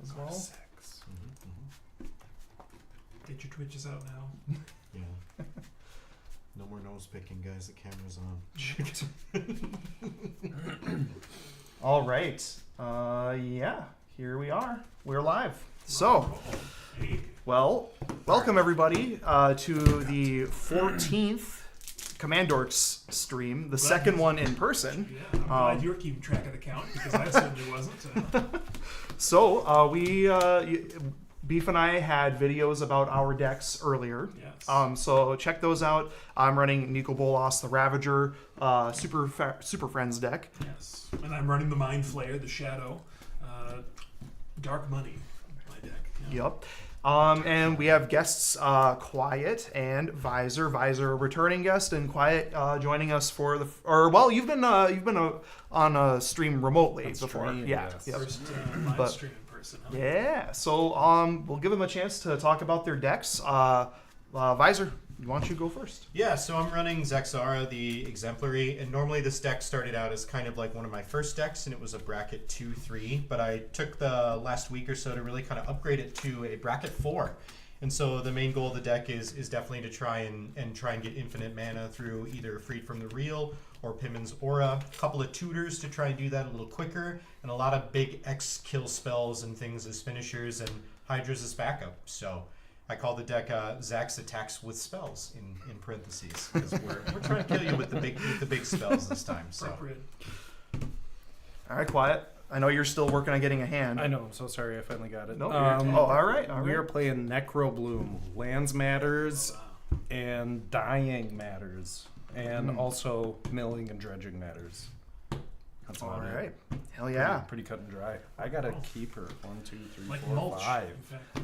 as well. Sex. Get your Twitches out now. Yeah. No more nose picking, guys. The camera's on. All right. Yeah, here we are. We're live. So, well, welcome everybody to the 14th CommanDorks stream, the second one in person. Yeah, I'm glad you're keeping track of the count because I certainly wasn't. So, Beef and I had videos about our decks earlier. Yes. So check those out. I'm running Nicol Bolas, the Ravager, Super Friends deck. Yes. And I'm running the Mind Flayer, the Shadow, Dark Money, my deck. Yeah. Yep. And we have guests, Quiet and Visor. Visor, a returning guest, and Quiet joining us for the. You've been on a stream remotely before. Stream, yeah. yes. Yep. First live stream in person. Huh? Yeah. So we'll give them a chance to talk about their decks. Visor, why don't you go first? Yeah, so I'm running Zaxara, the Exemplary, and normally this deck started out as kind of like one of my first decks, and it was a bracket 2-3, but I took the last week or so to really kind of upgrade it to a bracket 4. And so the main goal of the deck is definitely to try and get infinite mana through either Freed from the Real or Pimen's Aura. A couple of tutors to try and do that a little quicker, and a lot of big X kill spells and things as finishers, and Hydras as backup. So I call the deck Zax attacks with spells in parentheses, because we're trying to kill you with the big spells this time. So. Appropriate. All right, Quiet. I know you're still working on getting a hand. I know. I'm so sorry. I finally got it. No, all right. We are playing Necrobloom. Lands matters, and dying matters, and also milling and dredging matters. That's All about it. right. Hell yeah. Pretty cut and dry. I got a keeper. 1, 2, 3, Like 4, mulch. 5. In fact.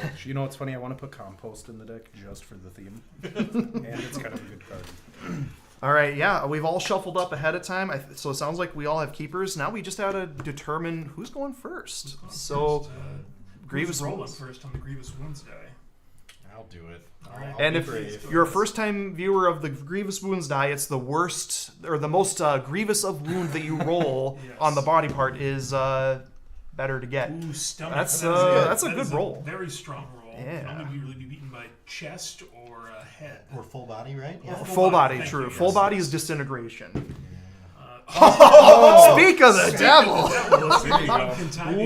Mulch. You know what's funny? I want to put compost in the deck just for the theme, and it's kind of a good card. All right, yeah, we've all shuffled up ahead of time, so it sounds like we all have keepers. Now we just got to determine who's going first. First, Grievous who's rolling Wounds. first on the Grievous Wounds die. I'll do it. All right. And be if brave. you're a first-time viewer of the Grievous Wounds die, it's the worst or the most grievous of wound that you roll Yes. on the body part is better to get. Ooh, stomach. That's That a is good roll. Very strong roll. Yeah. Can only really be beaten by chest or head. Or full body, right? Or Full body, thank true. you, Full yes. body is disintegration. Speak Speak of the devil.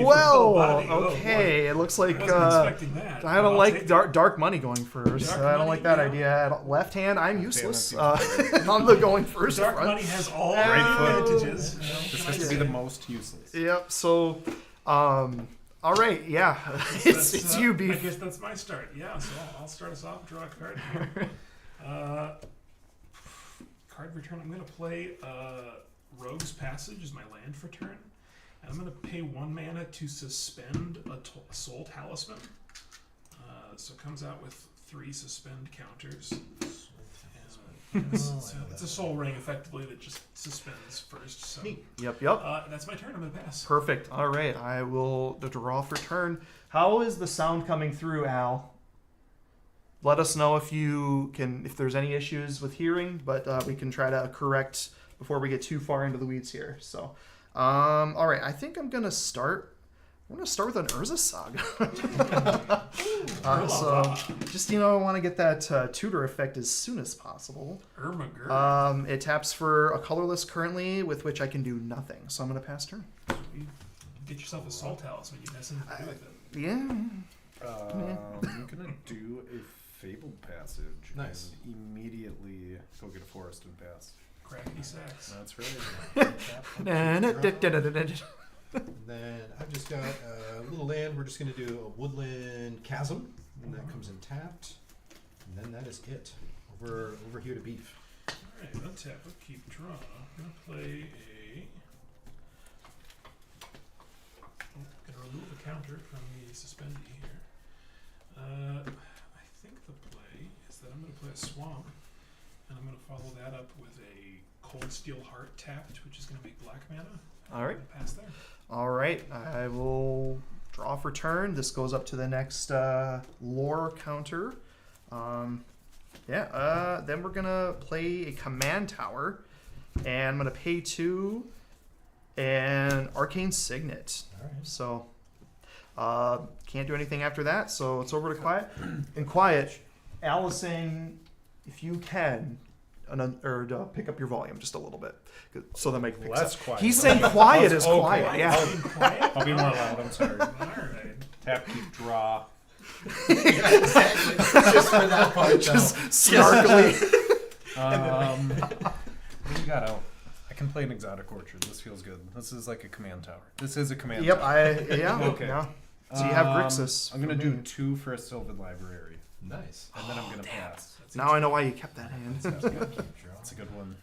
Well, Well, okay. It looks like I wasn't expecting that. I don't I'll like take it. dark money going first. Dark I don't money, like that yeah. idea. Left hand, I'm useless. that On the going first Dark front. money has all Right the foot. advantages. This has to be the most useless. Yep. So, all right. Yeah, it's you, I Beef. guess that's my start. Yeah, so I'll start us off. Draw a card here. Card return. I'm going to play Rogue's Passage as my land for turn. And I'm going to pay 1 mana to suspend a Soul Talisman. So it comes out with 3 suspend counters. It's a soul ring, effectively, that just suspends first. So Yep. that's my turn. I'm going to pass. Perfect. All right. I will draw for turn. How is the sound coming through, Al? Let us know if there's any issues with hearing, but we can try to correct before we get too far into the weeds here. So, all right. I think I'm gonna start. I'm gonna start with an Urza Saga. So, just I want to get that tutor effect as soon as possible. Ermagerd. It taps for a colorless currently, with which I can do nothing. So I'm gonna pass turn. You get yourself a Soul Talisman. You have something to do with it. Yeah. I'm gonna do a Fabled Passage. Nice. And immediately go get a forest and pass. Cracky sacks. That's right. Then I've just got a little land. We're just going to do a Woodland Chasm, and that comes in tapped. And then that is it. Over here to Beef. Alright, untap, upkeep, draw. I'm going to play going to remove a counter from the suspendy here. I think the play is that I'm going to play a Swamp, and I'm going to follow that up with a Cold Steel Heart tapped, which is going to make black mana. All right. I'm gonna pass there. All right, I will draw for turn. This goes up to the next lore counter. Then we're gonna play a command tower, and I'm gonna pay 2 and Arcane Signet. All right. So Can't do anything after that, so it's over to Quiet. And Quiet, Al is saying, if you can, pick up your volume just a little bit, so that Mike picks Less up. quiet. He's saying quiet is Okay. quiet. Yeah. I'll be more loud. I'm sorry. All right. Tap, keep, draw. Exactly. Just for that part, Just though. snarkily. What do you got out? I can play an exotic orchard. This feels good. This is like a command tower. This is a command Yep. tower. Okay. Yeah. So you have Grixis. I'm gonna for do me. 2 for a Sylvan Library, Nice. and then I'm gonna pass. Now I know why you kept that hand. That's a good one.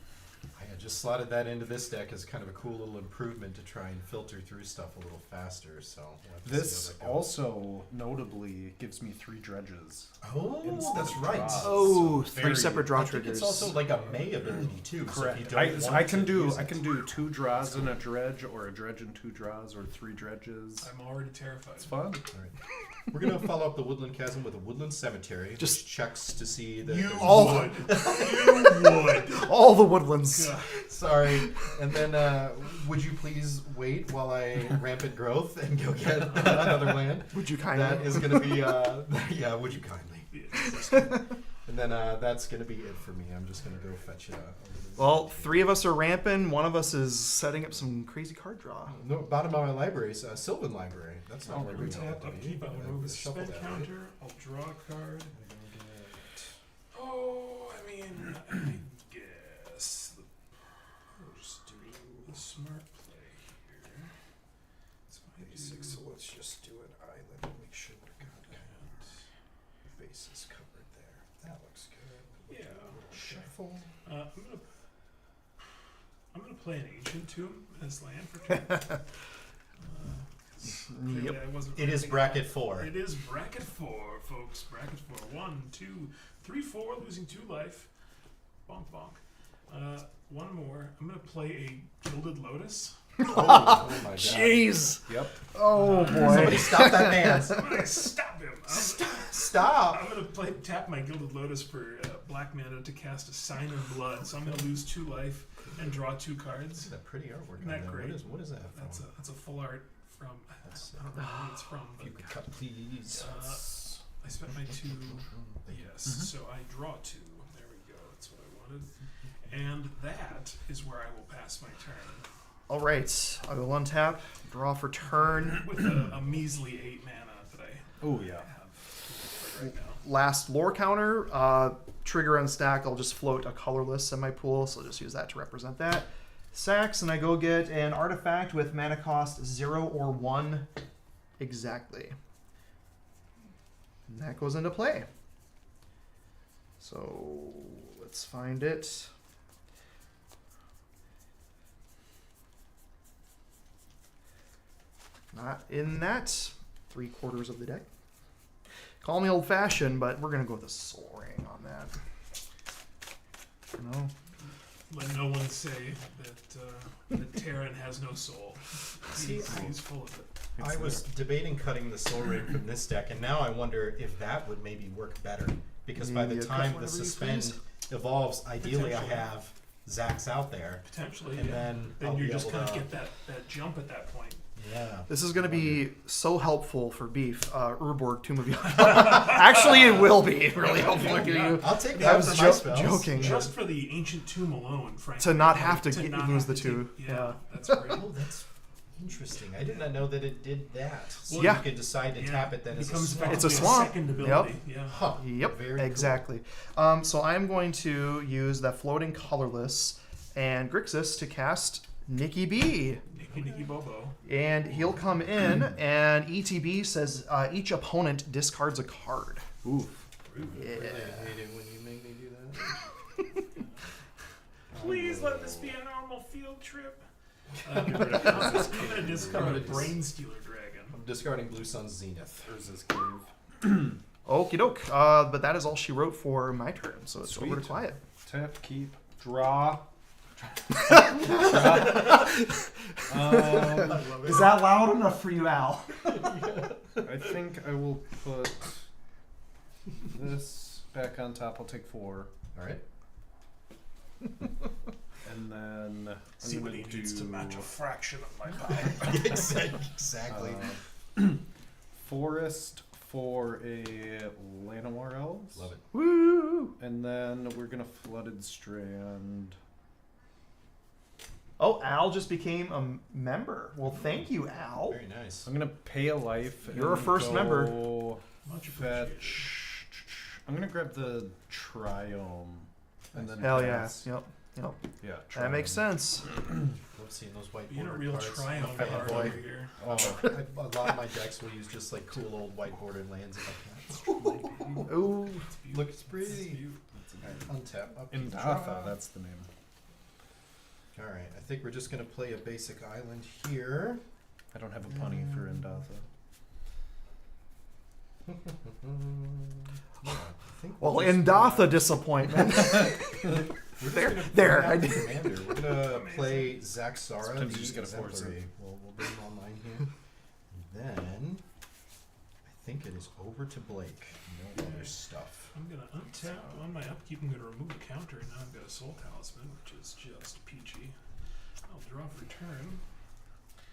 I just slotted that into this deck as kind of a cool little improvement to try and filter through stuff a little faster. So we'll have to This see how that goes. also notably gives me 3 dredges. Oh, instead that's of right. draws. Oh, So 3 very- separate draw I think triggers. it's also like a May ability too. So if you Correct. don't want I can to do use I it- can do 2 draws and a dredge, or a dredge and 2 draws, or 3 dredges. I'm already terrified. It's fun. All right. We're gonna follow up the Woodland Chasm with a Woodland Cemetery, Just- which checks to see that. You there's- all- would. All the woodlands. God. Sorry. And then, would you please wait while I rampant growth and go get another land? Would you kindly? That is gonna be, yeah. Would you kindly? Yeah. And then that's gonna be it for me. I'm just gonna go fetch it. Well, 3 of us are ramping. 1 of us is setting up some crazy card draw. No, bottom of my library is Sylvan Library. That's not where we Tap, upkeep, I'll remove a shuffle spend that, counter. I'll draw a card. right? Oh, I mean, I guess the first do the smart play here. So I do 86, so let's just do an island and make sure we're good. that. Bases covered there. That looks good. Yeah. Shuffle. I'm gonna play an ancient tomb as land for turn. Clearly Yep. I wasn't It is ramping bracket up. 4. It is bracket 4, folks. Bracket 4. 1, 2, 3, 4, losing 2 life. Bonk, bonk. One more. I'm gonna play a Gilded Lotus. Oh my god. Jeez. Yep. Oh Somebody boy. stop that man. I'm gonna stop him. Stop. I'm gonna tap my Gilded Lotus for black mana to cast a Sign of Blood. So I'm gonna lose 2 life and draw 2 cards. That pretty artwork. Isn't that on there. great? What is that from? That's a full art from. That's- I don't know who it's from, If you but could cut, please. I spent my 2. Yes, Mm-hmm. so I draw 2. There we go. That's what I wanted. And that is where I will pass my turn All right. I will untap, draw for turn. with a measly 8 mana that I Oh yeah. have right now. Last lore counter. Trigger on stack. I'll just float a colorless in my pool, so I'll just use that to represent that. Sacks, and I go get an artifact with mana cost 0 or 1 exactly. And that goes into play. So let's find it. Not in that 3/4 of the deck. Call me old-fashioned, but we're gonna go with a Soul Ring on that. You know. Let no one say that Terran has no soul. He's full of it. I was debating cutting the Soul Ring from this deck, and now I wonder if that would maybe work better. Because by the Maybe a time cut the whenever you suspend please. evolves, ideally I Potentially. have Zax out there, Potentially, and yeah. then Then I'll you're be just able gonna to. get that jump at that point. Yeah. This is going to be so helpful for Beef. Urborg, Tomb of Yawns. Actually, it will be really helpful for you. I'll take I that was for my spells. joking. Just for the ancient tomb alone, frankly. To not have to not lose have the to 2. take- Yeah. yeah, that's great. Oh, that's interesting. I did not know that it did that. So Yeah. you could decide to tap it then as a becomes swamp. It's a effectively swamp. second Yep. ability. Yeah. Huh. Yep, Very cool. exactly. So I'm going to use that floating colorless and Grixis to cast Nicky B. Nicky Bobo. And he'll come in, and ETB says each opponent discards a card. Oof. Yeah. I hate it when you make me do that. Please let this be a normal field trip. I'm gonna discard a Brain Stealer Dragon. I'm discarding Blue Sun's Zenith. Urza's Cave. Okie doke. But that is all she wrote for my turn, so it's over to Sweet. Quiet. Tap, keep, draw. Is that loud enough for you, Al? I think I will put this back on top. I'll take 4. All right. And then See I'm what gonna he do needs to match a fraction of my power. Exactly. uh, forest for a Llanowar Elves. Love it. Woo! And then we're gonna Flooded Strand. Oh, Al just became a member. Well, thank you, Al. Very nice. I'm gonna pay a life. You're a and first member. go Much appreciated. Fetch. I'm gonna grab the Triome. And then Hell yeah. pass. Yep. Yep. Yeah. That makes Triome. sense. Love seeing those white Being a bordered real cards. try on I'm a fan card boy. over here. Oh, A lot of my decks will use just like cool old white bordered lands if I can. Ooh. It's beautiful. Looks It's pretty. beautiful. Untap. Up Indatha, that's the name. Alright, I think we're just gonna play a basic island here. I don't have a punny for Indatha. Yeah, I think Well, we're just Indatha gonna- disappointment. We're just There- gonna there, bring I out the did. Commander. We're gonna Amazing. play Zaxara. Sometimes you the just gotta force Exemplary. We'll bring him online here. And then I think it is over to Blake. No other stuff. I'm gonna untap on my upkeep. I'm gonna remove a counter, and now I've got a Soul Talisman, which is just peachy. I'll draw for turn.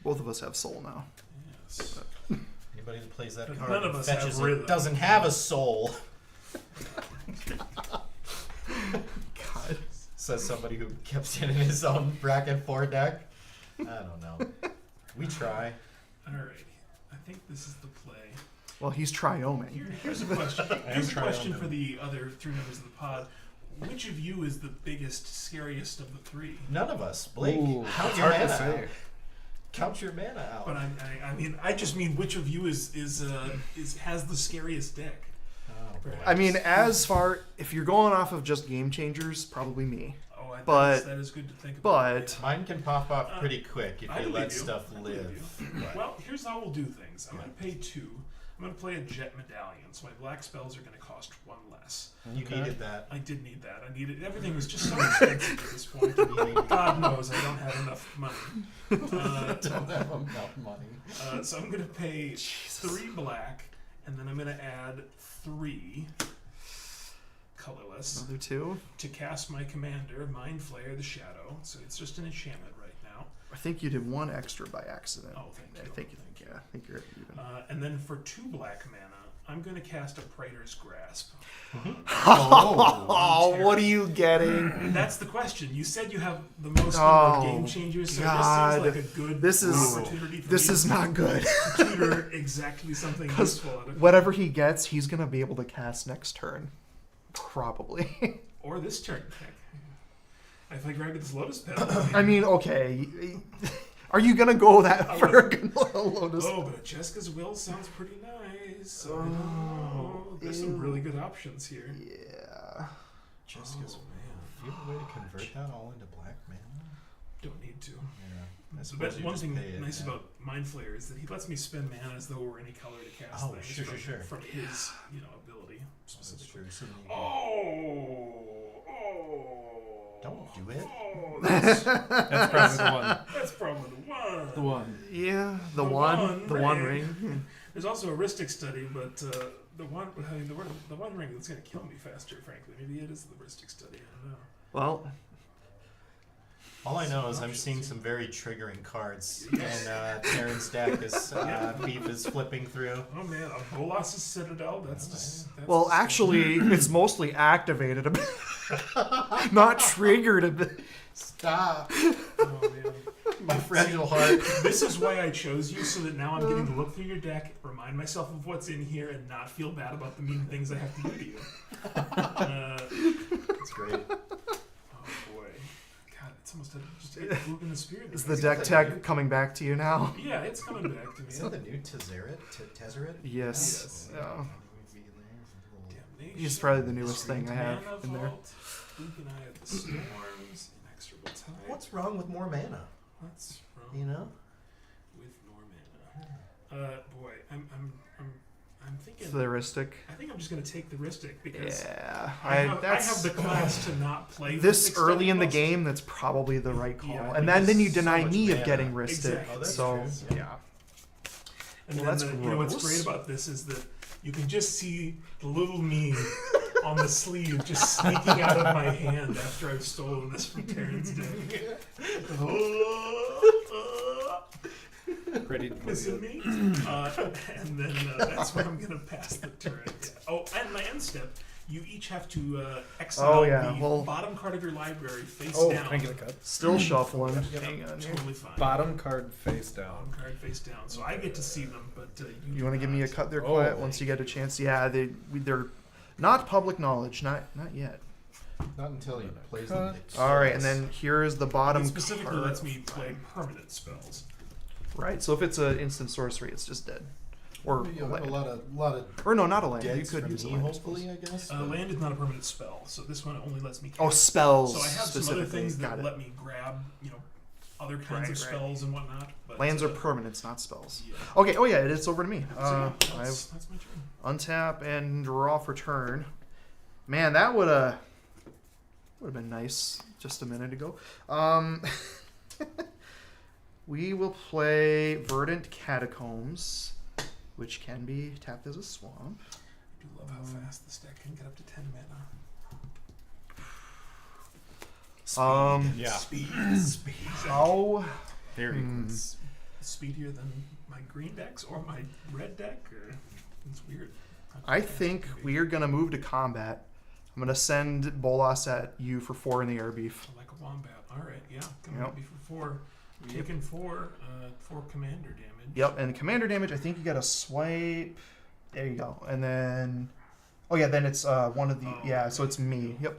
Both of us have soul now. Yes. Anybody that plays that But card none of and us have fetches rhythm. it doesn't have a soul. God. Says somebody who kept sending his own bracket 4 deck. I don't know. We try. Alrighty. I think this is the play. Well, he's trioming. Here's a question. I am Here's a question triumphant. for the other 3 members of the pod. Which of you is the biggest, scariest of the 3? None of us. Blake, Ooh, count it's your hard to mana say. out. Count your mana out. But I just mean which of you is has the scariest deck? Oh, boy. I mean, if you're going off of just game changers, probably me. Oh, But- that is good to think about. But Mine can pop up pretty quick if I you believe let you. stuff I believe live. you. But Well, here's how we'll do things. I'm going to pay 2. I'm going to play a Jet Medallion, so my black spells are going to cost 1 less. you needed that. I did need that. I needed everything was just so expensive at this point. God knows I don't have enough money. Don't have enough money. So I'm going to pay 3 black, and then I'm going to add 3 colorless another 2. to cast my commander, Mind Flayer the Shadow. So it's just an enchantment right now. I think you did 1 extra by accident. Oh, thank you. I think I think you're even. And then for 2 black mana, I'm going to cast a Praetor's Grasp. Oh, what are you getting? That's the question. You said you have the most number Oh, of game changers, so God. this seems like a good This is- opportunity for This me is not good. to tutor exactly something 'Cause useful out of Whatever he gets, he's gonna be able to cast next turn. Probably. or this turn. Heck. If I grab this Lotus Petal, I mean, okay. Are you gonna go that I for a Lotus? oh, but Jessica's Will sounds pretty nice. So I Oh, don't know. There's some ew. really good options here. Yeah. Jessica's Oh, man. Do you have a way to convert that all into black mana? Don't need to. Yeah. I But suppose you one just thing pay it, nice yeah. about Mind Flayer is that he lets me spend mana as though it were any color to cast Oh, things sure, from, sure. from his ability That's specifically. true. So then you- Oh, Don't do it. Oh, that's That's probably the one. that's probably the one. The one. Yeah. The The one. one The one ring. ring. There's also a Rhystic Study, but the one ring that's gonna kill me faster. Frankly, maybe it is the Rhystic Study. I don't know. Well, All I know is I'm seeing some very triggering cards, and Taryn's deck is Beef is flipping through. Oh man, a Bolas' Citadel. That's just. That's well, just- actually, it's mostly activated a bit, not triggered a bit. Stop, Oh man. my fragile heart. This is why I chose you, so that now I'm getting to look through your deck, remind myself of what's in here, and not feel bad about the mean things I have to do to you. It's great. Oh boy, God, it's almost just a move in the spirit. Is the deck tech coming back to you now? Yeah, it's coming back to me. Is that the new Tezzeret? Tezzeret? Yes. Yeah. Damnation, He's probably the newest thing I have Mana in there. Vault, Luke Eye of the Storms, Inexorable Tide. What's wrong with more mana? What's wrong You know? with more mana? Boy, I'm thinking. The heuristic. I think I'm just gonna take the Rhystic because Yeah. I have That's the class to not play this Rhystic early in the Study game. That's probably the right call. Yeah, and then you so deny much me of mana. getting wristed. Exactly. Oh, that's So true. yeah. And Well, then that's you know what's gross. great about this is that you can just see the little me on the sleeve just sneaking out of my hand after I've stolen this from Terran's deck. Ready to play Missing it. me. And then that's where I'm gonna pass the turn. Yeah. Oh, and my end step. You each have to exile the bottom card of your library face down. Can I get a cut? Still shuffling. Yep, Hang on here. totally fine. Bottom card face down. Bottom card face down. So I get to see them, but You want to give me a cut there, Oh, Quiet, once you get a chance? Yeah, they're not public knowledge, not yet. Not until you play Cut. them. All right, and then here is the bottom it specifically card. lets me play permanent spells. Right, so if it's an instant sorcery, it's just dead. Or You a have a land. lot of Or no, not a land. You deads could from use a me, land. hopefully, I guess. Land is not a permanent spell, so this one only lets me. Oh, cast. spells. So I have some other specifically. things that Got it. let me grab, other kinds Right, of spells and whatnot. But, Lands are permanents, not spells. Yeah. Okay, oh yeah, it's over to me. So yeah, I that's my turn. untap and draw for turn. Man, that would have been nice just a minute ago. We will play Verdant Catacombs, which can be tapped as a swamp. I do love how fast this deck can get up to 10 mana. Yeah. Speed. How? Very good. Speedier than my green decks or my red deck? Or it's weird. I think we are gonna move to combat. I'm gonna send Bolas at you for 4 in the air beef. Like a wombat. Alright, yeah. Gonna Yep. be for 4. Taking 4 commander damage. Yep, and commander damage. I think you got to swipe. There you go, and then, oh yeah, then it's one of the So it's me. Yep.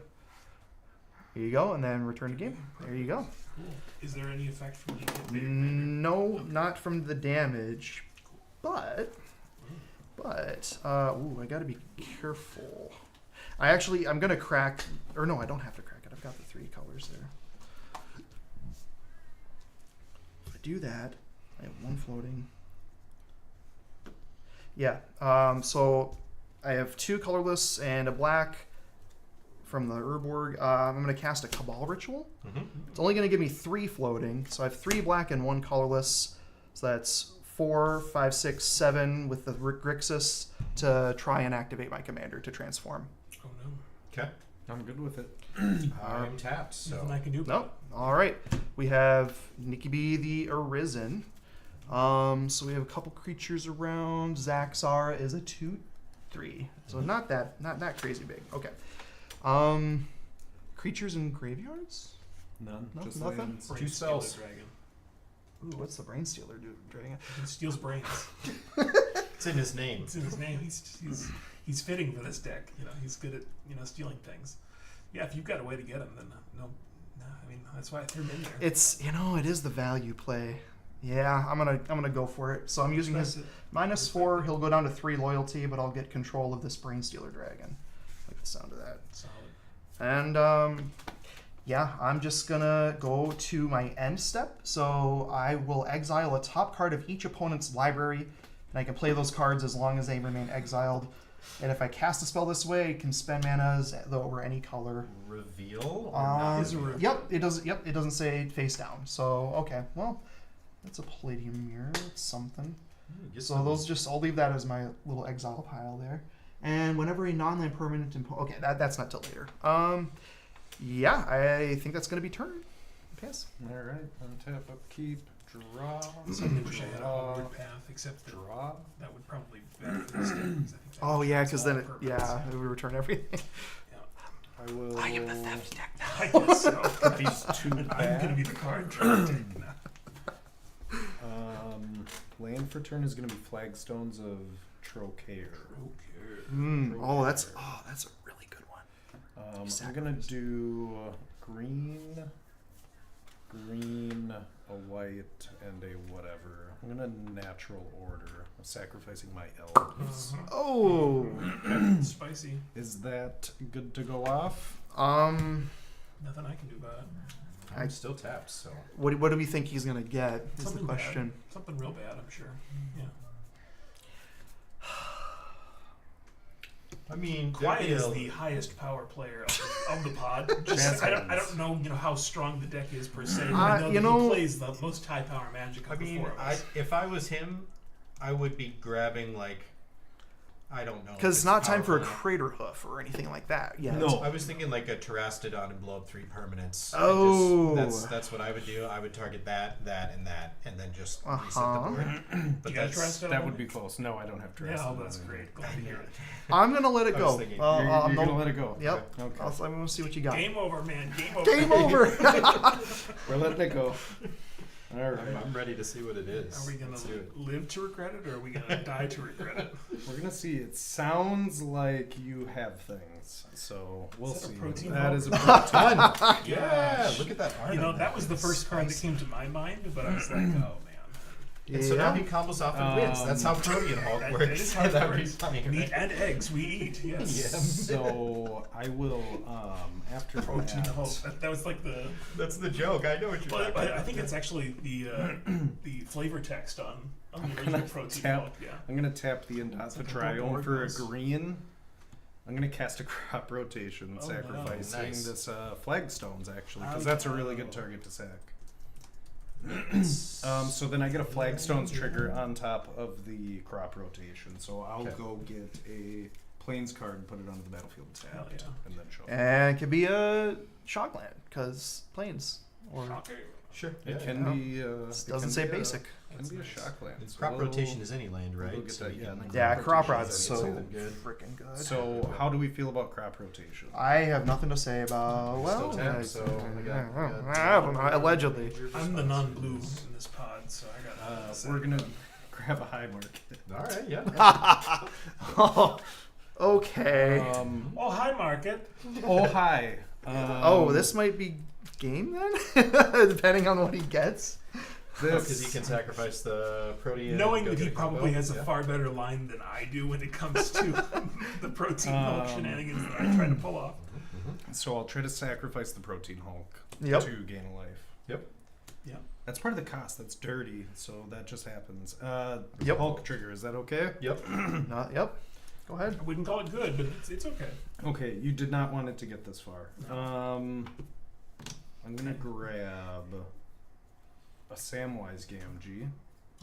Here you go, and then return to game. There you go. Cool. Is there any effect from the commander? No, not from the damage, but ooh, I got to be careful. I'm gonna crack, or no, I don't have to crack it. I've got the 3 colors there. If I do that, I have 1 floating. Yeah, so I have 2 colorless and a black from the Urborg. I'm going to cast a Cabal Ritual. It's only going to give me 3 floating, so I have 3 black and 1 colorless. So that's 4, 5, 6, 7 with the Grixis to try and activate my commander to transform. Oh no. Okay. I'm good with it. I'm tapped, so. Nothing I can do about Nope. All right. We have Nikki B the Arisen. So we have a couple creatures around. Zaxara is a 2/3, so not that crazy big. Okay. Creatures in graveyards? None. No, Just nothing? lands. it. Two spells. Dragon. Ooh, what's the Brain Stealer do? Dragon? He steals brains. It's in his name. It's in his name. He's fitting for this deck. He's good at stealing things. Yeah, if you've got a way to get him, then no. I mean, that's why I threw him in there. It's it is the value play. Yeah, I'm gonna go for it. So I'm using his -4. He'll go down to 3 loyalty, but I'll get control of this Brain Stealer Dragon. I like the sound of that. Solid. And yeah, I'm just gonna go to my end step. So I will exile a top card of each opponent's library, and I can play those cards as long as they remain exiled. And if I cast a spell this way, it can spend manas over any color. Reveal or not? Is a reveal. Yep, it doesn't. Yep, it doesn't say face down. So okay, well, that's a Palladium Mirror. That's something. So I'll leave that as my little exile pile there. And whenever a non-land permanent okay, that's not till later. Yeah, I think that's gonna be turn. Pass. All right. Untap, upkeep, draw. I wish I had a Hogwarts path, except that Draw. that would probably be better for this deck. 'Cause I think that Oh yeah, because then all it permanents. we return everything. I will. I am the theft deck now. I guess so. These 2 I'm back. gonna be the card trying to take now. Land for turn is going to be Flagstones of Trocaire. Oh, that's a really good one. I'm going to do green, a white, and a whatever. I'm going to natural order. I'm sacrificing my elves. Oh. Spicy. Is that good to go off? Nothing I can do about it. I'm still tapped, so. What do we think he's gonna get? Is the Something question. bad. Something real bad, I'm sure. Yeah. I mean, Quiet is Gabriel- the highest power player of the pod. Just, I don't know, how strong the deck is per se. But I know that he plays the most high power Magic of the 4 of us. if I was him, I would be grabbing like I don't know. Because it's not time for a powerful Crater Hoof or anything like that. Yeah. No. I was thinking like a Terastodon and blow up 3 permanents. Oh. That's what I would do. I would target that, and then just reset the Uh-huh. board. But You got that's Terastodon? That would be close. No, I don't have Yeah, Terastodon. oh, that's great. Glad to hear it. I'm gonna let it I was go. thinking- Well, You're no- gonna let it go. Yep. Okay. I'm gonna see what you got. Game over, man. Game over. Game over. We're letting it go. All right. I'm ready to see what it is. Are we gonna Let's do it. live to regret it, or are we gonna die to regret it? We're gonna see. It sounds like you have things, so we'll Is that a see. protein That ball? is a protein. Done. Yeah, look at that art. You know, on that was the It's first card that spicy. came to my mind, but I was like, oh man. And so now Yeah. he combos off and wins. That's how Protean Hulk That works. is how it That would be works. funny, Meat right? and eggs we eat. Yes. Yeah. So I will after Protein that. Hulk. That was like the. That's the joke. I know what you're Well, talking about. I think it's actually the flavor text on the original gonna Protein tap- Hulk. Yeah. I'm gonna tap the Indasa like a Triome billboard for a was. green. I'm gonna cast a crop rotation, Oh, wow. sacrificing Nice. this flagstones actually, because Oh, that's a really yeah. good target to sack. So then I get a flagstones trigger on top of the crop rotation. So I'll Okay. go get a plains card and put it onto the battlefield Hell tapped, yeah. and then shuffle. And it could be a Shockland, because planes. Or Shocker. Sure. It yeah, can yeah. be. it It doesn't can say be basic. Can be a shockland. And So crop we'll- rotation is any land, right? we'll get that, you yeah, can- and Yeah, crop rotation rod's is so anything good. freaking good. So how do we feel about crop rotation? I have nothing to say about. Well, Still tap, I- so we I got- I don't know. Allegedly. I'm the non-blue in this pod, so I got. nothing to say. We're gonna grab a high market. All right, yeah. Oh, okay. Oh, hi, market. Oh hi. Oh, this might be game then, depending on what he gets. Because he can sacrifice the Protean. Knowing and go that he get a combo. probably has a Yeah. far better line than I do when it comes to the Protein Hulk shenanigans that I try to pull off. So I'll try to sacrifice the protein Hulk Yep. to gain a life. Yep. That's part of the cost. That's dirty, so that just happens. Yep. Hulk trigger. Is that okay? Yep. Yep. Go ahead. I wouldn't call it good, but it's okay. Okay. You did not want it to get this far. I'm gonna grab a Samwise Gamgee.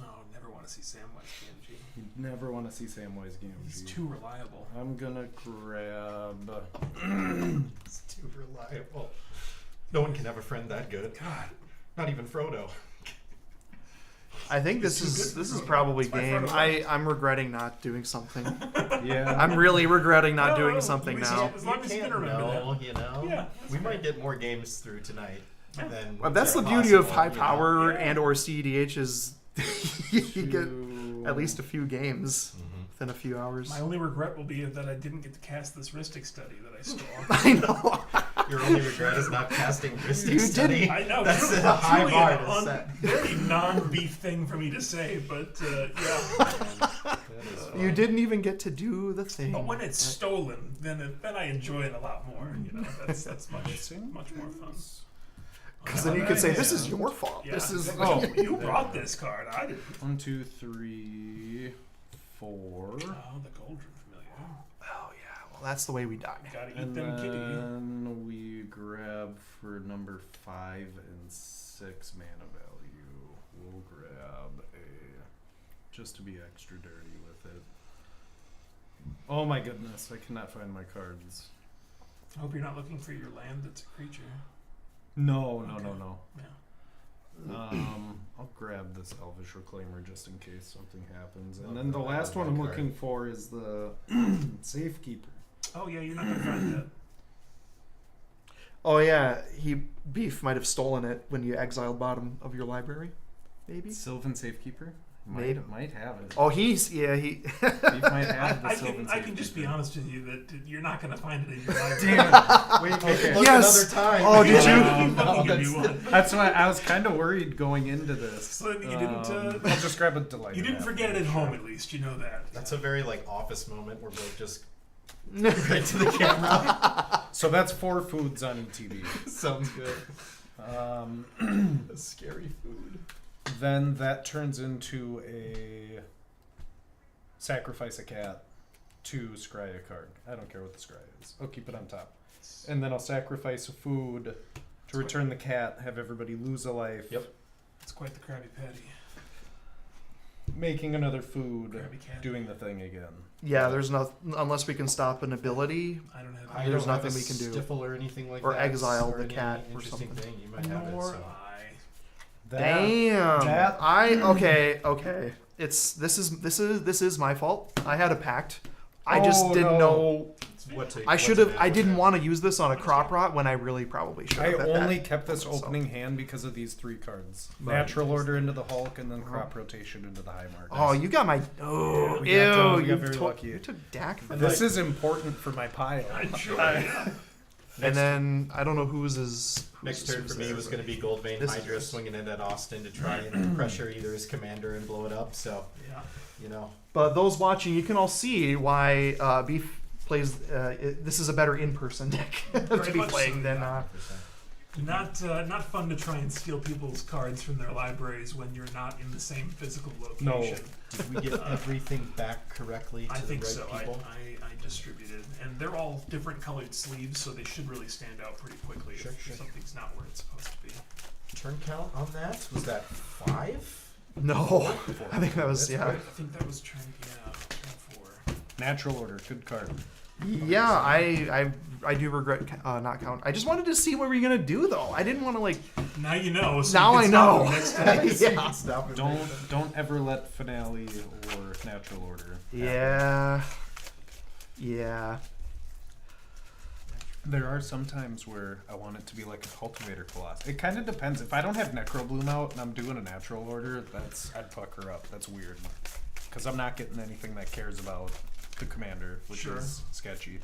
Oh, never want to see Samwise Gamgee. You never want to see Samwise He's Gamgee. too reliable. I'm gonna grab. It's too reliable. No one can have a friend that good. God. Not even Frodo. I think It's this too is good for Frodo. probably It's my game. Frodo. I'm regretting not doing something. Yeah. I'm really regretting not No, doing no, something we now. As long as you can remember know, you know. Yeah, We that's might get more games through tonight than. Well, that's the what's beauty of possible, high you know? power Yeah. and or CEDH is you get To- at least a few games Mhm. within a few hours. My only regret will be that I didn't get to cast this Ristic study that I stole. I know. Your only regret is not casting Ristic You Study. didn't. I know. That's truly- a high truly bar an to set. Very non-beef thing for me to say, but yeah. You didn't even get to do the thing. But when it's stolen, then I enjoy it a lot more. You know, that's much more fun. Because then you could say, "This is your fault. Yeah, This is exactly. You brought this card. I didn't. 1, 2, 3, 4. Oh, the Cauldron Familiar. Oh yeah. Well, that's the way we die. Gotta eat And them, kitty. then we grab for number 5 and 6 mana value. We'll grab a just to be extra dirty with it. Oh my goodness, I cannot find my cards. I hope you're not looking for your land that's a creature. No. Yeah. I'll grab this Elvish Reclaimer just in case something happens. And Love then the that. last I one love I'm that looking for is the Safekeeper. Oh yeah, you're not gonna find that. Oh yeah, Beef might have stolen it when you exiled bottom of your library, maybe. Sylvan Safekeeper? Maybe. Might have it. Oh, he. Beef might have the I Sylvan can just be Safekeeper. honest with you that you're not gonna find it in your library. Damn it. Wait, Okay. look Yes. another time. Oh, did you? Keep fucking give me one. That's why I was kind of worried going into this. So you didn't. I'll just grab a delight. You didn't forget it at home, at least. You know that. That's a very like office moment where Blake just right to the camera. So that's 4 foods on ETB. Sounds good. Um, Scary food. then that turns into a sacrifice a cat to scry a card. I don't care what the scry is. I'll keep it on top. And then I'll sacrifice a food to return the cat, have everybody lose a life. Yep. It's quite the Krabby Patty. making another food, Krabby Cat. doing the thing again. Yeah, there's no unless we can stop an ability. I don't have. I There's don't have nothing a we can do. Stifle or anything like Or that. exile the any cat or interesting something. thing. You might have it. Nor So. I. Damn. that- Okay. This is my fault. I had a pact. I just Oh, didn't no. know. I should have. I didn't want. want to use this on a crop rot when I really probably should I have. only kept this So- opening hand because of these 3 cards. Right. Natural Order into the Hulk, and then crop rotation into the High Mark. Oh, you got my. Oh, we got ew! we got very lucky. You took Dak for This that. is important for my pile. And then I don't know who's Next turn for me was going to be Goldvein This is Hydra yours. swinging in at Austin to try and pressure either his commander and blow it up. So, Yeah. you know. But those watching, you can all see why Beef plays. This is a better in-person deck to Very be much playing so, than. yeah. Not fun to try and steal people's cards from their libraries when you're not in the same physical location. No. Did we get everything back correctly to I think the right so. people? I distributed, and they're all different colored sleeves, so they should really stand out pretty quickly Sure, if sure. something's not where it's supposed to be. Turn count on that? Was that 5? No, I think that was I yeah. think that was turn 4. Natural Order, good card. Yeah, I do regret not count. I just wanted to see what we were gonna do though. I didn't want to like. Now you know. So Now you I can stop know. them next time. Yeah. Stop it. Don't ever let Finale or Natural Order happen. Yeah. There are some times where I want it to be like a Cultivator Colossus. It kind of depends. If I don't have Necrobloom out and I'm doing a Natural Order, I'd fuck her up. That's weird. Because I'm not getting anything that cares about the commander, which Sure. is sketchy.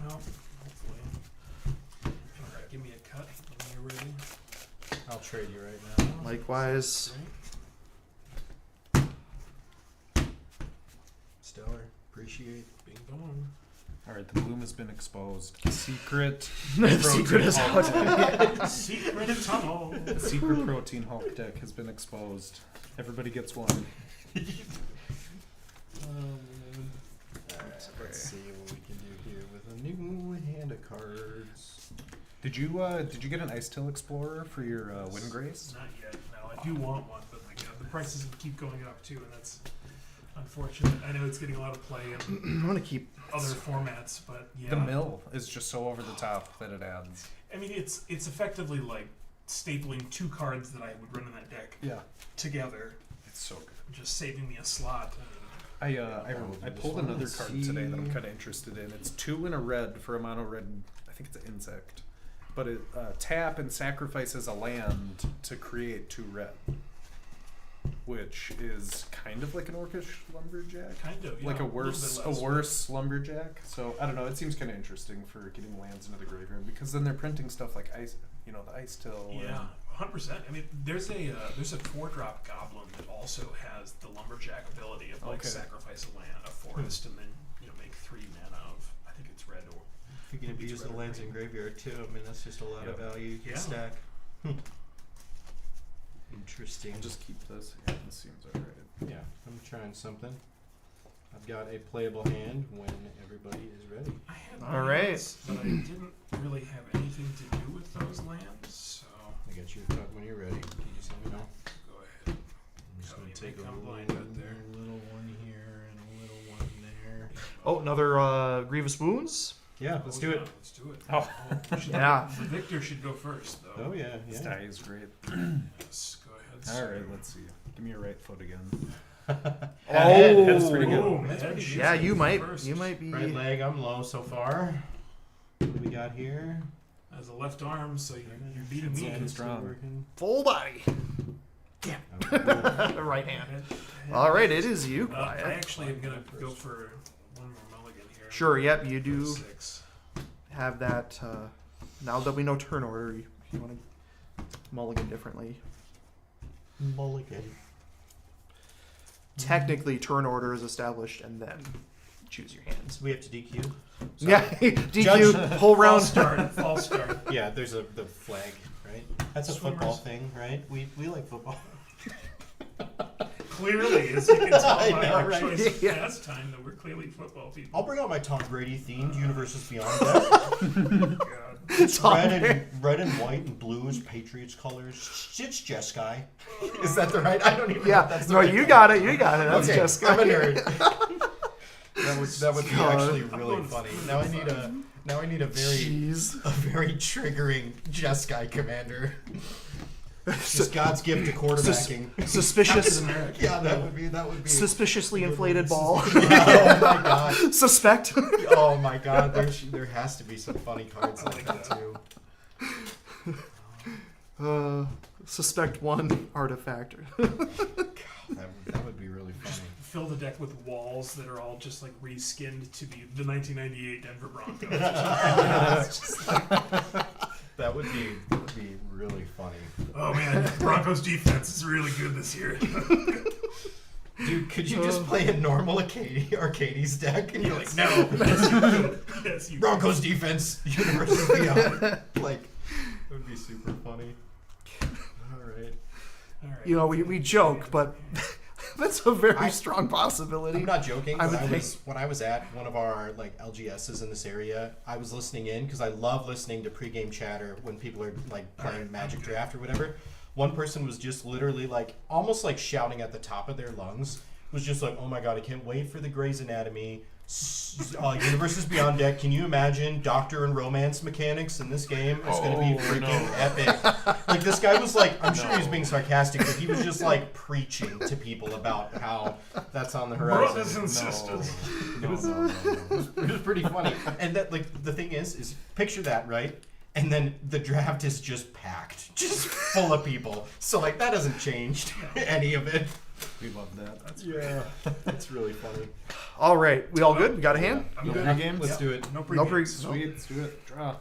Well, hopefully. Alright, give me a cut when you're ready. I'll trade you right now. Likewise. Stellar. Appreciate. Bing bong. Alright, the bloom has been exposed. Secret The secret is Hulk out. deck. Secret tunnel. The secret protein Hulk deck has been exposed. Everybody gets one. Alright, let's see what we can do here with a new hand of cards. Did you get an Ice Tail Explorer for your Wind Grace? Not yet. No, I do want one, but the prices keep going up too, and that's unfortunate. I know it's getting a lot of play in I'm gonna keep. other formats, but yeah. The mill is just so over the top that it adds. I mean, it's effectively like stapling 2 cards that I would run in that deck Yeah, together, it's so good. just saving me a slot. I pulled another card today that I'm kind of interested in. It's 2 in a red for a mono red. I think it's an insect, but it tap and sacrifices a land to create 2 red, which is kind of like an orcish lumberjack, Kind of, yeah, like a little worse bit less, lumberjack. So I don't know. It seems kind of interesting for getting lands into the graveyard because then they're printing stuff like ice, the ice till. Yeah, 100%. I mean, there's a 4-drop goblin that also has the lumberjack ability of like Okay. sacrifice a land, a forest, and then make 3 mana of I think it's red or If you're going to It's use the red or lands in green. graveyard too, I mean, that's just a lot of Yep. value you can Yeah. stack. Interesting. I'll just keep this. Yeah, this seems alright. Yeah, I'm trying something. I've got a playable hand when everybody is ready. I had All right. lands, but I didn't really have anything to do with those lands, so I got you a cut when you're ready. You just let me know. go ahead. I'm just Oh, going you to take may a come little, blind out there. little one here and a little one there. Oh, another Grievous Wounds. Yeah, let's do yeah, it. Let's do it. Oh. Yeah. The victor should go first, though. Oh yeah, This yeah. die is great. Yes, go ahead. Alright, sir. let's see. Give me your right foot again. Head's pretty good. Ooh, That's head pretty should good. Yeah, go you might first. be. Right leg, I'm low so far. What do we got here? As a left arm, so you're beating me. Looking strong. Working. Full body. Okay. Right hand. Head- All right, it is you, I Quiet. actually am gonna go for one more mulligan here. Sure. Yep, you do 6. have that. Now that we know turn order, you want to mulligan differently. Mulligan. Technically, turn order is established, and then choose your hands. We have to DQ. Sorry. Yeah, DQ Judge- whole False round. start. False start. Yeah, there's the flag, right? That's a Swimmers. football thing, right? We like football. Clearly, as you can tell I by know, our right? choice of Yeah. pastime, that we're clearly football people. I'll bring out my Tom Brady themed Universes Beyond deck. God. It's all red there. and white and blue is Patriots colors. It's Jeskai. Is that the right? I don't even know if Yeah, that's the no, right you type. got it. You got it. That's Okay, just I'm a nerd. that would be God. actually really funny. Now I need a Jeez. very triggering Jeskai commander. Just God's gift to quarterbacking. Suspicious. Yeah, that would be Suspiciously inflated ball. Oh my god. Suspect. Oh my god. There has to be some funny cards like that too. Suspect 1 artifact. That would be really funny. Fill the deck with walls that are all just like reskinned to be the 1998 Denver Broncos. It's just like, That would be really funny. oh man, Broncos defense is really good this year. Dude, could you just play a normal Arcades deck and you're like, no, Yes, you Broncos defense, University Beyond. Like, that would be super funny. Alright. All right. You know, we joke, but that's a very I- strong possibility. I'm not joking. I When would I was at one of our like LGSs in this area, I was listening in because I love listening to pregame chatter when people are like playing Magic Draft or whatever. One person was just literally like almost like shouting at the top of their lungs. Was just like, "Oh my god, I can't wait for the Grey's Anatomy Universes Beyond deck. Can you imagine Doctor and Romance mechanics in this game? It's going to be freaking epic." Like this guy was like, I'm sure he was being sarcastic, but he was just like preaching to people about how that's on the horizon. Brothers and sisters. It was pretty funny. And that like the thing is picture that, right? And then the draft is just packed, just full of people. So like that hasn't changed any of it. We love that. That's That's really funny. All right, we all good? We got a hand? I'm No good. pregame? Let's do it. No No pregame. pre. Sweet. Let's do it. Draw.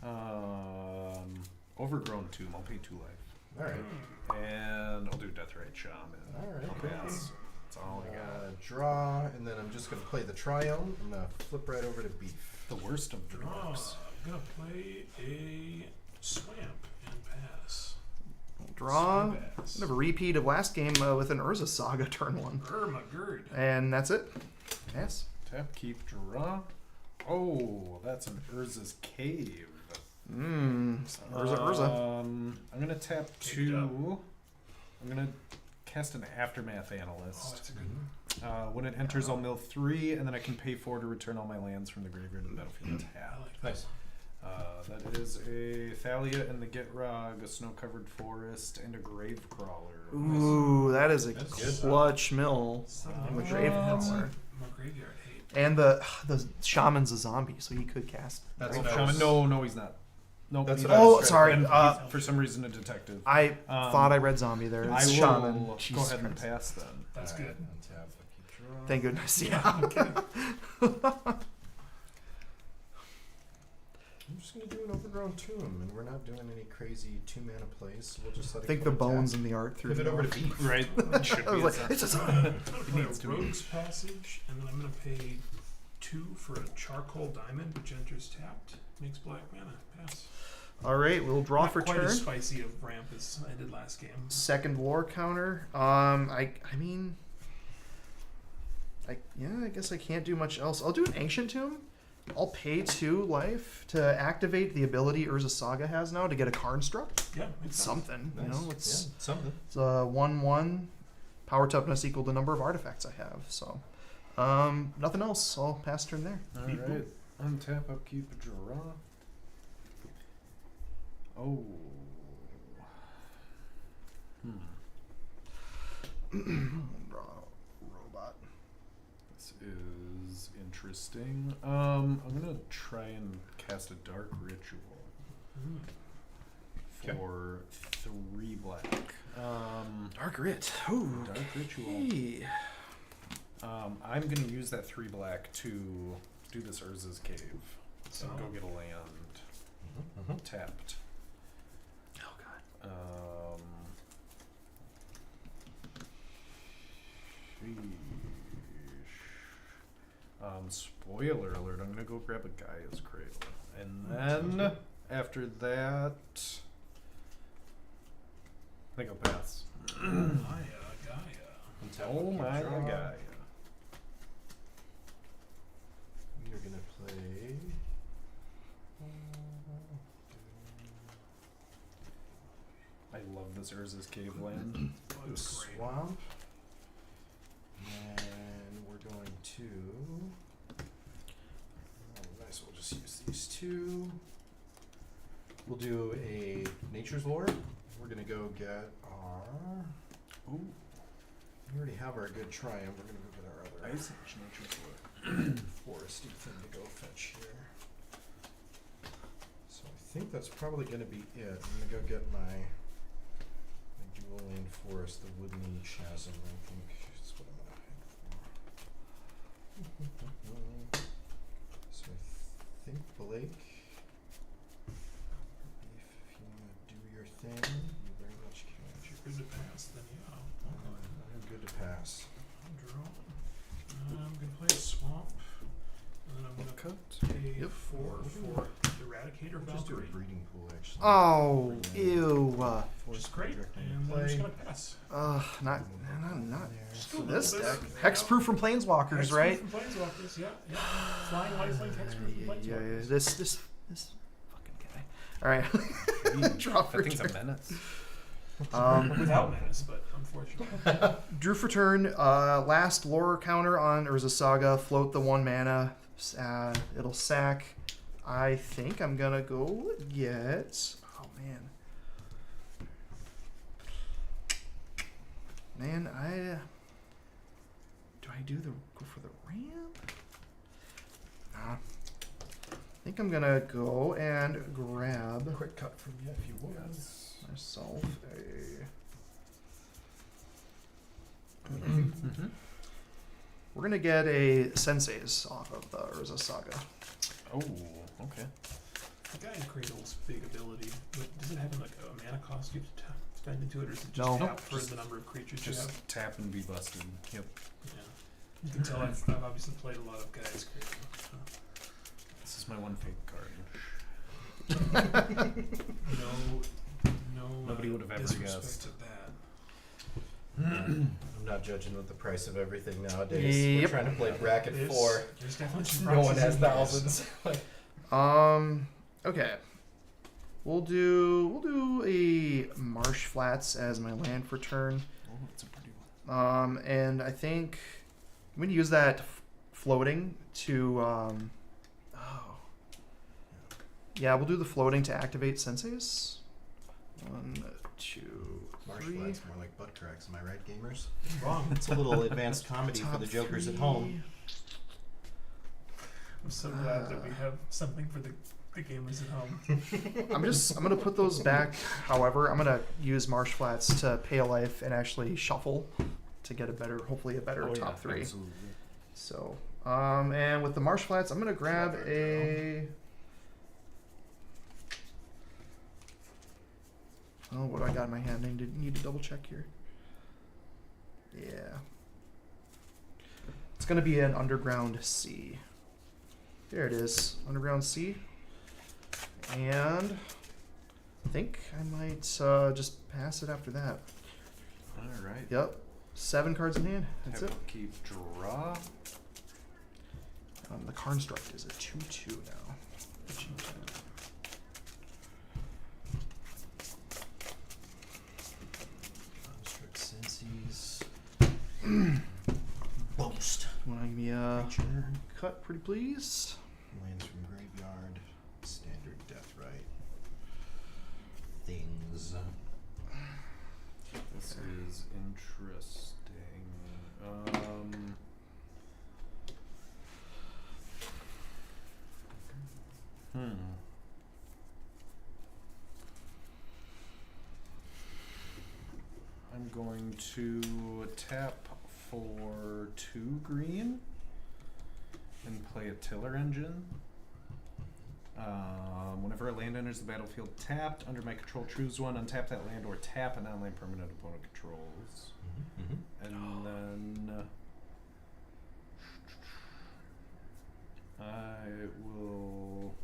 Alright. Overgrown tomb. I'll pay 2 life. Alright. And I'll do Deathrite Shaman. Alright. I'll pass. That's all I got. Draw, and then I'm just gonna play the Triome. I'm gonna flip right over to Beef. The worst of dreams. I'm gonna play a swamp and pass. Draw. Swamp ass. Kind of a repeat of last game with an Urza Saga turn 1. Irma Gerd. And that's it. Yes. Tap, keep, draw. Oh, that's an Urza's Cave. Urza. I'm gonna tap Pick it up. 2. I'm gonna cast an Aftermath Oh, Analyst. that's a good one. When it enters, I'll mill 3, and then I can pay 4 to return all my lands from the graveyard to the battlefield I tap. like that. Nice. That is a Thalia and the Gitrog, a snow-covered forest, and a Gravecrawler. Ooh, that is a That's good. clutch mill. I'm a Gravecrawler. My graveyard hate. And the shaman's a zombie, so he could cast. That's Oh, what I Shaman? was- No, he's not. Nope. That's he's what I not. was Oh, sorry. And he's, for some reason, a detective. I thought I read zombie there. I It's will shaman. go Jesus ahead and Christ. pass then. That's Alright, good. untap, keep draw. Thank goodness. Yeah. I'm just gonna do an Overgrown Tomb, and we're not doing any crazy 2-mana plays, so we'll just let I it think go the and bones tap. in the art through Pivot the over to Beef. Right. It should I be. was like, it's a zombie. I'm gonna play needs to a be. Rogue's Passage, and then I'm gonna pay 2 for a Charcoal Diamond, which enters tapped. Makes black mana. Pass. All right, we'll draw Not for quite turn. as spicy of ramp as I did last game. Second lore counter. I mean, I guess I can't do much else. I'll do an ancient tomb. I'll pay 2 life to activate the ability Urza Saga has now to get a Karnstruct. Yeah, It's makes sense. something, you Nice. know. It's Yeah, something. it's a 1/1 power toughness equal to number of artifacts I have. So, nothing else. I'll pass turn there. All People. right. Untap, upkeep, draw. Oh. Robot. This is interesting. I'm gonna try and cast a Dark Ritual for 3 black. Dark Writ. Ooh. Dark Ritual. Okay. I'm gonna use that 3 black to do this Urza's Cave. So Oh. go get a land tapped. Oh god. Spoiler alert, I'm gonna go grab a Gaia's Cradle. And then after that I think I'll pass. Gaia. Untap, Oh keep my draw. Gaia. We are gonna play love this Urza's Cave land. Oh, it was great. Swamp. And we're going to. Oh, nice. We'll just use these two. We'll do a Nature's Lore. We're gonna go get our. Ooh, We already have our good Triumph. We're gonna go get our other Ice Age Nature's Lore. foresty thing to go fetch here. So I think that's probably gonna be it. I'm gonna go get my dual lane forest, the Woodland Chasm. I think is what I'm gonna head for. So I think Blake, if you wanna do your thing, you very much can. If you're good to pass, then yeah, I'll go ahead. I'm good to pass. I'll draw. I'm gonna play a swamp, and then I'm gonna Cut. pay Yep. 4 for Eradicator We'll just do a Valkyrie. breeding pool actually. Oh, ew. Which is great, and then I'm just gonna pass. Not. Just a This little deck. bit. Hexproof from Planeswalkers, Hexproof right? From Planeswalkers, yeah. Flying lifelink hexproof from Yeah, Planeswalkers. this fucking guy. All right. Draw for That thing's a turn. menace. Without menace, but unfortunately. Drew for turn. Last lore counter on Urza Saga. Float the 1 mana. It'll sack. I think I'm gonna go get. Oh man. Man, do I go for the ramp? Nah. I think I'm gonna go and grab Quick cut from you if you would. myself a. We're gonna get a Sensei's off of the Urza Saga. Oh, okay. The guy in Cradle's big ability, but does it have like a mana cost you have to spend into it, or is it just No. tap for Just- the number of creatures you Just have? tap and be busted. Yep. Yeah. You can tell I've obviously played a lot of guys Cradle. So. This is my one fake card. No. Nobody would have ever disrespect guessed. to that. I'm not judging with the price of everything nowadays. We're Yep. trying to play bracket 4. There's definitely some No one prices has in there, thousands. Okay. We'll do a Marsh Flats as my land for turn. Oh, it's a pretty one. And I think I'm gonna use that floating to yeah, we'll do the floating to activate Sensei's. 1, 2, Marsh 3. Flats more like butt cracks, am I right, gamers? Wrong. It's a little advanced comedy for Top the jokers at 3. home. I'm so glad that we have something for the gamers at home. I'm gonna put those back. However, I'm gonna use Marsh Flats to pay a life and actually shuffle to get hopefully a better Oh, top yeah, 3. Absolutely. So, and with the Marsh Flats, I'm gonna grab a. Oh, what do I got in my hand? I need to double check here. Yeah. It's gonna be an Underground Sea. There it is, Underground Sea. And I think I might just pass it after that. All right. Yep. 7 cards in hand. That's it. Keep draw. The construct is a 2/2 now. Construct Senses. Boast. Want to give me a Creature. cut, pretty please? Lands from graveyard. Standard death right. Things. This is interesting. I'm going to tap for 2 green and play a Tiller Engine. Whenever a land enters the battlefield tapped, under my control, choose one, untap that land, or tap a non-land permanent opponent controls. And then I will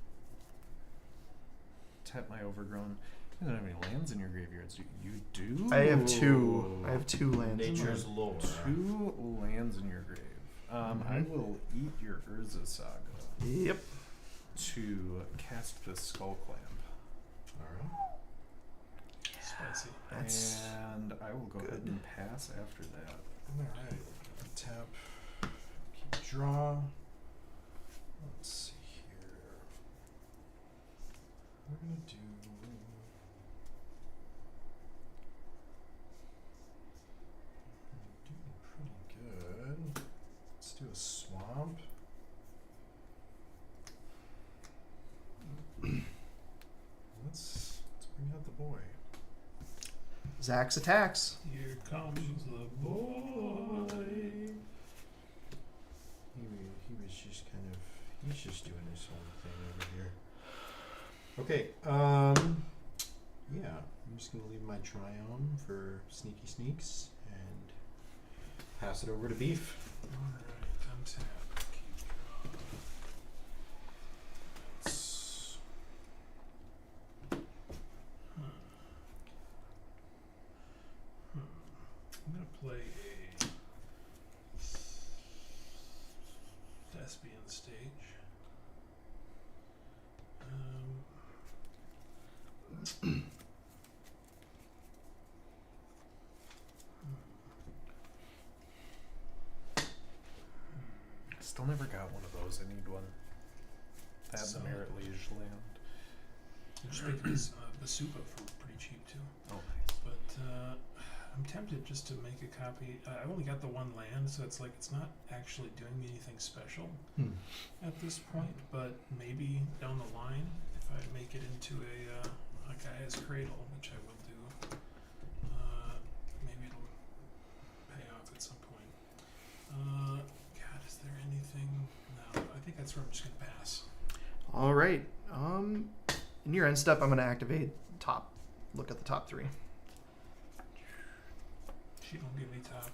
tap my Overgrown. You don't have any lands in your graveyards. You do? I have 2. I have 2 lands. in Nature's mine. Lore. 2 lands in your grave. I will eat your Urza Saga Yep. to cast the Skull Clamp. Alright. Spicy. And I will go ahead good. and pass after that. Alright. Tap. Keep draw. Let's see here. We're gonna do. Doing pretty good. Let's do a swamp. Let's bring out the boy. Zax attacks. Here comes the boy. He was just kind of, he's just doing his own thing over here. Okay, yeah, I'm just gonna leave my Triome for sneaky sneaks and pass it over to Beef. Alright, untap. Keep draw. Let's- I'm gonna play a thespian stage. Still never got one of those. I need one. I have So- the Merit Liege land. I'm just making this Vasupa for pretty cheap too. Oh, nice. But I'm tempted just to make a copy. I only got the one land, so it's like it's not actually doing me anything special at this point. But maybe down the line, if I make it into a Gaia's Cradle, which I will do, maybe it'll pay off at some point. God, is there anything? No, I think that's where I'm just gonna pass. All right. In your end step, I'm going to activate top. Look at the top 3. She don't give me top.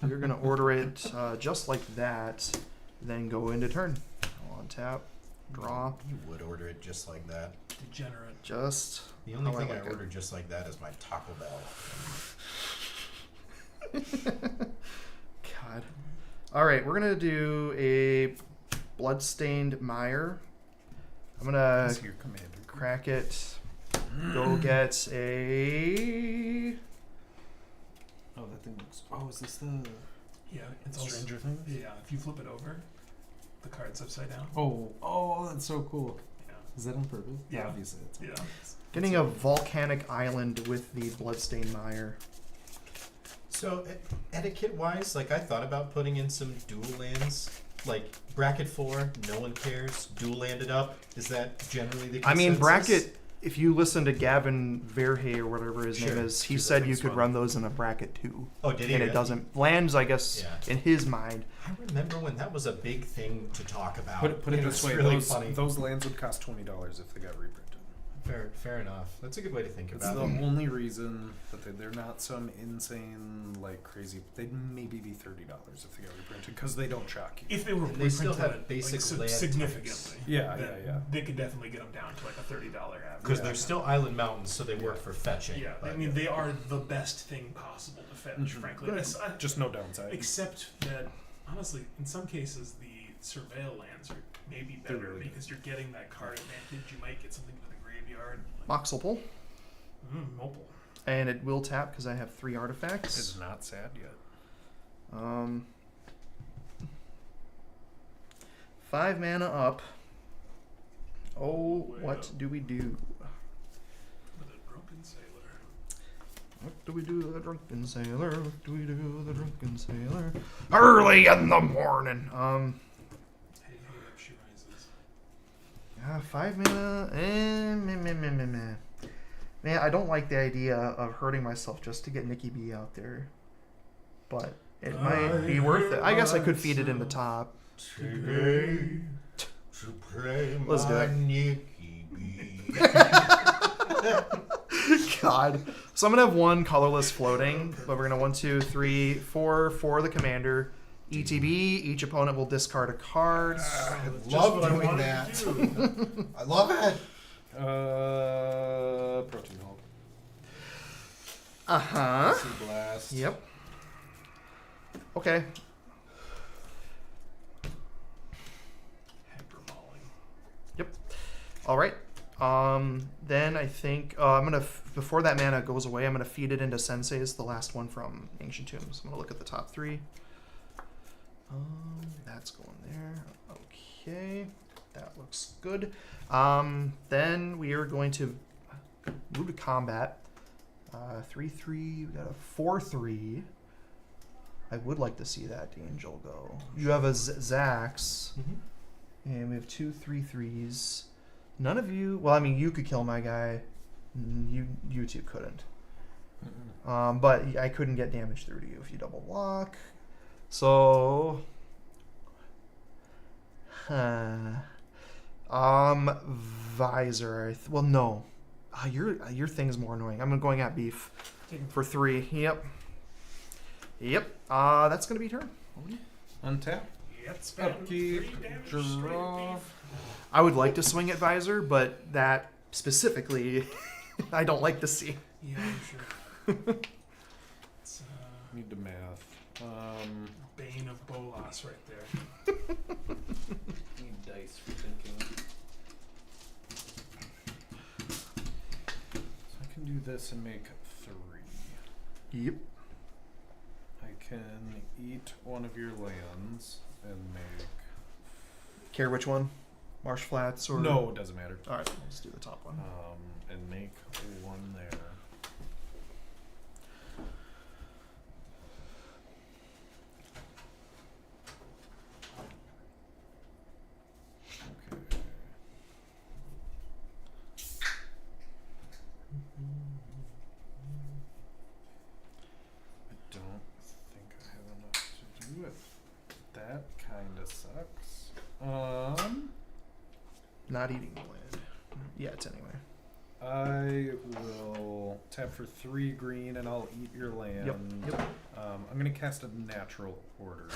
You're going to order it just like that, then go into turn. On tap, draw. You would order it just like that. Degenerate. Just The only how thing I like it. ordered just like that is my Taco Bell. God. All right, we're going to do a Bloodstained Mire. I'm going That's to your commander. crack it. Go get a... Oh, that thing looks. Oh, is this the Yeah, it's also, Stranger Things? yeah. If you flip it over, the card's upside down. Oh, that's so cool. Yeah. Is that on purpose? Yeah. Obviously. It's Yeah. Getting a volcanic island with the Bloodstained Mire. So, etiquette-wise, like I thought about putting in some dual lands, like bracket 4, no one cares, dual landed up. Is that generally the consensus? I mean, bracket, if you listen to Gavin Verhey or whatever his Sure. name is, he Dude, that said you thing's could fun. run those in a bracket too. Oh, did he? And it really? doesn't. Lands, I guess, Yeah. in his mind. I remember when that was a big thing to talk about. Put it It this was way: really funny. those lands would cost $20 if they got reprinted. Fair enough. That's a good way to think It's about the it. only reason that they're not some insane, like crazy. They'd maybe be $30 if they got reprinted because they don't shock you. If they were And they still reprinted, have basic like, land significantly, types. Yeah, then yeah. they could definitely get them down to like a $30 average. Because Yeah. they're still island mountains, so they work for fetching. Yeah, I but- mean they are the best thing possible to fetch, Mhm. frankly. Just no downside. Except that, honestly, in some cases the surveil lands are maybe They're better really good. because you're getting that card advantage. You might get something with a graveyard. Moxel Mobile. And it will tap because I have 3 It's artifacts. not sad yet. 5 mana up. Oh, Way what up. do we do? With a drunken sailor. What do we do to the drunken sailor? What do we do to the drunken sailor? Early in the morning. Hey, up she rises. 5 mana. Meh. Man, I don't like the idea of hurting myself just to get Nikki B out there. But it might be worth it. I guess I could feed it in the top. Today, to pray Let's do my it. Nikki B. God. So I'm going to have 1 colorless floating, but we're going to 1, 2, 3, 4 for the commander. ETB, each opponent will discard a card. I Just love what I doing wanted that. to do. I love it. Protein Hulk. Uh-huh. Sea Blast. Yep. Okay. Hyperballing. All right. Then I think I'm gonna before that mana goes away, I'm gonna feed it into Sensei's, the last one from Ancient Tombs. I'm gonna look at the top 3. That's going there. Okay, that looks good. Then we are going to move to combat. 3/3. We got a 4/3. I would like to see that Angel go. You have a Zax, and we have 2 3/3s. None of you. Well, I mean, you could kill my guy. You two couldn't. But I couldn't get damage through to you if you double block. So, Visor. Well, no. Your thing's more annoying. I'm going at beef for 3. Yep. That's gonna be turn. Untap. Yep, spend Upkeep, 3 damage draw. straight beef. I would like to swing at Visor, but that specifically, I don't like to see. Yeah, I'm sure. It's Need to math. bane of Bolas right there. Need dice for thinking. So I can do this and make 3. Yep. I can eat one of your lands and make. Care which one? Marsh Flats or No, it doesn't matter. All right, let's do the top one. And make 1 there. Okay. I don't think I have enough to do it. That kinda sucks. Not eating the land yet, anyway. I will tap for 3 green and I'll eat your land. Yep. I'm gonna cast a natural order.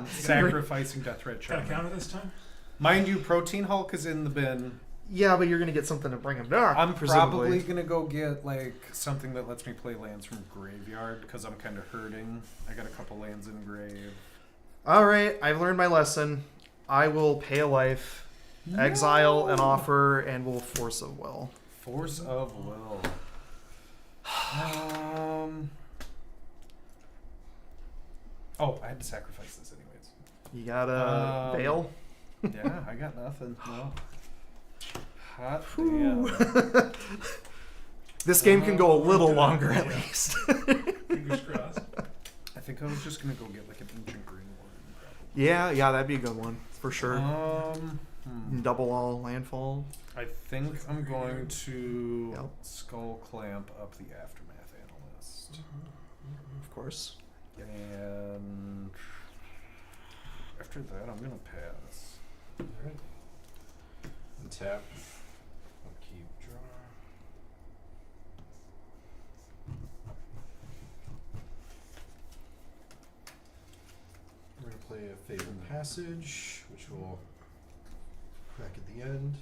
Sacrificing Death Threat Got a Shaman. counter this time? Mind you, Protein Hulk is in the bin. Yeah, but you're gonna get something to bring him back. I'm presumably. probably gonna go get like something that lets me play lands from graveyard because I'm kind of hurting. I got a couple lands in grave. All right, I've learned my lesson. I will pay a life, exile an offer, and we'll force a will. Force of Will. Oh, I had to sacrifice this anyways. You gotta bail. Yeah, I got nothing. No. Hot Whew. damn. This game can go a little longer at least. Fingers crossed. I think I was just gonna go get like an ancient green one. Probably. Yeah, that'd be a good one for sure. Hmm. Double all landfall. I think I'm going to Yep. skull clamp up the aftermath analyst. Of course. And after that, I'm gonna pass. Alright. Untap. Upkeep. Draw. We're gonna play a Fabled Passage, which will crack at the end.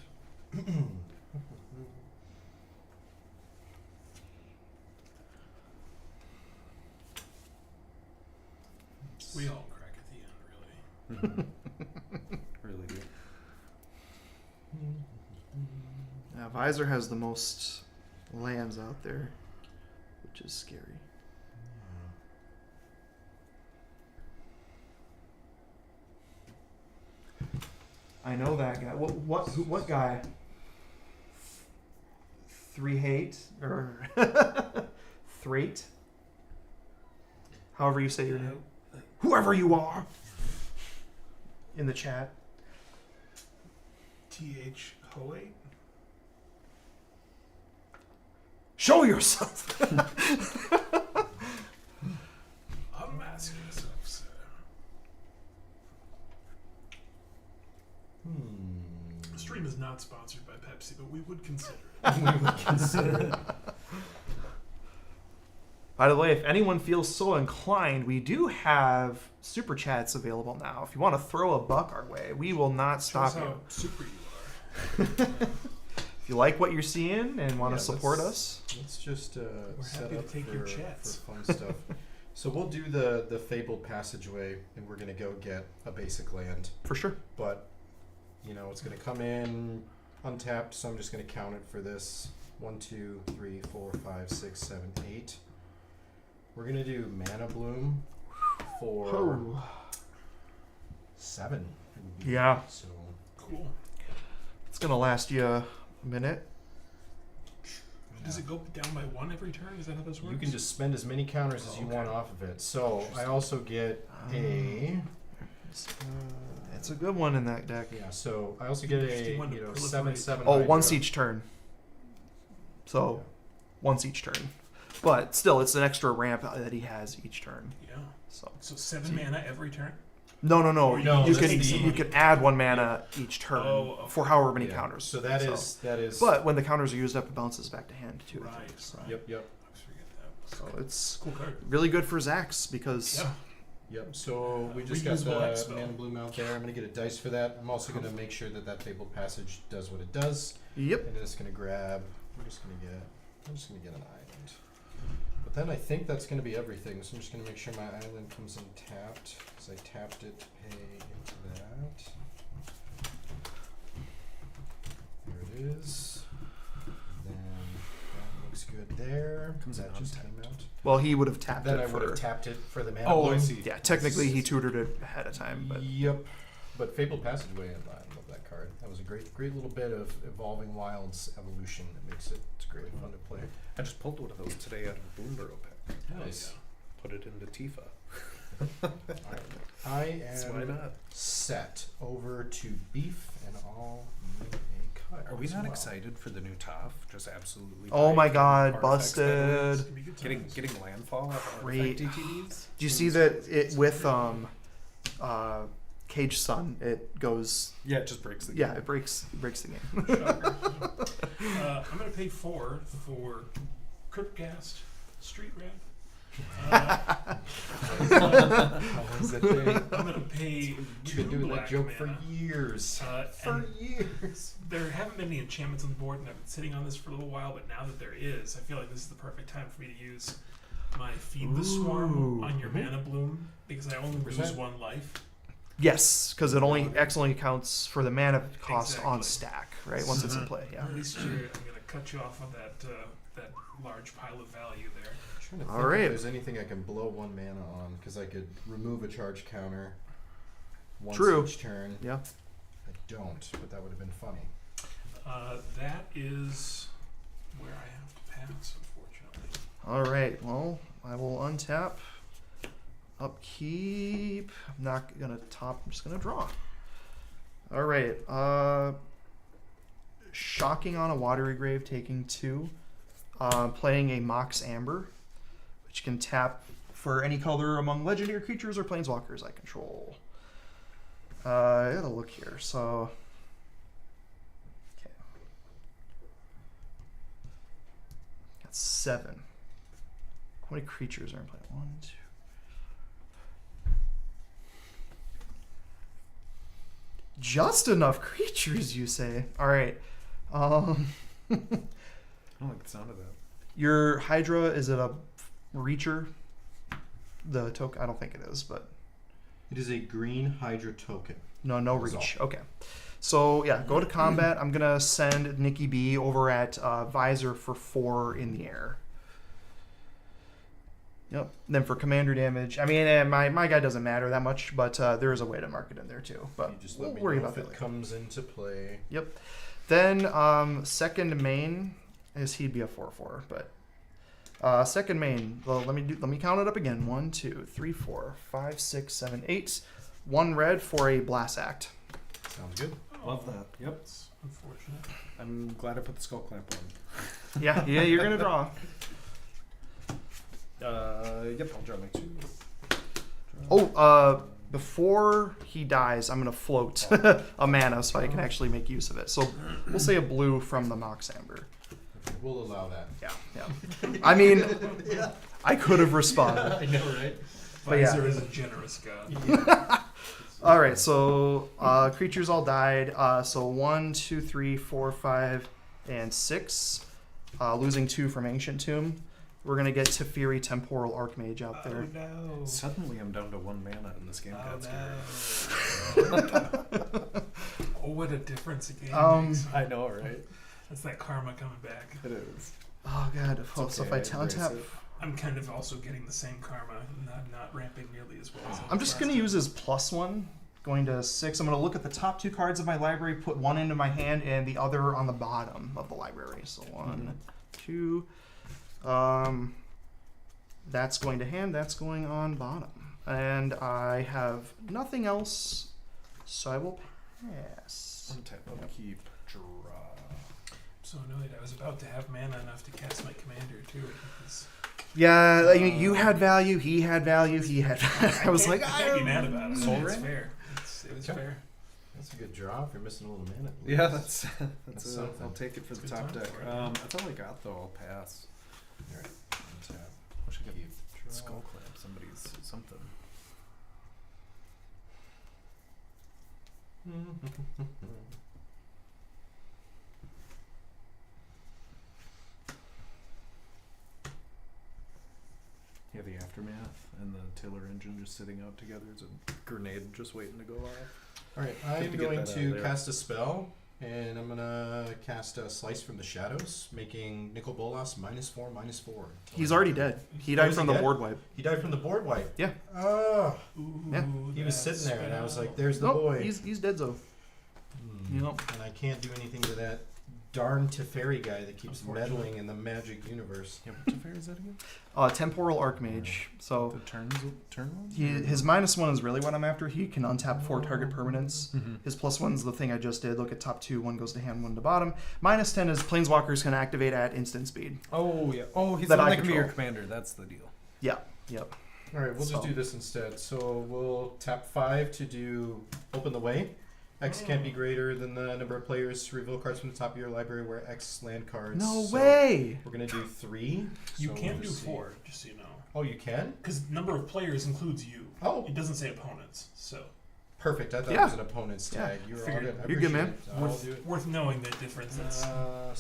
We all crack at the end, really. Really do. Visor has the most lands out there, which is scary. I know that guy. What guy? 3 hate or Thrate? However you say your name. Whoever you are. In the chat. TH Hoate? Show yourself. Unmask yourself, sir. The stream is not sponsored by Pepsi, but we would consider it. We would consider it. By the way, if anyone feels so inclined, we do have super chats available now. If you want to throw a buck our way, we will not stop Shows you. how super you are. If you like what you're seeing and want Yeah, to support let's- us, Let's just set happy to up take for, your chats. for fun stuff. So we'll do the Fabled Passageway, and we're gonna go get a basic land. for sure. But you know, it's gonna come in untapped, so I'm just going to count it for this. 1, 2, 3, 4, 5, 6, 7, 8. We're going to do Mana Bloom for Oh. 7. Yeah. So Cool. It's gonna last you a minute. Does it go down by 1 every turn? Is that how this works? you can just spend as many counters as you want off of it. So I also get a It's a good one in that deck. So I also get a Interesting one to 7/7. proliferate. Oh, Hydra. once each turn. So, once each turn. But still, it's an extra ramp that he has each turn. Yeah. So So 7 mana every turn? no. No, you that's can the- you can add 1 mana each turn Oh, okay. for however many Yeah. counters. So that is. But when the counters are used up, it bounces back to hand too. I Right, think, so. right. Yep. I always forget that. So it's Cool card. really good for Zax because Yeah. Yep. So we just got Reusable the X spell. Mana Bloom out there. I'm gonna get a dice for that. I'm also gonna make sure that Fabled Passage does what it does. yep. And then it's gonna grab. I'm just gonna get an island. But then I think that's gonna be everything. So I'm just gonna make sure my island comes in tapped because I tapped it to pay into that. There it is. Then that looks good there. Comes in that just untapped. came out. Well, he would have tapped Then it I would for. have tapped it for the Mana Oh, I Bloom. see. Yeah, technically he tutored it ahead of time, but Yep. But Fabled Passageway, I love that card. That was a great little bit of Evolving Wilds evolution that makes it really fun to play. I just pulled one of those today out of a Boomburrow pack. Hell Nice. yeah. Put it into Tifa. I So why am not? set over to beef, and I'll need a cut. Are we as not well. excited for the new TOF? Just absolutely. oh my breaking god, artifacts by the way. busted. It's gonna be good Getting times. landfall off Great. artifact DTDs. Do you see that it with Cage Sun? It goes. Yeah, it just breaks the Yeah, game. it breaks the game. Shocker. I'm going to pay 4 for Cryptgast Street Red. How was it? I'm going to pay You've 2 been doing that black joke mana. for years. And Years. there haven't been any enchantments on the board, and I've been sitting on this for a little while, but now that there is, I feel like this is the perfect time for me to use my Feed the Swarm Ooh. on your Mana Bloom, because I only lose Percent. 1 life. Yes, because it only excellently accounts for the mana cost on Exactly. stack, right? Once it's in play, yeah. At least I'm going to cut you off on that large pile of value there. Trying to think All right. if there's anything I can blow 1 mana on, because I could remove a charge counter once True. each turn. Yeah. I don't, but that would have been funny. That is where I have to pass, unfortunately. All right. Well, I will untap, upkeep. I'm not gonna top. I'm just gonna draw. All right. Shocking on a Watery Grave, taking 2. Playing a Mox Amber, which can tap for any color among legendary creatures or planeswalkers I control. I gotta look here. So, okay, got 7. How many creatures are in play? 1, 2. Just enough creatures, you say? All right. I don't like the sound of that. Your Hydra, is it a Reacher? The token? I don't think it is, but It is a green Hydra token. no That's reach. Okay. So yeah, go to combat. I'm gonna send Nikki B over at Visor for 4 in the air. Yep. Then for commander damage, I mean, my guy doesn't matter that much, but there is a way to mark it in there too. But You just we'll let me worry know about if that it later. comes into play. Yep. Then second main is he'd be a 4/4, but second main. Well, let me count it up again. 1, 2, 3, 4, 5, 6, 7, 8. 1 red for a blast act. Sounds good. Love that. Yep. That's unfortunate. I'm glad I put the skull clamp on. Yeah, you're gonna draw. Yep, I'll draw my 2. Oh, before he dies, I'm gonna float a mana so I can actually make use of it. So we'll say a blue from the Mox Amber. Okay, we'll allow that. Yeah. I mean, I could have responded. I know, right? But yeah. Visor is a generous god. All right, so creatures all died. So 1, 2, 3, 4, 5, and 6. Losing 2 from Ancient Tomb. We're gonna get Teferi Temporal Archmage out there. Oh no. Suddenly I'm down to 1 mana in this game. Oh Got scared. no. Oh, what a difference a game makes. I know, right? That's that karma coming back. It is. Oh god. Oh, so if I okay, town embrace tap, it. I'm kind of also getting the same karma, not ramping nearly as well as I I'm was just last gonna time. use his +1, going to 6. I'm gonna look at the top 2 cards of my library, put one into my hand, and the other on the bottom of the library. So 1, 2. That's going to hand. That's going on bottom, and I have nothing else, so I will pass. Untap, upkeep, draw. So annoyed. I was about to have mana enough to cast my commander too. Because Yeah, I mean, you had value. He had value. He had. I was like, I can't be mad I about it. Soul It's Ring? fair. It was Okay. fair. That's a good draw if you're missing a little mana. Yeah, that's That's I'll something. take it for the Good top time deck. for it. That's all I got though. I'll pass. Alright. Untap. Wish I could Keep. Draw. skull clamp somebody's something. Yeah, the aftermath and the tiller engine just sitting out together. It's a grenade just waiting to go off. Alright, Need I'm to get going that out to of there. cast a spell, and I'm gonna cast a Slice from the Shadows, making Nicol Bolas -4/-4. He's already dead. He died is from he the dead? board wipe. He died from the board wipe. Yeah. Oh, Ooh, Yeah. he was that sitting there, and I was like, spell. "There's the Nope, boy." he's dead though. Yep. And I can't do anything to that darn Teferi guy that keeps Unfortunately. meddling in the magic universe. Yeah, what fair is that again? Temporal Archmage. So The turn one? his -1 is really what I'm after. He can untap 4 target permanents. Mm-hmm. His +1 is the thing I just did. Look at top 2. 1 goes to hand, 1 to bottom. -10 is Planeswalkers can activate at instant speed. Oh yeah. Oh, he's That the one I that can be your control. commander. That's the deal. Yep. Yep. All right, we'll just So- do this instead. So we'll tap 5 to do Open the Way. X can't be greater than the number of players to reveal cards from the top of your library where X land cards. No So way. We're gonna do 3. You So can't we'll do just see. 4, just so you know. Oh, you can? Because number of players includes you. Oh, It doesn't say opponents, so perfect. I thought Yeah. it was an opponent's Yeah. tag. You're all Figured- good. I You're good, appreciate man. it. I'll worth, do it. worth knowing that difference. That's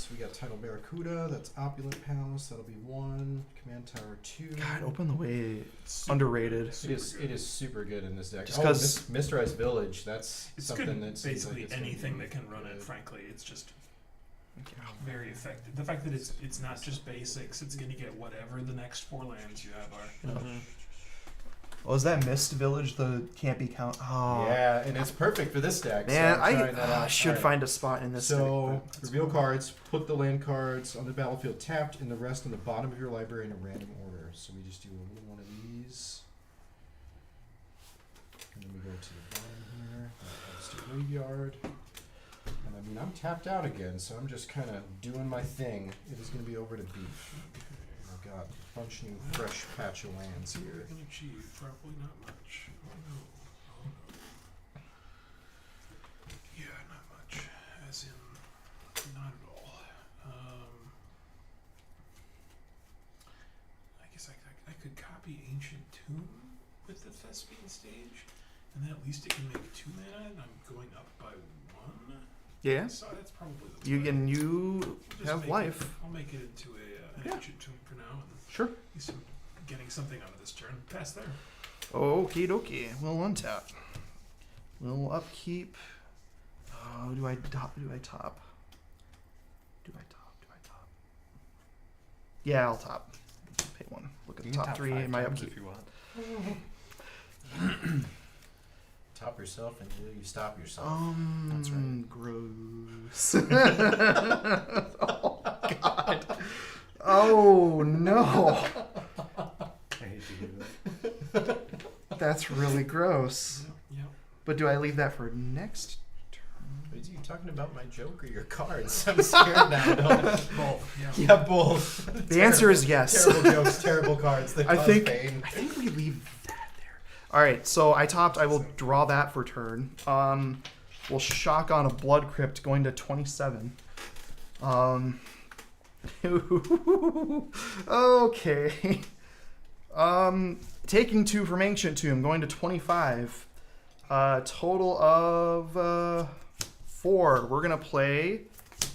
So we got Tidal Barracuda. That's Opulent Palace. That'll be 1. Command Tower 2. God, Open the Way. super Underrated. It super is. good. It is super good in this deck. Just 'cause- Mysterized Village. That's It's something good. that seems Basically like it's gonna anything be that can run good. it. Frankly, it's just very effective. The fact that it's not just basics. It's going to get whatever the next 4 lands you have are. Oh, is that Mist Village the can't be count? Oh. Yeah, and it's perfect for this deck. Man, so I'm trying that I out. should Alright. find a spot in this So deck, but- reveal cards. Put the land cards on the battlefield tapped, and the rest on the bottom of your library in a random order. So we just do a little one of these, and then we go to the bottom here. Let's do graveyard. And I mean, I'm tapped out again, so I'm just kind of doing my thing. It is going to be over to beef. I've got a bunch new fresh patch of lands What we're here. going to achieve? Probably not much. Oh no. Oh no. Yeah, not much. As in, not at all. I guess I could copy Ancient Tomb with the Thespian stage, and then at least it can make 2 mana, and I'm going up by 1. Yeah. So that's probably the You play. and you Just have make life. I'll make it into an Yeah. Ancient Tomb for now, and Sure. at least I'm getting something out of this turn. Pass there. Okie dokie. We'll untap. We'll upkeep. Oh, do I top? Do I top? Do I top? Do I top? Yeah, I'll top. Pay 1. Look at You the can top tap 3 5 in my times upkeep. if you want. Top yourself until you stop yourself. That's right. Gross. Oh God. Oh no. I hate to hear that. That's really gross. Yep. But do I leave that for next turn? Are you talking about my joke or your cards? I'm scared now. Both. Yeah. Yeah, both. The answer is yes. Terrible jokes, terrible cards that I cause think pain. I think we leave that there. All right, so I topped. I will draw that for turn. We'll shock on a Blood Crypt going to 27. Okay. Taking 2 from Ancient Tomb going to 25. Total of 4. We're gonna play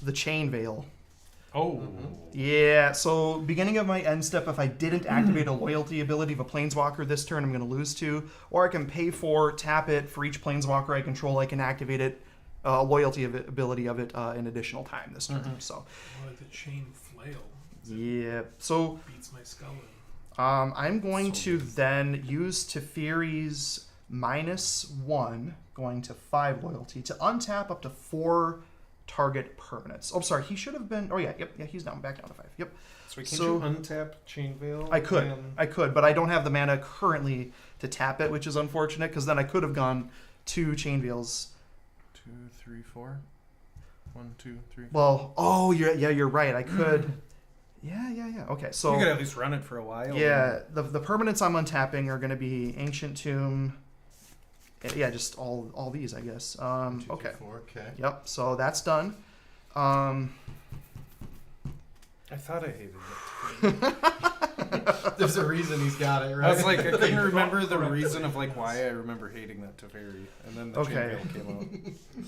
the Chain Veil. Oh. Yeah, so beginning of my end step, if I didn't activate a loyalty ability of a Planeswalker this turn, I'm going to lose 2. Or I can pay 4, tap it. For each Planeswalker I control, I can activate it loyalty ability of it in additional time this turn. Mhm. So What the chain flail? yeah, so Beats my skull in. I'm going So to good. then use Teferi's -1, going to 5 loyalty to untap up to 4 target permanents. Oh, sorry, he should have been. Oh yeah, yeah, he's back down to 5. Yep, So can't So- you untap Chain Veil? I could. and- I could, but I don't have the mana currently to tap it, which is unfortunate because then I could have gone 2 Chain Veils. 2, 3, 4. 1, 2, 3. Well, oh, you're right. I could. Yeah. Okay, so You could at least run it for a while. yeah, the permanents I'm untapping are going to be Ancient Tomb. Yeah, just all these, I guess. 2, 3, Okay. 4, okay. Yep. So that's done. I thought I hated it. There's a reason he's got it, right? I was like, I couldn't remember the reason of like why I remember hating that Teferi, and then the Okay. Chain Veil came out.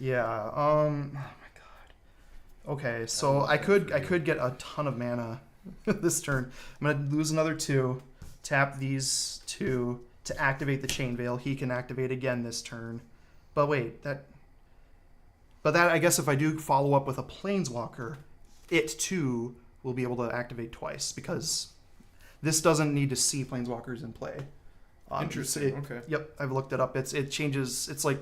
Yeah. Oh my god. Okay, so I could get a ton of mana this turn. I'm gonna lose another 2. Tap these 2 to activate the Chain Veil. He can activate again this turn. But wait, that I guess if I do follow up with a Planeswalker, it too will be able to activate twice because this doesn't need to see Planeswalkers in play. Interesting. it- Okay. Yep, I've looked it up. It changes. It's like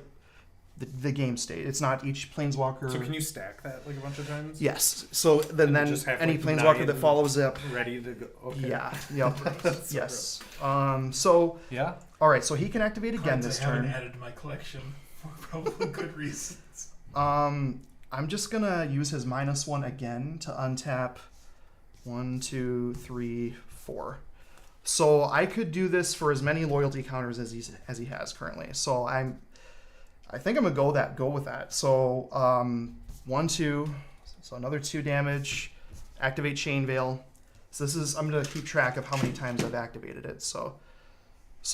the game state. It's not each Planeswalker. So can you stack that like a bunch of times? Yes. So then And just have, any like, Planeswalker 9 that follows up. Ready to go. Okay. Yeah. Yep. That's so yes. So Yeah. all right. So he can activate again Cards this I haven't turn. added to my collection for probably good reasons. I'm just gonna use his -1 again to untap 1, 2, 3, 4. So I could do this for as many loyalty counters as he has currently. So I think I'm gonna go with that. So 1, 2, so another 2 damage. Activate Chain Veil. So I'm gonna keep track of how many times I've activated it. So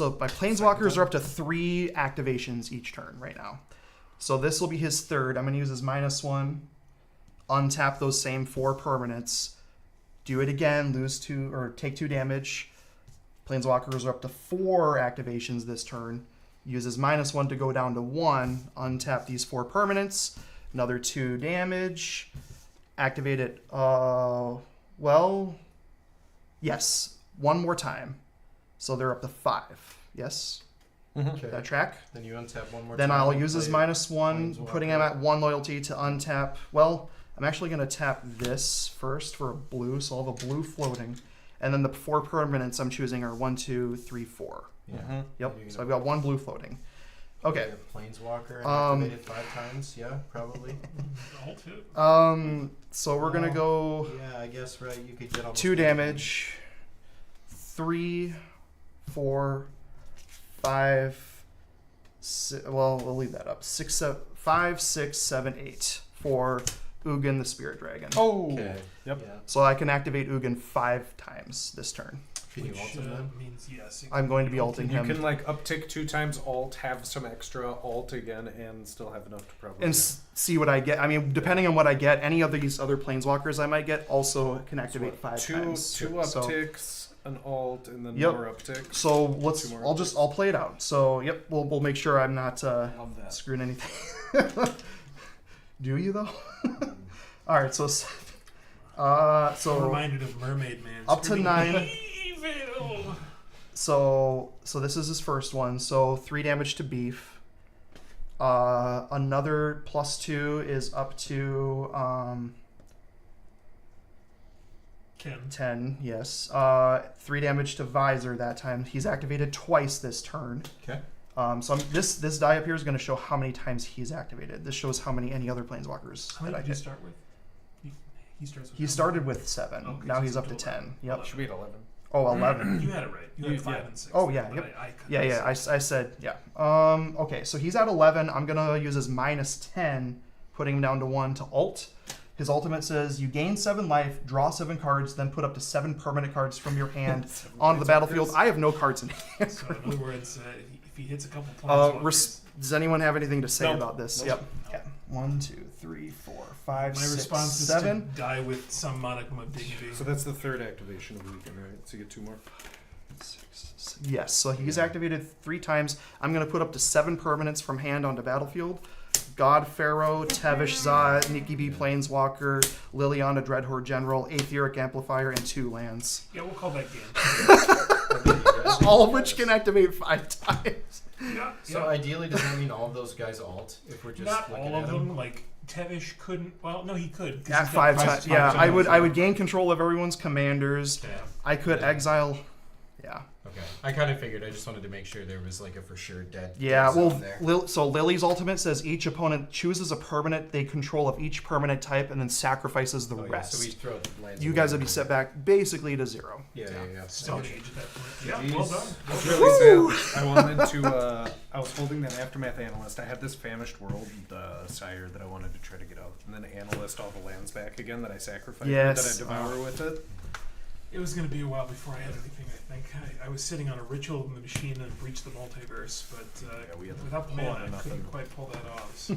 my Planeswalkers are up to 3 activations each turn right now. So this will be his 3rd. I'm going to use his -1, untap those same 4 permanents, do it again, lose 2 or take 2 damage. Planeswalkers are up to 4 activations this turn. Use his -1 to go down to 1, untap these 4 permanents, another 2 damage, activate it. Yes, 1 more time. So they're up to 5. Yes, Okay. that track. Then you untap one more Then time. I'll and use his play -1, Planeswalker. putting him at 1 loyalty to untap. Well, I'm actually going to tap this first for a blue, so I'll have a blue floating. And then the 4 permanents I'm choosing are 1, 2, 3, 4. Yeah. Mhm. Yep, You're so gonna I've got 1 blue floating. Okay. play a Planeswalker and activate it 5 times. Yeah, probably. Alt hit. So we're going to go Yeah, I guess, right. You could get almost 2 anything. damage, 3, 4, 5, well, we'll leave that up. 5, 6, 7, 8 for Ugin the Spirit Dragon. Oh. Okay. Yep. Yeah. So I can activate Ugin 5 times this turn. Can you Which alt him then? means yes. you I'm can going to be alt alting You him. can like uptick 2 times alt, have some extra alt again, and still have enough to probably. And see what I get. I mean, depending on what I get, any of these other Planeswalkers I might get also can activate 5 two times. two So- upticks, an alt, and then Yep. more upticks. So let's. 2 more I'll play it out. So yep, we'll make sure I'm not Love that. screwing anything. Do you though? All right. So I'm so reminded of Mermaid Man. up to screaming, 9. Evil! So this is his first one. So 3 damage to Beef. Another +2 is up to 10. Yes. 3 damage to Visor that time. He's activated twice this turn. Okay. So this die up here is going to show how many times he's activated. This shows how many any other Planeswalkers How that many I did you hit. start with? He starts with He started with 7. Okay, Now so he's it's up to up to 10. Yep. Should be at 11. Oh, 11. You had it right. You had 5 yeah. and 6. Oh, yeah, But yep. I cut Yeah, yeah. myself. I said, yeah. Okay, so he's at 11. I'm going to use his -10, putting him down to 1 to ult. His ultimate says you gain 7 life, draw 7 cards, then put up to 7 permanent cards from your hand onto the battlefield. I have no cards in hand. So in other words, if he hits a couple Uh, Planeswalkers, does anyone have anything to say Nope. about this? Nope. Yep. Yeah. 1, 2, 3, 4, 5, my 6, response is 7. to die with some modicum of dignity. So that's the 3rd activation of the weekend, right? So you get 2 more. Yes, so he's activated 3 times. I'm going to put up to 7 permanents from hand onto battlefield. God Pharaoh, Tevish Za, Nikki B Planeswalker, Liliana Dreadhorde General, Aetheric Amplifier, and 2 lands. Yeah, we'll call that game. All of which can activate 5 times. Yeah. So yeah. ideally, does that mean all of those guys alt? If we're just Not looking all at of them. Like Tevish couldn't. Well, no, he could. 'cause At he's got 5 times. Yeah, I would gain control of everyone's commanders. Yeah. I could exile. Yeah. Okay. I kind of figured. I just wanted to make sure there was like a for sure dead. Yeah, dead zone well, there. so Lily's ultimate says each opponent chooses a permanent they control of each permanent type and then sacrifices the Oh, yeah, rest. so we throw lands. You away. guys would be set back basically to 0. Yeah. Stone Age at that point. Yeah, Jeez. well done. It's really sad. I wanted to. I was holding that Aftermath Analyst. I had this Famished World sire that I wanted to try to get out, and then Analyst all the lands back again that I sacrificed. Yes. That I devour with it. It was going to be a while before I had anything, I think. I was sitting on a Ritual in the Machine and Breach the Multiverse, but we had without mana, mana, I nothing. couldn't quite pull that off. So.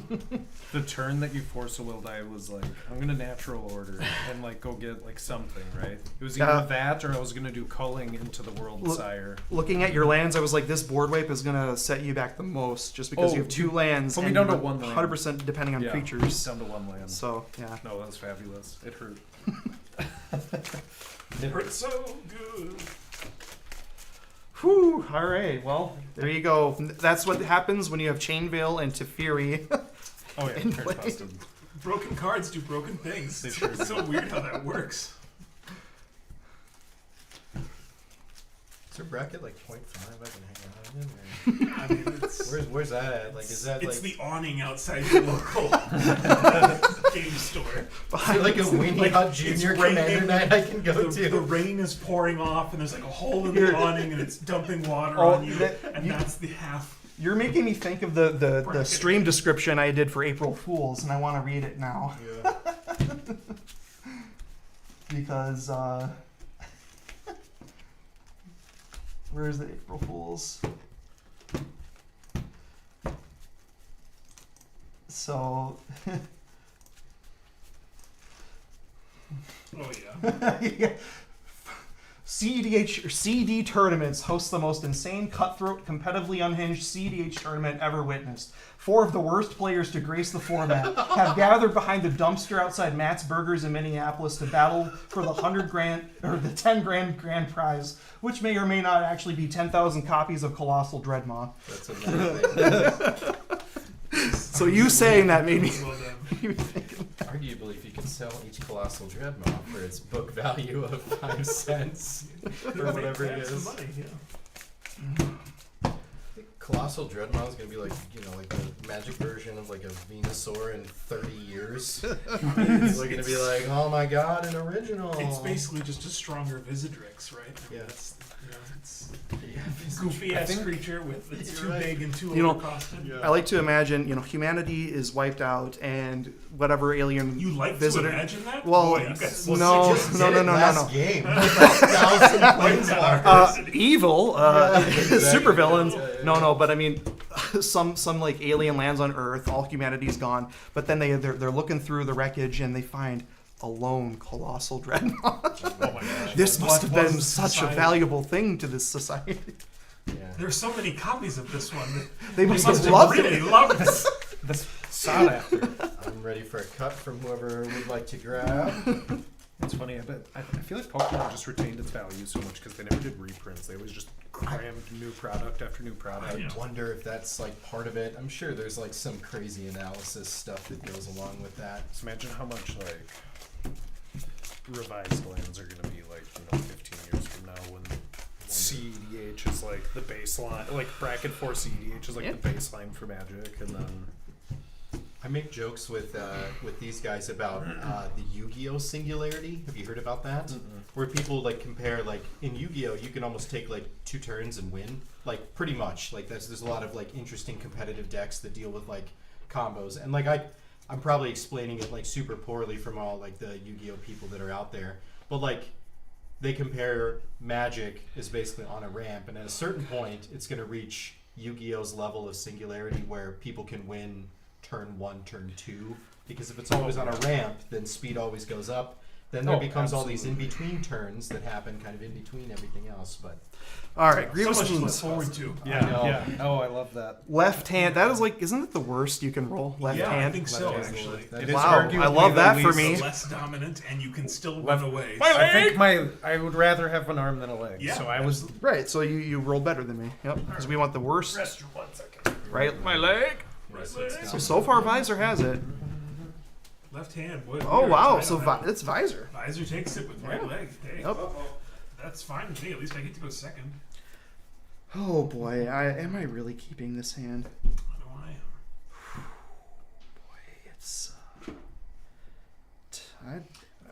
The turn that you force a will die was like, I'm gonna natural order and like go get like something, right? It was either that or I was gonna do culling into the world sire. Looking at your lands, I was like, this board wipe is going to set you back the most just because you have 2 lands. put me and down to you're 1 land. 100% depending on creatures. Down to 1 land. So, yeah. No, that was fabulous. It hurt. It hurt so good. Whew, all right. Well, there you go. That's what happens when you have Chain Veil and Teferi. Oh yeah, In turn play. busted. Broken cards do broken things. They sure It's so weird how that works. Is there bracket like 0.5 I can hang out in? Or? I mean, it's, Where's that at? Like, is that it's like the awning outside your local game store. is there like a Weenie like, Hut it's Junior raining, Commander night I can go The to? rain is pouring off, and there's like a hole in Here. the awning, and it's dumping water Oh, on you, and you- that's the half. You're making me think of the Bracket. stream description I did for April Fools, and I want to read it now. Yeah. Because, where's the April Fools? So, Oh yeah. yeah. CEDH or CD tournaments host the most insane, cutthroat, competitively unhinged CEDH tournament ever witnessed. 4 of the worst players to grace the format have gathered behind the dumpster outside Matt's Burgers in Minneapolis to battle for the 100 grand or the 10 grand prize, which may or may not actually be 10,000 copies of Colossal Dreadmaw. That's another thing. So you saying that made me Well done. Arguably, if you could sell each Colossal Dreadmaw for its book value of 5 cents or whatever it Some is. money, yeah. I think Colossal Dreadmaw is gonna be like, you know, like the Magic version of like a Venusaur in 30 years. People are gonna be like, oh my god, an original. It's basically just a stronger Visidrix, right? I mean, Yeah. That's, you know, it's Yeah, goofy ass think- creature with it's You're too right. big and too You know, overcosted. Yeah. I like to imagine, humanity is wiped out and whatever alien You like visitor. to imagine that? Well, Boy, you guys no, Well, she just no, did no, it no, no, last no. game. 1,000 planeswalkers. Evil, Yeah, exactly. super villains. Yeah, yeah, No, yeah. no, but I mean, some like alien lands on Earth. All humanity's gone, but then they're looking through the wreckage and they find a lone Colossal Dreadnought. Oh my gosh. This must have What been was such a society? valuable thing to this society. Yeah. There's so many copies of this one. They They must must have have loved really it. loved it. That's sought after. I'm ready for a cut from whoever would like to grab. It's funny. I feel like Pokemon just retained its value so much because they never did reprints. They always just crammed new product after new product. I wonder if that's like part of it. I'm sure there's like some crazy analysis stuff that goes along with that. So imagine how much like revised lands are going to be like 15 years from now when CEDH is like the baseline, like bracket 4 CEDH is like Yeah. the baseline for Magic, and then I make jokes with these guys about the Yu-Gi-Oh singularity. Have you heard about that? Where people like compare like in Yu-Gi-Oh you can almost take like 2 turns and win, like pretty much. Like there's a lot of like interesting competitive decks that deal with like combos, and like I'm probably explaining it like super poorly from all like the Yu-Gi-Oh people that are out there, but like they compare Magic is basically on a ramp, and at a certain point it's going to reach Yu-Gi-Oh's level of singularity where people can win turn 1, turn 2, because if it's always on a ramp, then speed always goes up. Then there Oh, becomes all these absolutely. in-between turns that happen kind of in between everything else. But All right, So Grievous much to look Wounds. forward to. Yeah, I know. yeah. Oh, I love that. Left hand. That is like, isn't it the worst you can roll? Left Yeah, I hand. think so, Left hand. actually. That It is is Wow, arguably I love the that for least- me. It's less dominant, and you can still Left- run away. I think I would rather have an arm than a leg. Yeah, so I was. Right, so you roll better than me. Yep, because we want the worst. Rest your 1 second. Right, my leg. Right leg. leg. So far, Visor has it. Left hand. Boy, Oh, we wow, are so tight on that. it's Visor. Visor takes it with right Yeah. leg. Hey, Yep. that's fine with me. At least I get to go second. Oh, boy, am I really keeping this hand? I know I am. Boy, it's...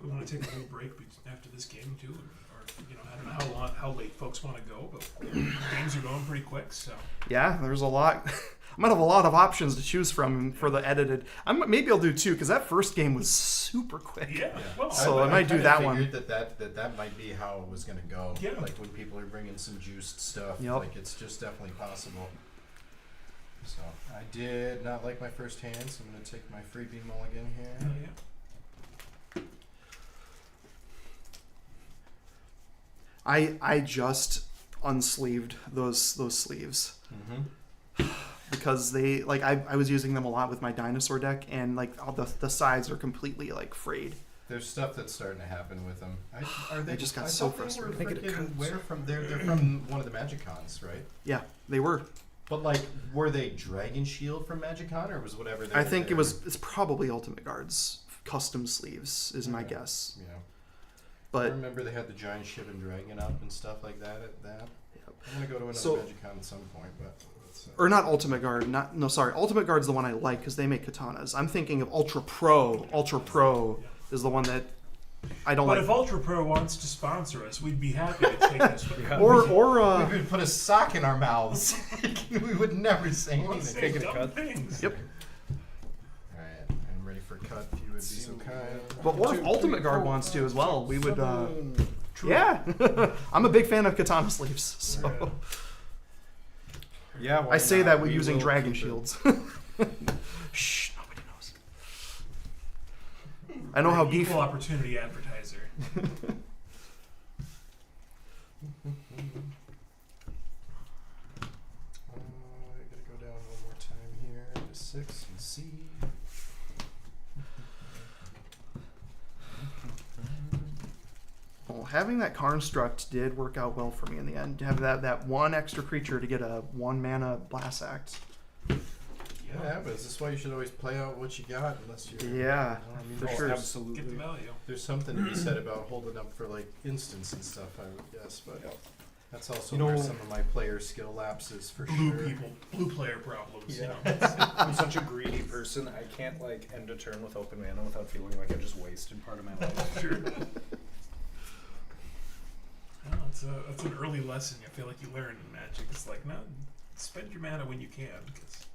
We want to take a little break after this game too, or I don't know how late folks want to go, but games are going pretty quick. So Yeah, there's a lot. I'm gonna have a lot of options to choose from for the edited. Maybe I'll do 2 because that first game was super quick. yeah, well, So I might do kinda that one. figured that might be how it was going to go. Yeah. Like when people are bringing some juiced stuff, Yep. like it's just definitely possible. So I did not like my first hand, so I'm going to take my freebie mulligan here. yeah. I just unsleeved those sleeves Mm-hmm. because they like I was using them a lot with my dinosaur deck and like all the sides are completely like frayed. There's stuff that's starting to happen with them. Are they I just got I so thought they were frustrated. I get it frickin' cut. where from? They're from one of the Magic Cons, right? Yeah, they were. But like, were they Dragon Shield from Magic Con, or was whatever? They I were think there? it's probably Ultimate Guard's custom sleeves is my Yeah. guess. Yeah. I But remember they had the giant ship and dragon up and stuff like that at that. Yep. I'm gonna go to another So- Magic Con at some point, but let's, or not Ultimate Guard, Ultimate Guard's the one I like because they make katanas. I'm thinking of Ultra Pro. Ultra Pro is the one that I don't But like. if Ultra Pro wants to sponsor us, we'd be happy to take this. Yeah. Or we could put a sock in our mouths. we would never say Let's anything. say Taking a dumb cut. things. Yep. Alright, I'm ready for cut if you would be so kind. but what if Ultimate Guard wants to as well? We would. True. Yeah, I'm a big fan of katana sleeves. So Yeah, why I say not? that we're We using will dragon keep it. shields. Shh, nobody knows. I know how Equal beef. opportunity advertiser. I gotta go down one more time here to 6 and C. Well, having that construct did work out well for me in the end. To have that one extra creature to get a 1 mana blast axe. Yeah, but is this why you should always play out what you got unless you're... Yeah, I mean, for there's- sure. Get the Absolutely. value. There's something to be said about holding up for like instants and stuff, I would guess, but that's also You know- where some of my player skill lapses for Blue sure. people, blue player problems. Yeah. You know. I'm such a greedy person. I can't like end a turn with open mana without feeling like I just wasted part of my life. Sure. Well, that's an early lesson. I feel like you learn in Magic. It's like, no, spend your mana when you can. Because,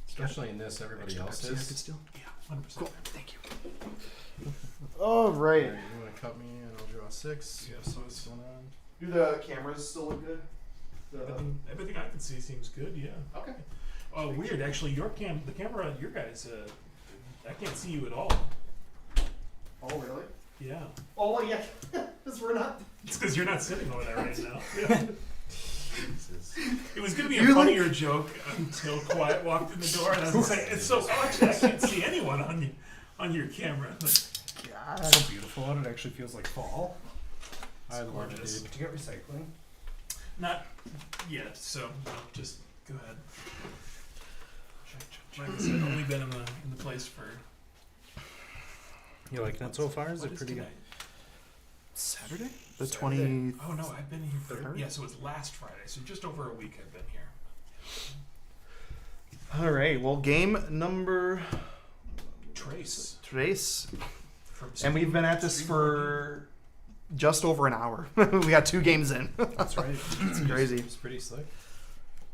Especially in this, everybody Extra else Pepsi I could is. steal. yeah, 100%. Cool, thank you. All right. Alright, you want to cut me and I'll draw 6. Yeah, so What's it's, going on? Do the cameras still look good? everything I can see seems good, yeah. Okay. Oh, weird. Actually, the camera on your guys, I can't see you at all. Oh, really? Yeah. Oh, well, yeah. Because we're not. It's because you're not sitting over there right now. Jesus. It was going to be a You like- funnier joke until Quiet walked in the door, and I was like, it's so actually I can't see anyone on your camera. God. So beautiful out. It actually feels like fall. I love it, gorgeous. dude. Did you get recycling? Not yet, so no, just go ahead. Like I said, only been in the place for. You liking it so far? Is what it pretty good? tonight? Saturday? The Saturday. 20. Oh no, I've been here for Third? yeah, so it was last Friday, so just over a week I've been here. All right. Well, game number Trace. Trace. From And we've been at this for just over an hour. We got 2 games in. That's right. It's crazy. It's pretty slick.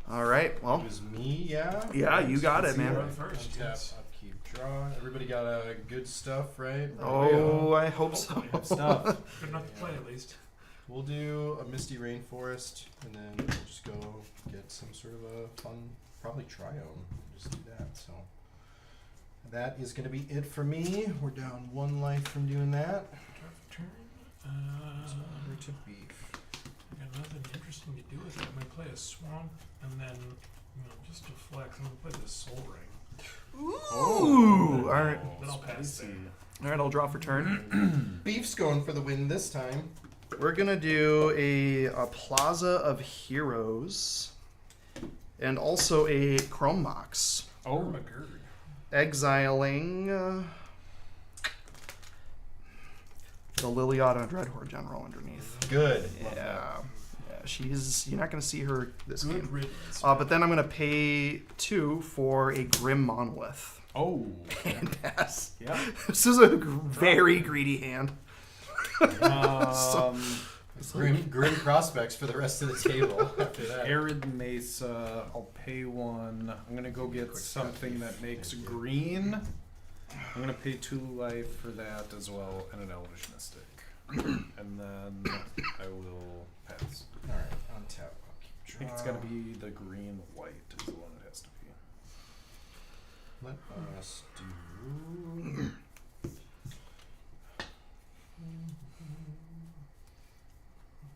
All right. Well, It was me, yeah. yeah, you got it, See man. you on first. Untap, Yes. upkeep, draw. Everybody got good stuff, right? Oh, I hope so. Hopefully. Stuff. Good enough to play at least. We'll do a Misty Rainforest, and then we'll just go get some sort of a fun, probably Triome. Just do that. So That is going to be it for me. We're down 1 life from doing that. Turn. So over to beef. I got nothing interesting to do with it. I'm gonna play a swamp, and then, just to flex, I'm gonna play the Soul Ring. Ooh! All right. Then I'll pass Spicy. there. All right, I'll draw for turn. Beef's going for the win this time. We're gonna do a Plaza of Heroes, and also a Chrome Mox. Oh my god. Exiling the Liliana Dreadhorde General underneath. Good. Yeah. Love that. Yeah, she's. You're not gonna see her this Good game. riddance. But then I'm gonna pay 2 for a Grim Monolith. Oh. And pass. Yeah. This is a very greedy hand. Grim prospects for the rest of the table after that. Arid Mesa. I'll pay 1. I'm gonna go get Quick something cut. that makes green. I'm gonna pay 2 life for that as well, and an Elvish Mystic. And then I will pass. Alright, on tap. I think it's gotta be the green white is the one it has to be. Let us do.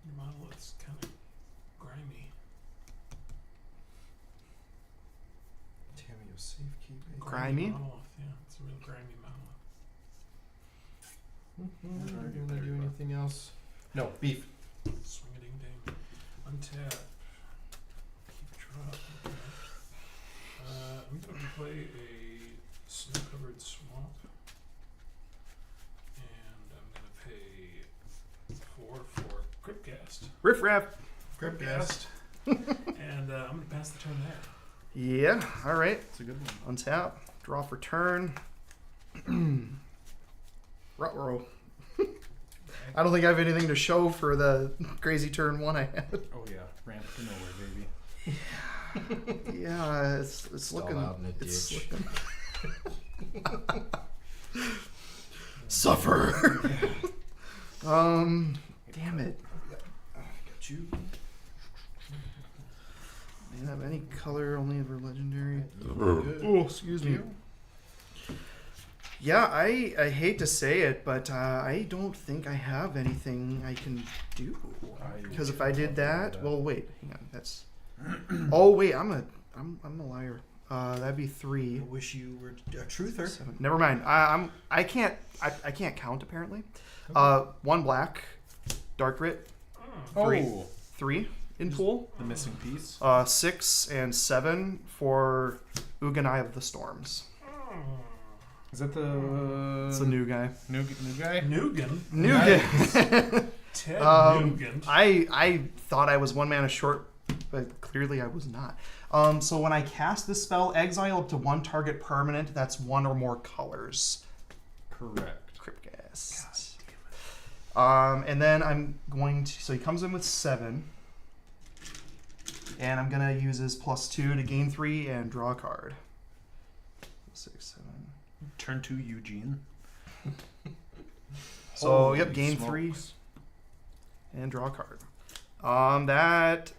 Your monolith's kind of grimy. Tammy of safekeeping. Grimy? Monolith, yeah. It's a real grimy monolith. Do you want to do anything else? No, beef. Swing a ding ding. Untap. Keep drop. Okay. I'm going to play a snow covered swamp. And I'm going to pay 4 for Cryptcast. Riff Raff. Cryptcast. And I'm going to pass the turn there. Yeah. All right. It's a good one. Untap. Draw for turn. Ruh-roh. I don't think I have anything to show for the crazy turn 1 I had. Oh yeah, ramp to nowhere, baby. Yeah, it's Stall looking. out in a It's ditch. looking. Suffer. Damn it. Got you. Didn't have any color, only ever legendary. Good. Oh, excuse me. Yeah, I hate to say it, but I don't think I have anything I can do. Because if I did that, well, wait, hang on, that's. Oh wait, I'm a liar. That'd be 3. I wish you were a truther. 7. Never mind. I can't count apparently. 1 black, dark grit, Oh, 3 in pool. the missing piece. 6 and 7 for Uganai of the Storms. Is that the It's a new guy. new guy? Nugan. New Nice. guy. Ted Um, Nugent. I thought I was 1 mana short, but clearly I was not. So when I cast this spell, exile up to 1 target permanent that's 1 or more colors. Correct. Cryptcast. And then I'm going to. So he comes in with 7, and I'm gonna use his +2 to gain 3 and draw a card. 6, 7. Turn 2, Eugene. So Holy yep, gain 3 smokes. and draw a card. That,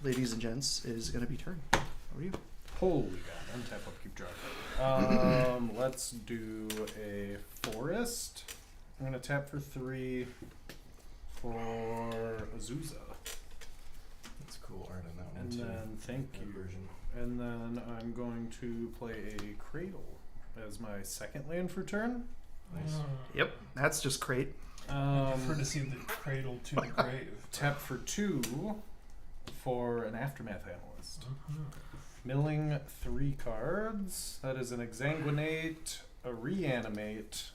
ladies and gents, is gonna be turn. How are you? Holy god, untap up, keep drawing. Let's do a forest. I'm gonna tap for 3 for Azusa. That's cool art on that one And too. then thank That you. version. And then I'm going to play a Cradle as my 2nd land for turn. Nice. Yep, that's just crate. I prefer to see the cradle to the grave. Tap for 2 for an Aftermath Analyst. Mhm. Milling 3 cards. That is an Exsanguinate, a Reanimate,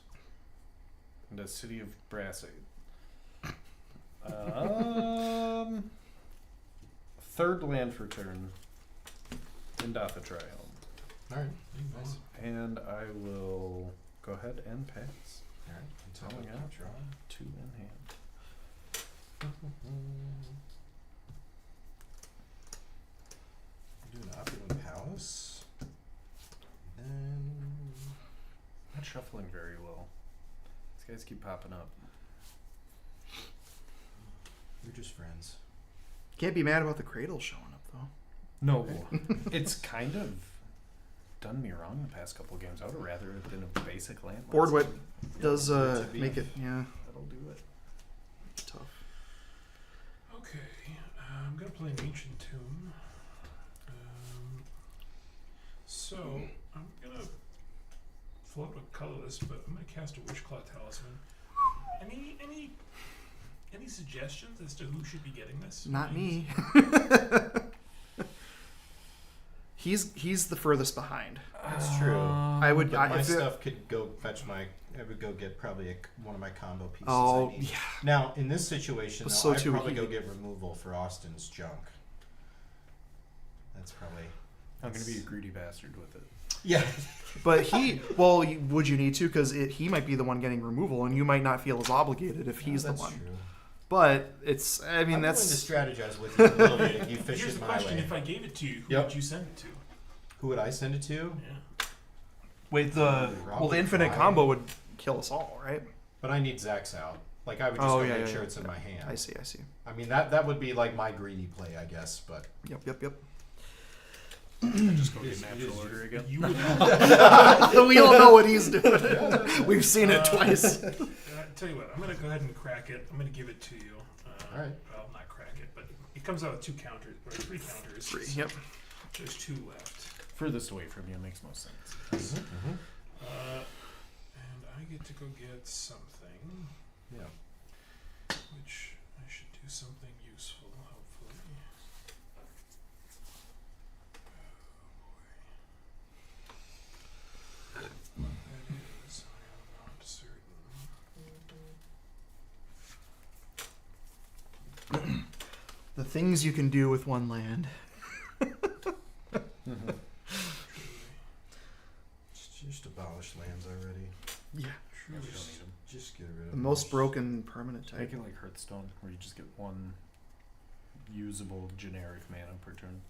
and a City of Brassade. 3rd land for turn. Indatha Triumph. Alright, Big nice. bomb. And I will go ahead and pass. Alright, Oh, until yeah. I draw. 2 in hand. Do an opulent palace. Then Not shuffling very well. These guys keep popping up. we're just friends. Can't be mad about the cradle showing up though. No, it's kind of done me wrong the past couple games. I would have rather it been a basic land. Board last whip time. does to be. make it, yeah, That'll do it. tough. Okay, I'm gonna play an Ancient Tomb. So I'm gonna float a colorless, but I'm gonna cast a Wishclaw Talisman. Any suggestions as to who should be getting this? Not me. He's the furthest behind. That's true. I would. But I, my if it- stuff could go fetch my. I would go get probably one of my combo pieces. Oh I need. yeah. Now in this situation, But though, so I'd too probably he- go get removal for Austin's junk. That's probably. I'm gonna be a greedy bastard with it. Yeah. But would you need to? Because he might be the one getting removal, and you might not feel as obligated if he's the that's one. True. But it's. I mean, I'm that's. willing to strategize with you a little bit if you fish Here's it the my question: way. if I gave it to you, who Yep. would you send it to? Who would I send it to? Yeah. Wait, Probably the infinite Flayer. combo would kill us all, right? But I need Zax out. Like I would just Oh, go yeah, make yeah, sure yeah. it's in my hand. I see. I mean that would be like my greedy play, I guess. But Yep. Just go It is- get it natural is order again. You would. We all know what he's doing. We've seen it twice. Tell you what, I'm gonna go ahead and crack it. I'm gonna give it to you. All right. Well, not crack it, but it comes out with 2 counters or 3 counters. Three. Yep. There's 2 left. Furthest away from you makes most sense. And I get to go get something, Yeah. which I should do something useful, hopefully. Oh boy. What that is, I am not certain. The things you can do with one land. Truly. Just abolish lands already. Yeah. We don't need them. Just get rid of The most them. broken permanent Make type. it like Hearthstone, where you just get one usable generic mana per turn.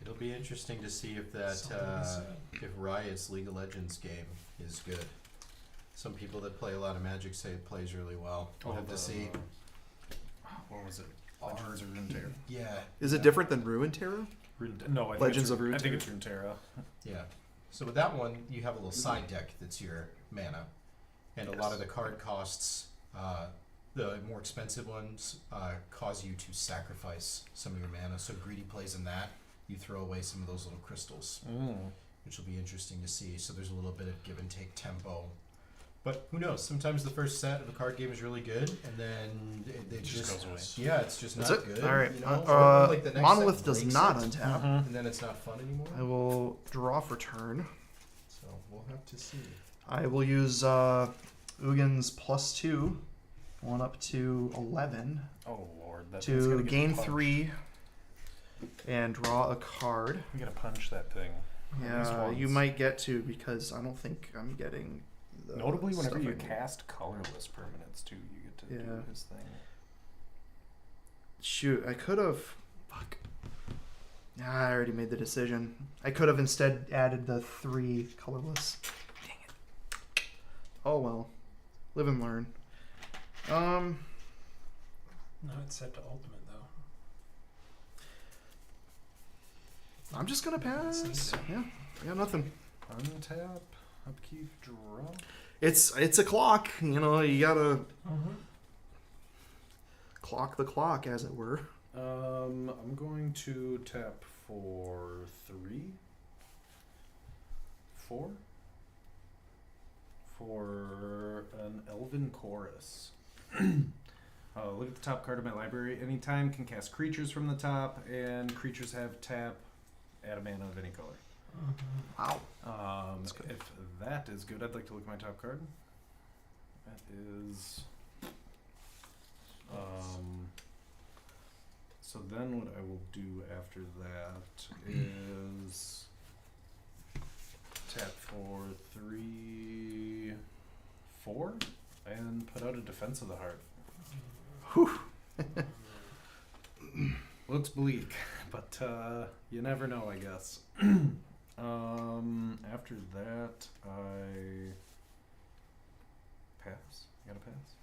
It'll be interesting to see if that Something to be said. if Riot's League of Legends game is good. Some people that play a lot of Magic say it plays really well. We'll have to see. What was it? Legends of Runeterra. Yeah. Is it different than Ruin Terror? No, I think Legends it's, of I think Runeterra? it's Runeterra. Yeah. So with that one, you have a little side deck that's your mana, and a lot of the card costs, the more expensive ones, cause you to sacrifice some of your mana. So greedy plays in that. You throw away some of those little crystals, which will be interesting to see. So there's a little bit of give and take tempo. But who knows? Sometimes the first set of a card game is really good, and then it just goes away. Yeah, it's just That's not it? good. All right. You know? Or, like, the next Monolith set does breaks not it, untap. and then it's not fun anymore. I will draw for turn. So we'll have to see. I will use Ugin's +2, one up to 11, Oh lord, that thing's to gonna get gain punched. 3 and draw a card. We gotta punch that thing. At least Yeah, you once. might get to because I don't think I'm getting. The Notably, whenever stuff you I need. cast colorless permanents too, you get to do Yeah. his thing. Shoot, I could have. Fuck. I already made the decision. I could have instead added the 3 colorless. Dang it. Oh well. Live and learn. No, it's set to ultimate though. I'm just gonna pass. Yeah, I got nothing. Untap, upkeep, draw. It's a clock. You know, you gotta clock the clock, as it were. I'm going to tap for 3, 4 for an Elven Chorus. Look at the top card of my library. Anytime can cast creatures from the top, and creatures have tap. Add a mana of any color. Wow. If that is good, I'd like to look at my top card. That is. So then, what I will do after that is tap for 3, 4, and put out a Defense of the Heart. Looks bleak, but you never know, I guess. After that, I pass. I gotta pass.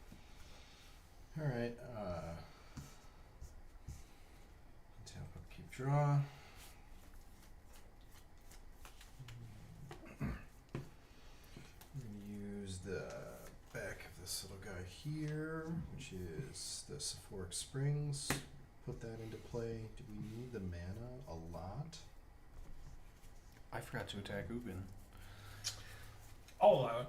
All right. Tap up, keep draw. here, which is the Sephoric Springs. Put that into play. Do we need the mana a lot? I forgot to attack Ugin. I'll allow it.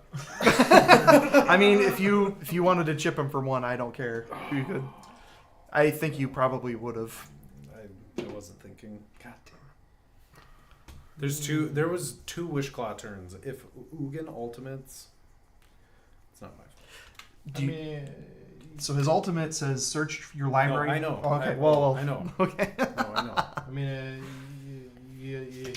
I mean, if you wanted to chip him for 1, I don't care. You could. I think you probably would have. I wasn't thinking. God damn. There was 2 Wishclaw turns. If Ugin ultimates, it's not my fault. So his ultimate says search your library. No, I know. Oh, okay. Well, I know. Okay. No, I know. I mean,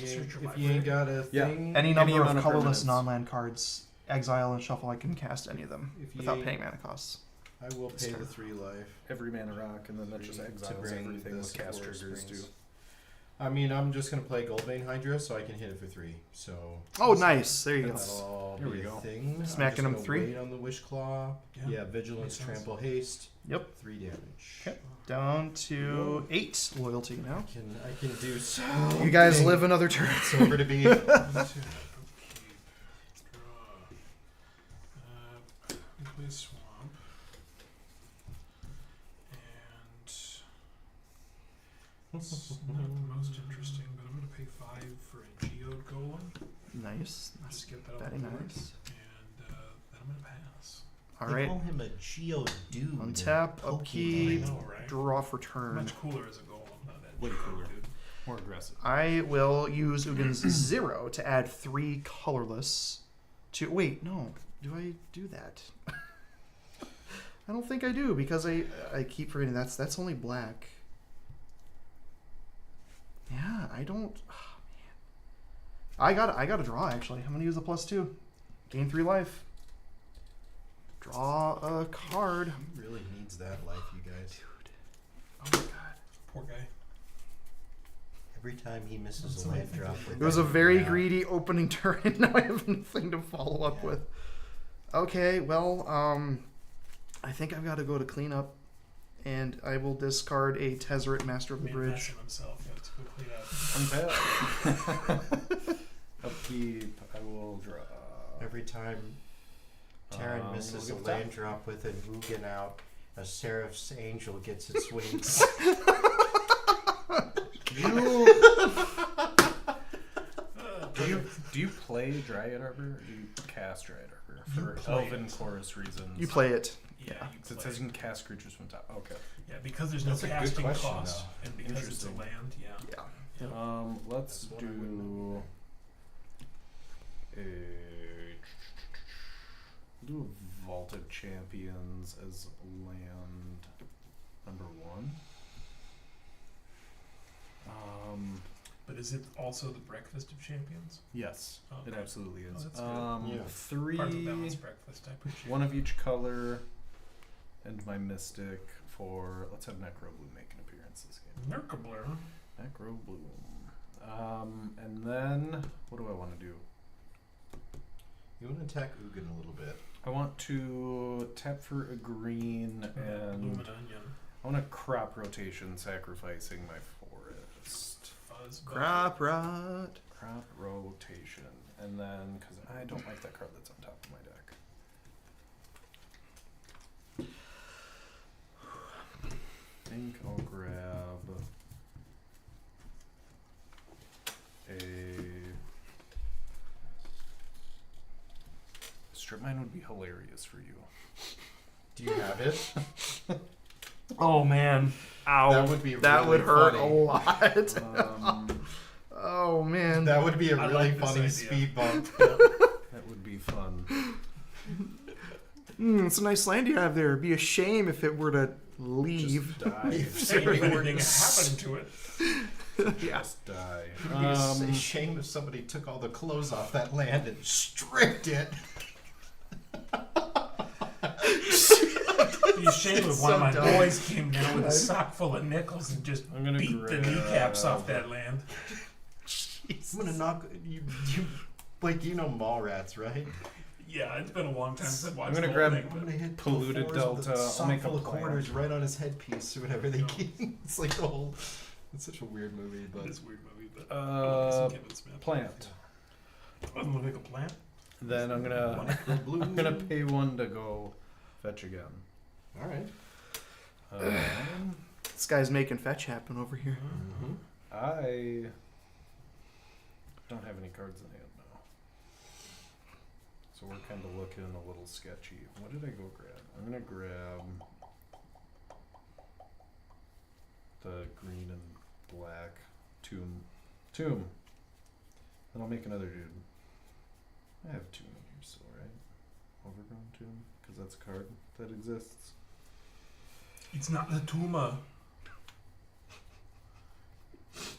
Search your if you ain't got a Yeah. thing, Any number amount of of colorless permanents. non-land cards, exile and shuffle. I can cast any of them If you without ain't- paying mana costs. I will pay the 3 life. Every mana rock, and then that just to exiles bring everything this with cast Sephoric triggers Springs. too. I mean, I'm just gonna play Goldbane Hydra, so I can hit it for 3. So Oh, nice. There you go. that'll There we be a go. thing. I'm Smacking just him gonna 3? Wait on the Wishclaw. Yeah, Vigilance, Makes sense. Trample, Haste. Yep. 3 damage. Okay. Down to 8 loyalty now. I can do so. You guys live another turn. It's over to be. Play swamp. And it's not the most interesting, but I'm going to pay 5 for a Geode Golem. Nice. That's Just get that very on the board. nice. And then I'm going to pass. All They right. call him a Geodude. Untap, I upkeep, know, right? draw for turn. Much cooler as a Golem, not that Way Geode cooler. dude. More aggressive. I will use Ugin's 0 to add 3 colorless to. Wait, no. Do I do that? I don't think I do because I keep forgetting that's only black. Yeah, I don't. Oh, man. I got to draw actually. I'm gonna use the +2. Gain 3 life. Draw a card. He really needs that life, you guys. Oh my god. Poor guy. Every time he misses That's a land amazing. drop. It was a very greedy opening turn, and now I have nothing to follow up with. Okay, well, I think I've got to go to cleanup, and I will discard a Tezzeret, Master of the Made a Bridge. mess of himself. Yeah, let's go clean up. Untap. Upkeep. I will draw. Every time Terran we'll misses a give land that. drop with an Ugin out, a Seraph's Angel gets its wings. Do you play Dryad Arbor, or do you cast Dryad Arbor for play Elven it. Chorus reasons? You play it. Yeah, you So it play. says you can cast creatures from top. Okay. Yeah, because there's no That's a good casting question, cost, and because it's a Interesting. land. Yeah. Yeah. Let's That's what I would do a Vault of Champions as land number 1. But is it also the Breakfast of Champions? Yes, it Okay. absolutely is. Oh, that's good. Yeah. 3, Part of the balanced breakfast. I appreciate. one of each color, and my Mystic for. Let's have Necrobloom make an appearance this game. Necrobloom. Necrobloom. And then what do I want to do? You want to attack Ugin a little bit. I want to tap for a green, and Lumen Onion. I want a crop rotation, sacrificing my forest. Fuzz. Crop rot. Crop rotation, and then because I don't like that card that's on top of my deck. I think I'll grab a strip mine would be hilarious for you. Do you have it? Oh man. Ow. That would be That really would hurt funny. a lot. Oh man. That would be a I really like this funny idea. speed bump. That would be fun. It's a nice land you have there. It'd be a shame if it were to leave. Just die. Hey, if anything happened to it. Just die. It'd be a shame if somebody took all the clothes off that land and stripped it. It'd be a shame if one of So my dumb. boys came down with a sock full of nickels and just I'm gonna beat the grab- kneecaps off that land. I'm gonna knock you. Like you know Mallrats, right? Yeah, it's been a long time since I've watched I'm gonna the grab- whole thing, I'm but gonna hit Polluted the floors with Delta, a I'll sock make a full of plan. quarters right on his headpiece or whatever they keep. It's like the whole. It's such a weird movie, but it's a weird movie. But I like some Kevin Smith. Plant. Doesn't look like a plant. Then I'm gonna pay 1 to go fetch again. All right. This guy's making fetch happen over here. Mm-hmm. I don't have any cards in hand now. So we're kind of looking a little sketchy. What did I go grab? I'm going to grab the green and black tomb. Then I'll make another dude. I have tomb in here still, right? Overgrown tomb? Because that's a card that exists. It's not a tumor.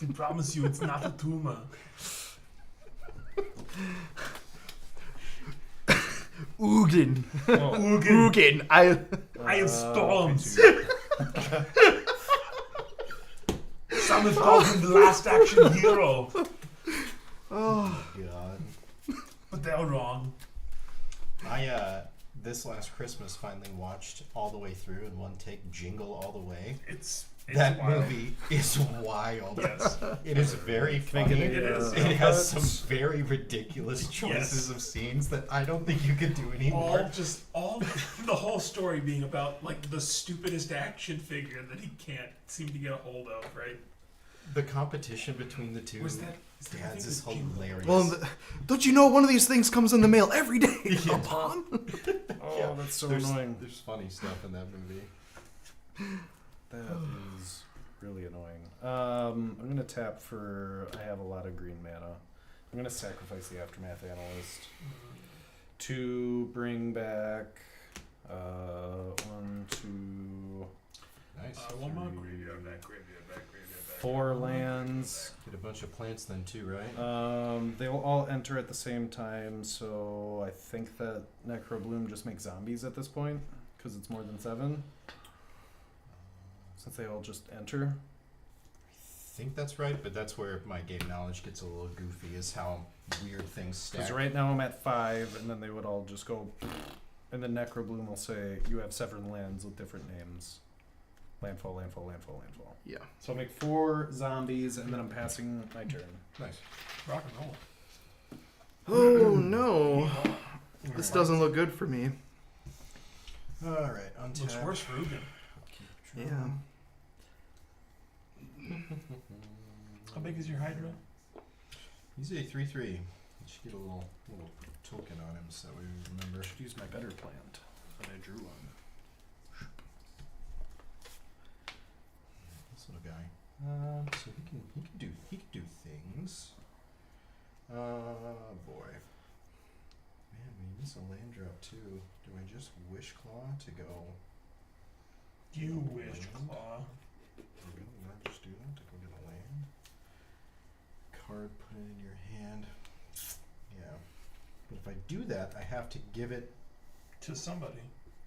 I promise you, it's not a tumor. Ugin. Oh, Ugin. I have storms. okay, Some have called him the last action hero, Oh. God. but they're wrong. I this last Christmas finally watched all the way through in one take Jingle All the Way. It's That wild. movie is wild. Yes. It is very Can I funny. get It is. It has some very ridiculous choices Yes. of scenes that I don't think you could do anymore. all the whole story being about like the stupidest action figure that he can't seem to get a hold of, right? The competition between the two Was that dads is the Jingle? hilarious. Well, don't you know one of these things comes in the mail every day? Yeah. Come on. Oh, Yeah, that's so there's, annoying. There's funny stuff in that movie. That is really annoying. I'm going to tap for... I have a lot of green mana. I'm going to sacrifice the Aftermath Analyst to bring back... 1, 2... Nice. One more Three. graveyard back. 4 lands. Get a bunch of plants then too, right? They will all enter at the same time, so I think that Necrobloom just makes zombies at this point, because it's more than 7. Since they all just enter. I think that's right, but that's where my game knowledge gets a little goofy, is how weird things stack. Because right now I'm at 5, and then they would all just go... And then Necrobloom will say, you have 7 lands with different names. Landfall, landfall, landfall, landfall. Yeah. So I'll make 4 zombies, and then I'm passing my turn. Nice. Rock and roll. Oh no. This doesn't look good for me. Alright, untap. Looks worse for Ugin. Yeah. How big is your Hydra? He's a 3/3. You should get a little token on him so we remember. I should use my better plant, but I drew one. This little guy. So he can do things. Boy. Man, we miss a land drop too. Do I just Wish Claw to go? You wish claw. I'm gonna just do that to go get a land. Card, put it in your hand. Yeah. But if I do that, I have to give it To somebody.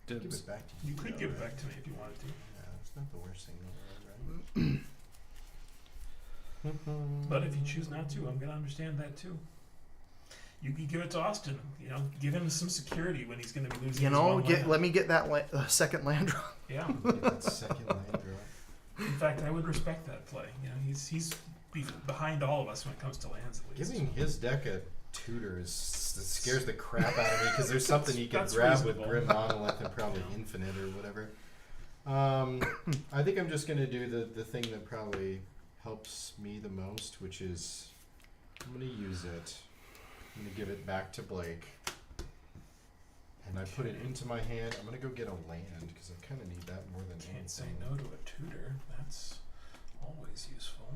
give it back to you. You could give it back to me if you wanted to. Yeah, it's not the worst thing in the world, right? But if you choose not to, I'm gonna understand that too. You can give it to Austin. You know, give him some security when he's gonna be losing. You his know, one land. let me get that second land drop. Yeah. Get that second land drop. In fact, I would respect that play. You know, he's behind all of us when it comes to lands. At least. Giving his deck a tutor scares the crap out of me because there's something he can That's grab reasonable. with Grim Monolith and probably Infinite or whatever. I think I'm just gonna do the thing that probably helps me the most, which is I'm gonna use it. I'm gonna give it back to Blake, and I put it into my hand. I'm gonna go get a land because I kind of need that more than Can't say anything. no to a tutor. That's always useful.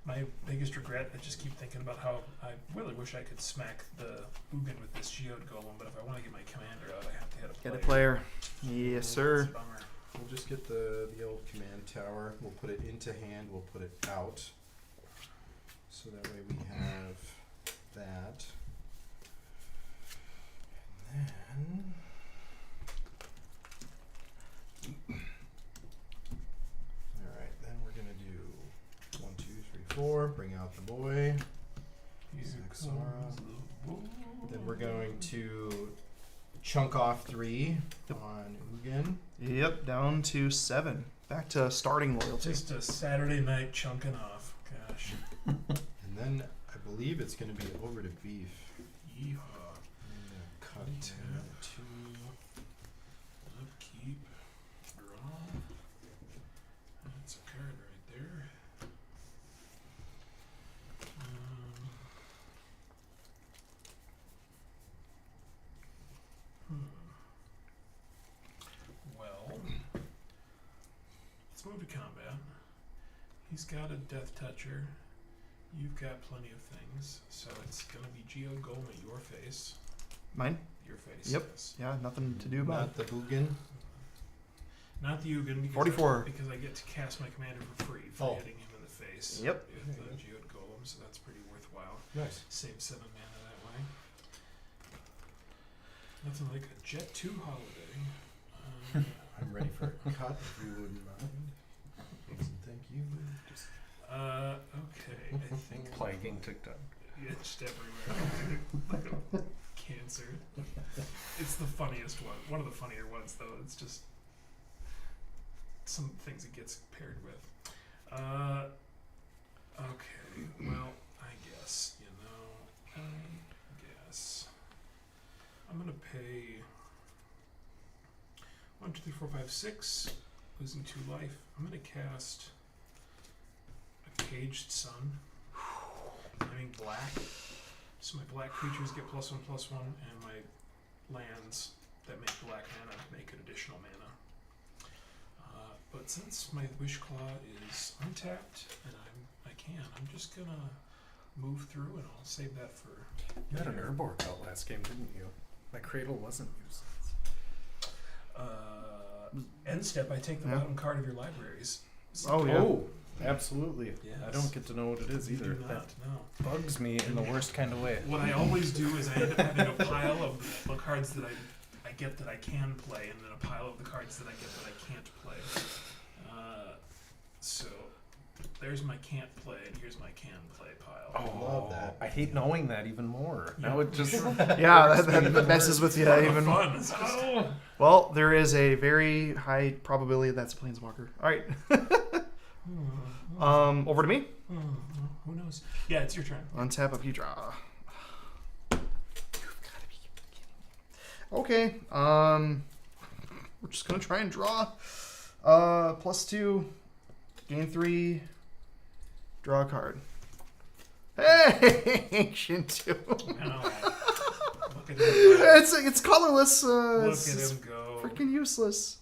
My biggest regret, I just keep thinking about how I really wish I could smack the Ugin with this Geode Golem, but if I want to get my commander out, I have to hit a player. Get a player. Yes, That's sir. a bummer. We'll just get the old command tower. We'll put it into hand. We'll put it out. So that way we have that. And then... Alright, then we're going to do 1, 2, 3, 4. Bring out the boy. Here Zaxara. comes the bull. Then we're going to chunk off 3 on Ugin. Yep, down to 7. Back to starting loyalty. Just a Saturday night chunking off. Gosh. And then I believe it's going to be over to beef. Yeehaw. I'm gonna cut Tap. 2. move to combat. He's got a Death Toucher. You've got plenty of things, so it's gonna be Geode Golem at your face. Mine? Your face. Yep. Yes. Yeah, nothing to do about Not the Bugin. Not the Ugin, because 44. because I get to cast my commander for free for Oh. hitting him in the face. Yep. With the Geode Golem, so that's pretty worthwhile. Nice. Save 7 mana that way. Nothing like a Jet 2 holiday. I'm ready for a cut if you wouldn't mind. Thank you. Just Okay. I think Plaguing TikTok. Yeah, just everywhere. Like a cancer. It's the funniest one. One of the funnier ones, though. It's just some things it gets paired with. Okay. Well, I guess, I'm gonna pay 1, 2, 3, 4, 5, 6, losing 2 life. I'm gonna cast a Caged Sun. I mean black. So my black creatures get +1/+1, and my lands that make black mana make an additional mana. But since my Wish Claw is untapped and I'm just gonna move through and I'll save that for. You had an Urborg out last game, didn't you? My Cradle wasn't useless. End step, I take the Yeah. bottom card of your libraries. Oh, yeah. Oh, absolutely. Yes. I don't get to know what it is You either. do not, no. That bugs me in the worst kind of way. What I always do is I end up having a pile of the cards that I get that I can play, and then a pile of the cards that I get that I can't play. So there's my can't play, and here's my can play pile. Oh, Love that. I hate knowing that even more. Yeah. Now it just Yeah, that messes with you even more. Fun. It's just, Well, there is a very high probability that's a planeswalker. All right. Over to me. who knows? Yeah, it's your turn. Untap up, you draw. You've got to be kidding me. Okay. We're just gonna try and draw. +2, gain 3, draw a card. Hey, Ancient 2. Now, look at him go. It's colorless. Look It's at him go. freaking useless.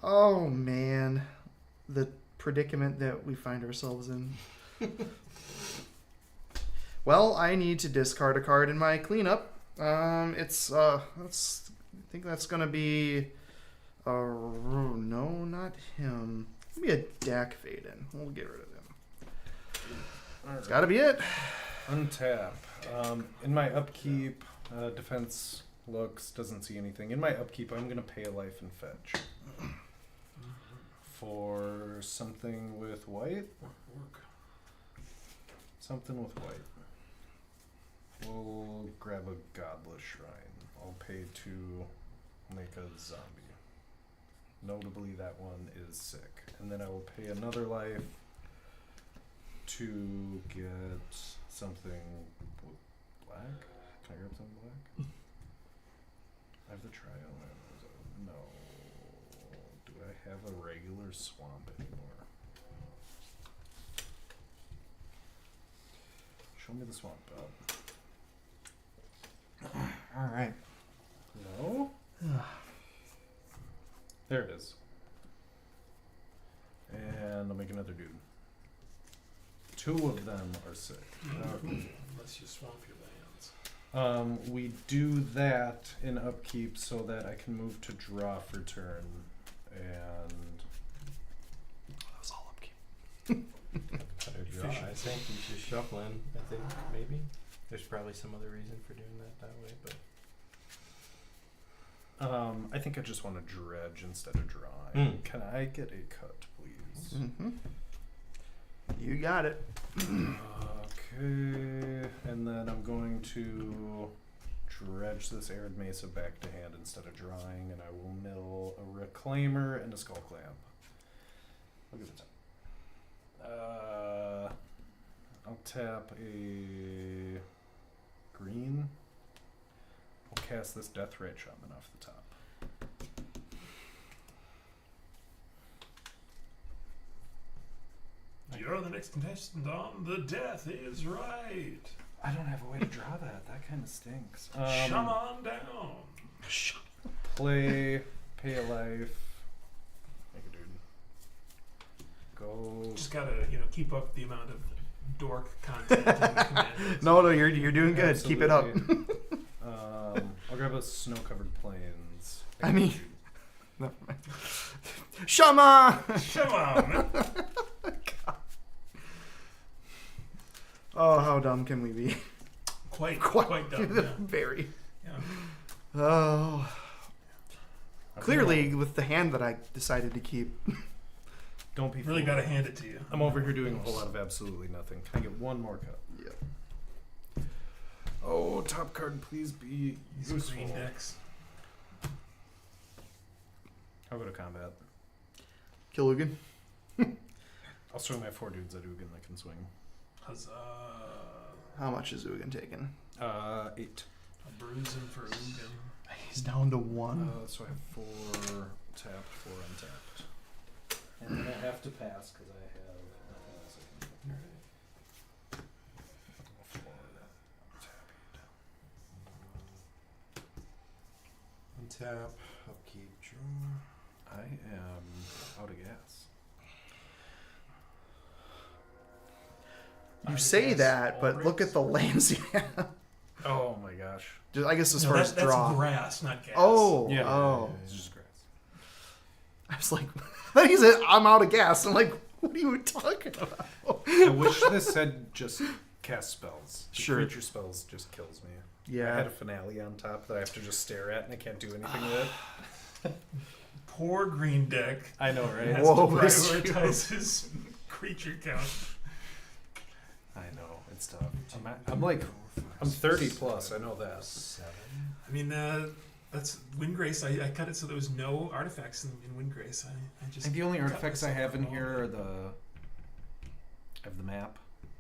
Oh man, the predicament that we find ourselves in. Well, I need to discard a card in my cleanup. I think that's gonna be. No, not him. Maybe a Dak Vaden. We'll get rid of him. It's gotta be it. untap. In my upkeep, defense looks, doesn't see anything. In my upkeep, I'm going to pay a life and fetch. For something with white? Work. Something with white. We'll grab a Godless Shrine. I'll pay to make a zombie. Notably, that one is sick. And then I will pay another life to get something black. Can I grab something black? I have the Trial. No. Do I have a regular swamp anymore? Show me the swamp, Bob. All right. No? There it is. And I'll make another dude. 2 of them are sick. Unless you swamp your lands. We do that in upkeep so that I can move to draw for turn. And That was all upkeep. Better draw. I think you should shuffle in. I think maybe there's probably some other reason for doing that way, but I think I just want to dredge instead of drawing. Can I get a cut, please? Mm-hmm. You got it. Okay, and then I'm going to dredge this Arid Mesa back to hand instead of drawing, and I will mill a Reclaimer and a Skull Clamp. Look at the top. I'll tap a green. I'll cast this Deathray Shaman off the top. You're the next contestant on The Death is Right. I don't have a way to draw that. That kind of stinks. Come on down. Play, pay a life, make a dude. Go. Just gotta, keep up the amount of dork content in the command. No, you're doing good. Keep it up. Absolutely. I'll grab a snow-covered plains. I mean, never mind. Shama. Come on. Oh, how dumb can we be? Quite dumb. Yeah. Very. Yeah. Oh. Clearly, with the hand that I decided to keep. Don't be Really fooled. gotta hand it to you. I'm over here doing a whole lot of absolutely nothing. Can I get one more cut? Yeah. Oh, top card, please be These useful. green decks. I'll go to combat. Kill Ugin. I'll swing my 4 dudes at Ugin that can swing. Huzzah. How much is Ugin taking? 8. A bruising for Ugin. He's down to 1. So I have 4 tapped, 4 untapped. And then I have to pass because I have nothing else I can do. Untap, upkeep, draw. I am out of gas. You say that, but look at the lands you have. Oh my gosh. Just, I guess as No, far as that's draw. grass, not gas. Oh, Yeah, oh. it's just grass. I was like, then he said, I'm out of gas. I'm like, what are you talking about? I wish this said just cast spells. The Sure. creature spells just kills me. I had Yeah. a finale on top that I have to just stare at and I can't do anything with it. Poor green deck. I know, right? Has Whoa, to it's prioritize his creature count. I know, it's tough. I'm 30 plus, I know that. 7. I mean, that's Windgrace. I cut it so there was no artifacts in Windgrace. I I just. think the only cut artifacts I myself have in up. here are I have the map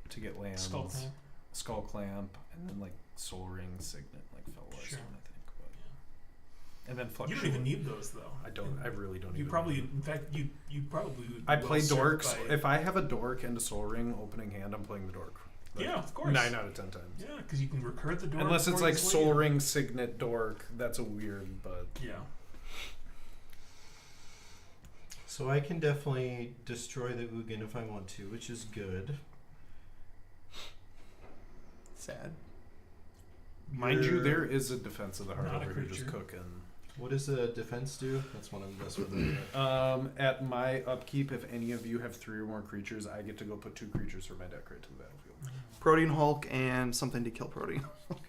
to get lands, Skull Clamp. Skull Clamp, and then like Soul Ring, Signet, like Fellwise, Sure. I think. But, and then You Fluctuate. don't even need those though. I don't. I really don't. You even probably, need them. in fact, you probably would. I be play well served dorks. by- If I have a dork and a Soul Ring opening hand, I'm playing the dork. Like, Yeah, of course. 9 out of 10 times. Yeah, because you can recur the door. Unless it's before like he's Soul leaving. Ring, Signet, dork. That's a weird, but Yeah. So I can definitely destroy the Ugin if I want to, which is good. Sad. mind you, You're- there is a defense of the heart Not a over here just creature. cooking. What does the defense do? That's one of the At my upkeep, if any of you have 3 or more creatures, I get to go put 2 creatures from my deck right to the battlefield. Protean Hulk and something to kill Protean.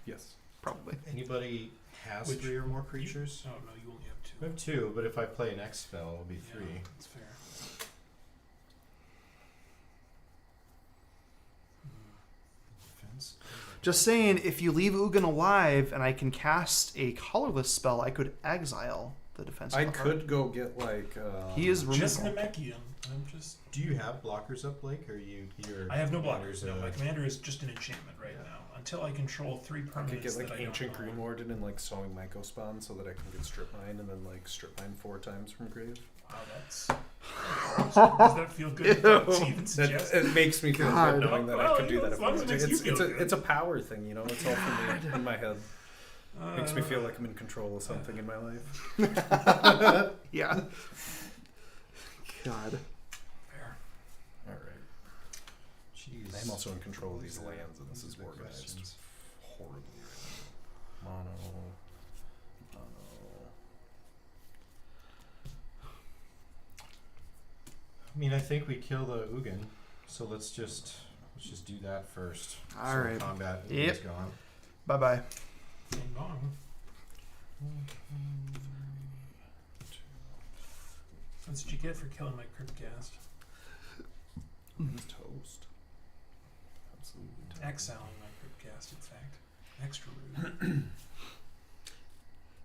Yes. Probably. Anybody has Which- 3 or more creatures? Oh no, you only have two. I have 2, but if I play an X spell, it'll be 3. Yeah, that's fair. Defense. Just saying, if you leave Ugin alive and I can cast a colorless spell, I could exile the defense. I of the heart. could go get like. He is Just removal. Namekian. I'm just. Do you have blockers up, Blake, or your I have no commander's, blockers. No, my commander is just an enchantment right Yeah. now. Until I control 3 I permanents could get like that I Ancient don't Green know. Warden and like Sowing Myco Spawn so that I can get Strip Mine and then like Strip Mine 4 times from grave. Wow, that's. Does that feel good? To even That, suggest? it makes me feel God. good knowing that Well, I could do you know, that. as If long I as it wanted makes to. you It's, feel it's, a, good. it's a power thing, you know. It's all for me in my head. Makes me feel Uh, like I'm in control of something in my life. Yeah. God. Fair. All right. Jeez. I'm also in control of these lands, and this is organized Questions. horribly. Mono. I mean, I think we kill the Ugin, so let's just do that first. All So right. Combat Yep. is gone. Bye bye. Ding dong. That's what you get for killing my Cryptcast. Toast. Absolutely toast. Exiling my Cryptcast, in fact. Extra rude.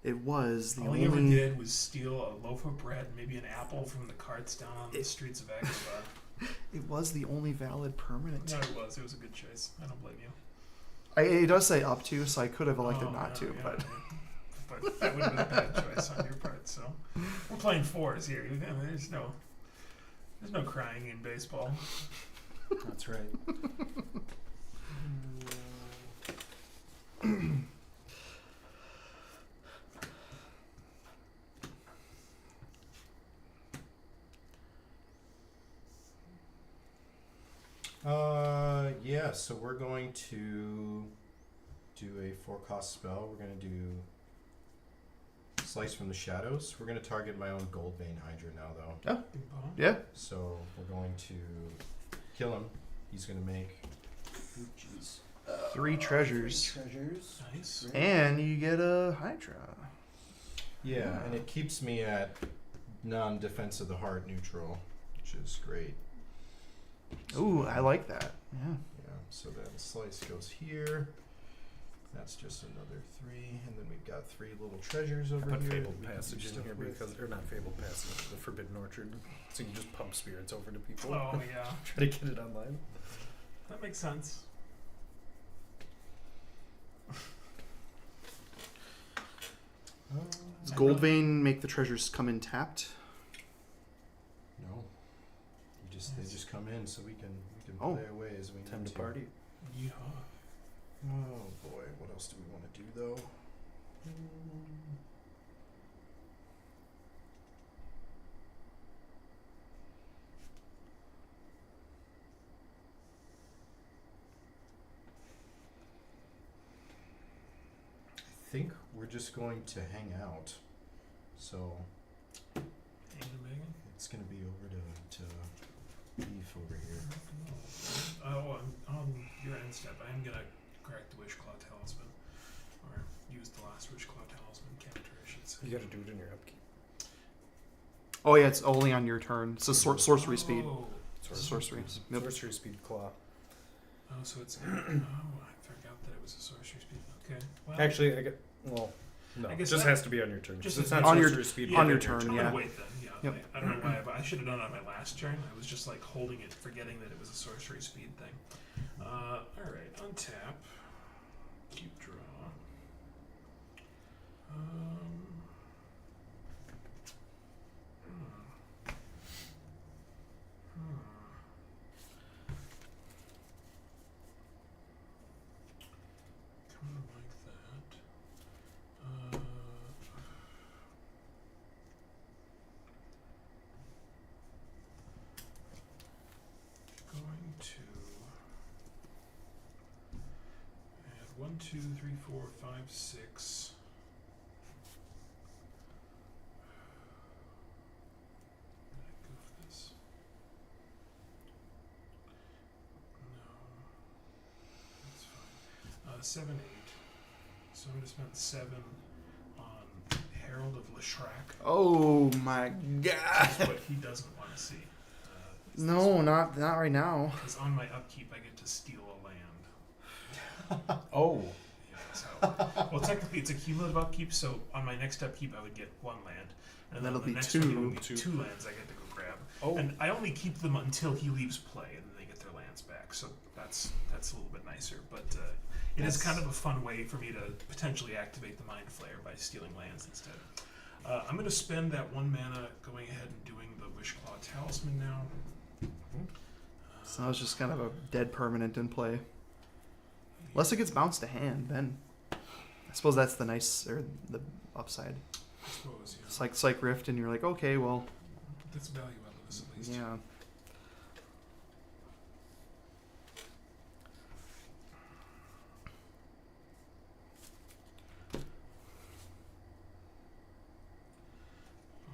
It was the All he ever only. did was steal a loaf of bread, maybe an apple from the carts down on the streets of Agrabah. It was the only valid permanent. No, it was. It was a good choice. I don't blame you. It does say up to, so I could have elected Oh, not yeah, to, yeah, but yeah. But that would have been a bad choice on your part. So we're playing 4s here. I mean, there's no crying in baseball. That's right. Yeah, so we're going to do a 4-cost spell. We're going to do Slice from the Shadows. We're going to target my own Goldbane Hydra now, though. Bing bong. Yeah. So we're going to kill him. He's going to make... Ooh, jeez. 3 treasures. Treasures. Nice. And you get a Hydra. Yeah, and it keeps me at non-defense of the heart neutral, which is great. Ooh, I like that. Yeah. Yeah, so then Slice goes here. That's just another 3, and then we've got 3 little treasures over I put here. Fabled that we can do Passage in stuff here with. because, or not Fabled Passage, the Forbidden Orchard. So you can just pump spirits over to people. Oh yeah, Try to get it online. that makes sense. Does Goldvein make the treasures come in tapped? No, they just come in, so we can Oh. play away as we Time need to party. Yeah. Oh boy, what else do we want to do though? I think we're just going to hang out. So it's gonna be over to Beef over here. Oh, on your end step, I am gonna crack the Wish Claw Talisman, or use the last Wish Claw Talisman counter, I should say. You gotta do it in your upkeep. Oh yeah, it's only on your turn. It's a sorcery speed. Oh, Sorcery. Yep. Sorcery speed claw. oh, so it's. Oh, I forgot that it was a sorcery speed. Okay. Well, Actually, no. I It guess just that- has to be on your turn. just Just it's as- not on your- sorcery speed. yeah, on your within turn, I'm yeah. gonna wait then. Yeah. Yep. I don't know why, but I should have done it on my last turn. I was just like holding it, forgetting that it was a sorcery speed thing. All right, untap. Keep draw. Hmm. Kind of like that. Going to add 1, 2, 3, 4, 5, 6. Did I goof this? No. That's fine. 7, 8. So I'm going to spend 7 on Herald of Leshrac. Oh my god. That's what he doesn't want to see. No, not right now. Because on my upkeep, I get to steal a land. Oh. Yeah, so, well, technically, it's a cumulative upkeep. So on my next upkeep, I would get 1 land, and then That'll on the be next 2. one, it'll be 2 lands. I get to go grab, Oh. and I only keep them until he leaves play, and then they get their lands back. So that's a little bit nicer. But it is kind of a fun way for me to potentially activate the Mind Flayer by stealing lands instead. I'm going to spend that 1 mana going ahead and doing the Wishclaw Talisman now. So that was just kind of a dead permanent in play. Unless it gets bounced to hand, then I suppose that's the nice or the upside. I suppose, yeah. It's like Psych Rift, and you're like, okay, well, That's value out of this at least. yeah. Oh,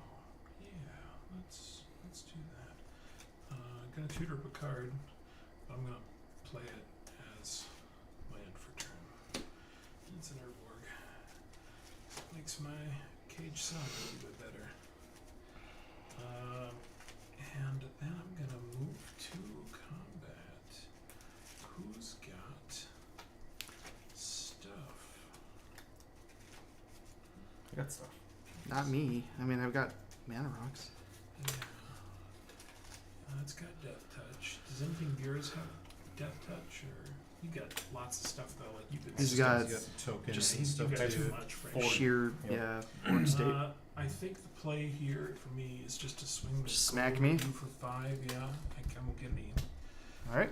yeah. Let's do that. Gonna tutor up a card. But I'm gonna play it as land for turn. It's an Urborg. Makes my cage sound a little bit better. And then I'm gonna move to combat. Who's got stuff? I got stuff. Not me. I mean, I've got mana rocks. Yeah. It's got Death Touch. Does anything of yours have Death Touch, or you got lots of stuff though? Like you could. He's got tokens just and stuff you got too. too much for sheer, Yep. yeah, board state. I think the play here for me is just to swing the Just smack gold me? 2 for 5. Yeah, I won't get any All right.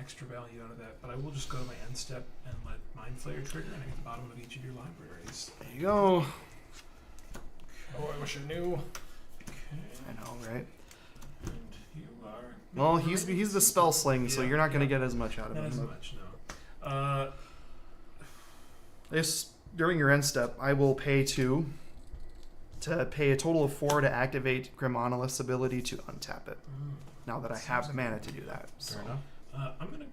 extra value out of that, but I will just go to my end step and let Mind Flayer trigger, and I get the bottom of each of your libraries. There you go. Oh, I wish I knew. Okay. I know, right? And you are Well, he's the spell sling, so Yeah, you're not going to yeah. get as much out of Not him. as but- much, no. This during your end step, I will pay 2 to pay a total of 4 to activate Grim Monolith's ability to untap it. Now that I have the mana to do that. So. Fair enough. I'm gonna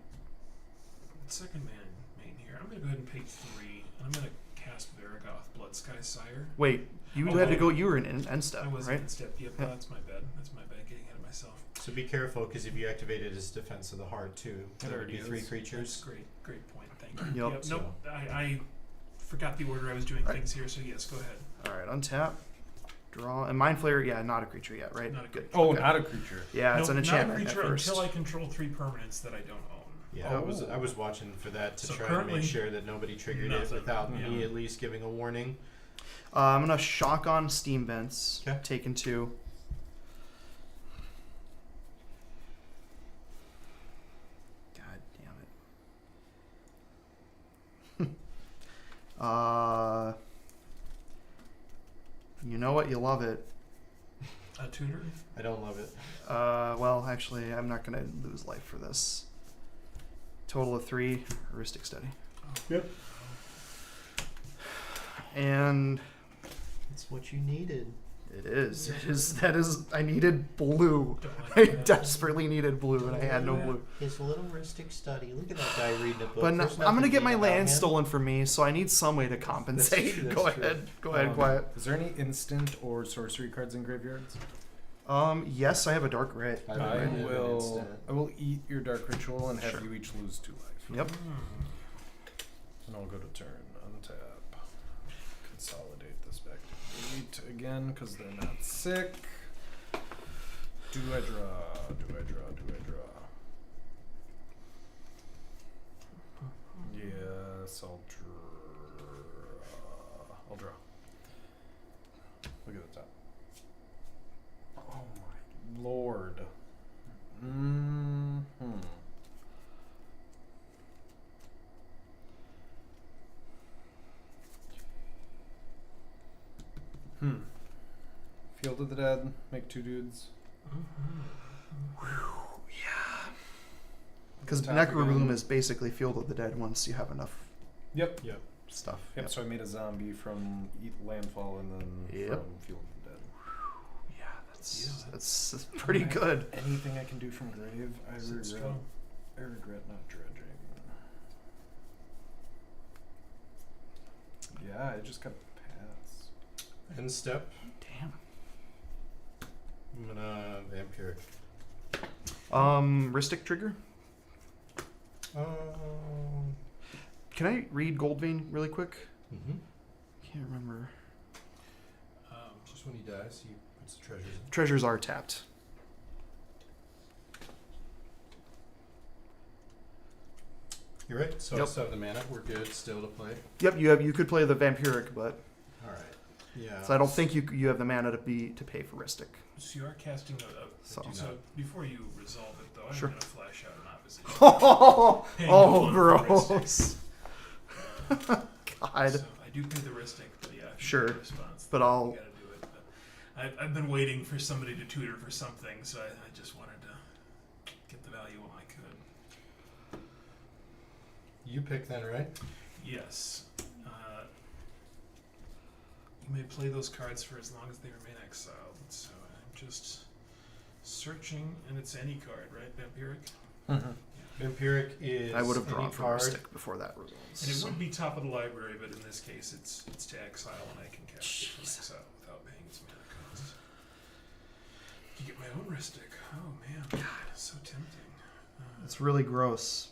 second main here. I'm gonna go ahead and pay 3, and I'm gonna cast Varagoth, Bloodsky Sire. Wait, you Oh, had to go. You were in end step, I was right? in step. Yep, Yeah. that's my bad. That's my bad. Getting ahead of myself. So be careful, because if you activated his Defense of the Heart too, It that would already be 3 is. creatures. That's great point. Thank you. Yep. Nope. I forgot the order I was doing Alright. things here. So yes, go ahead. All right, untap, draw, and Mind Flayer. Yeah, not a creature yet, right? Not a Good. Oh, Okay. not a creature. Yeah, it's No, an enchantment not a at creature first. until I control 3 permanents that I don't own. Yeah, Oh. I was watching for that to So try to currently, make sure that nobody triggered it nothing. without me Yeah. at least giving a warning. I'm gonna shock on Steam Vents. 'Kay. Taken 2. God damn it. You know what? You love it. A tutor. I don't love it. Well, actually, I'm not gonna lose life for this. Total of 3. Heuristic Study. Yep. And It's what you needed. it is. It is. That is. I needed blue. Don't I like that. desperately needed blue, and I had no blue. His little Ristic Study. Look at that guy reading a book. But There's I'm gonna nothing get my mean about land him. stolen from me, so I need some way to compensate. true, that's Go true. ahead. Go ahead. Quiet. Is there any instant or sorcery cards in graveyards? Yes, I have a dark red. I don't I really have an will. instant. I will eat your dark ritual and have Sure. you each lose 2 life. Yep. And I'll go to turn, untap, consolidate this back to 8 again because they're not sick. Do I draw? Do I draw? Do I draw? Yes, I'll draw. I'll draw. Look at the top. Oh my lord. Field of the Dead, make 2 dudes. Because Tap Necrobloom again. is basically Field of the Dead once you have enough Yep. stuff. Yep, so I made a zombie from Landfall and then Yep. from Field of the Dead. Yeah, that's Yeah. that's pretty Alright. good. Anything I can do from Grave, I So it's regret. strong. I regret not dredging. Yeah, I just got pass. End step. Damn. I'm gonna Vampiric. Ristic trigger. Um. Can I read Goldvein really quick? Mhm. Can't remember. Just when he dies, he puts the treasures in. Treasures are tapped. You're right. So Yep. I still have the mana. We're good. Still to play. Yep, you could play the Vampiric, but All right. Yeah. so I don't think you have the mana to pay for Ristic. So you are casting So. So before you resolve it, though, I'm Sure. going to flash out an opposition. Oh, Paying oh, one for gross. Ristic. God. So I do pay the Ristic, but yeah. if you Sure, get a response, but then I'll- you gotta do it. But I've been waiting for somebody to tutor for something, so I just wanted to get the value while I could. You pick then, right? Yes. You may play those cards for as long as they remain exiled. So I'm just searching, and it's any card, right? Vampiric? Vampiric is I would have any drawn for card. Ristic before that resolves. And it so. would be top of the library, but in this case, it's to exile, and I can cast it from Jeez. exile without paying its mana cost. You get my own Ristic. Oh man, God, so tempting. It's really gross.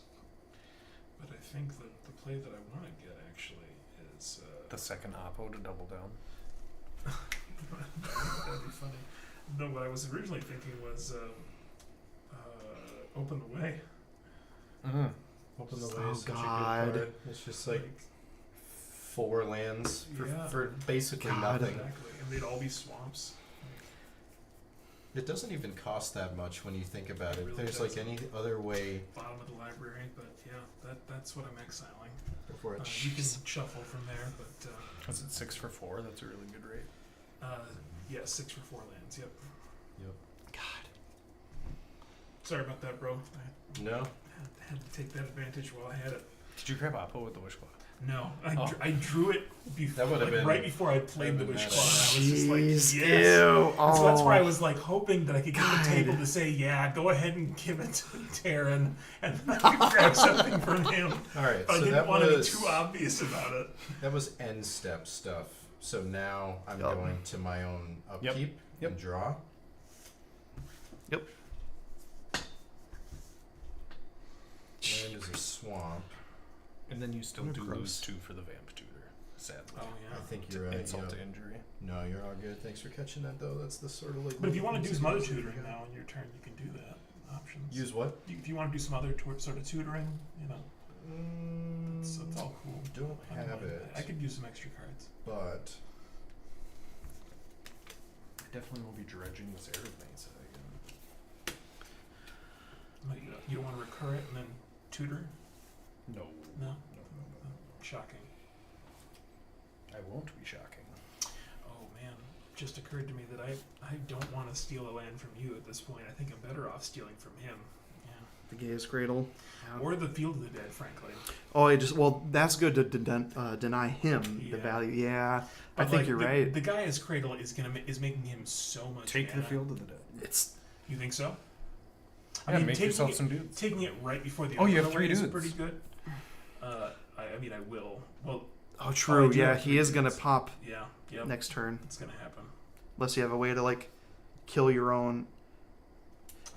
But I think that the play that I want to get actually is. The second oppo to double down. That'd be funny. No, what I was originally thinking was Open the Way. Open the Oh, Way is such God. a good card. It's just like 4 lands Yeah. for basically God. nothing. Exactly, and they'd all be swamps. It doesn't even cost that much when you think about It it. really There's like doesn't. any other way Bottom of the library, but yeah, that's what I'm exiling. before it. You can shuffle from there, but Was it 6 for 4? That's a really good rate. yeah, 6 for 4 lands. Yep. God. So Sorry about that, bro. No. I had to take that advantage while I had it. Did you grab Oppo with the Wishclaw? No, I, Oh. I drew it That would've been- right before I played the that'd been Wishclaw. meta. And I was just like, Jeez, yes. ew. And so that's why I Oh. was like hoping that I could get God. the table to say, yeah, go ahead and give it to Taryn, and then I could grab something from him. All right. But I So didn't that want to be was too obvious about it. that was end step stuff. So now I'm Yup. going to my own upkeep Yep. and draw. Yep. Land is a swamp. And then you still What a do gross. lose 2 for the Vamp Tutor, sadly. Oh I yeah. think you're right. Insult to yeah. injury. No, you're all good. Thanks for catching that, though. That's the sort of like. But if you want to do things some that other you tutoring got. now in your turn, you can do that. Options. Use what? If you want to do some other sort of tutoring, you know, it's all cool. Don't I don't have mind it, that. I could use some extra cards. but I definitely will be dredging this Arid Mesa again. Like, you don't want to recur it and then tutor? No. No? No. Shocking. I won't be shocking. Oh man, just occurred to me that I don't want to steal a land from you at this point. I think I'm better off stealing from him. Yeah. The Gaia's Cradle. Or the Field of the Dead, frankly. Oh, that's good to deny him the Yeah. value. Yeah, But I think like, you're the, right. The Gaia's Cradle is making him so much. Take the mana. Field of the Dead. It's You think so? Yeah, make yourself some dudes. Taking it right before the Oh, you open have 3 away is dudes. pretty good. I mean, I will. Well, oh true. I do Yeah, have he three is gonna dudes. pop yeah, yep, next turn it's gonna happen. unless you have a way to like kill your own.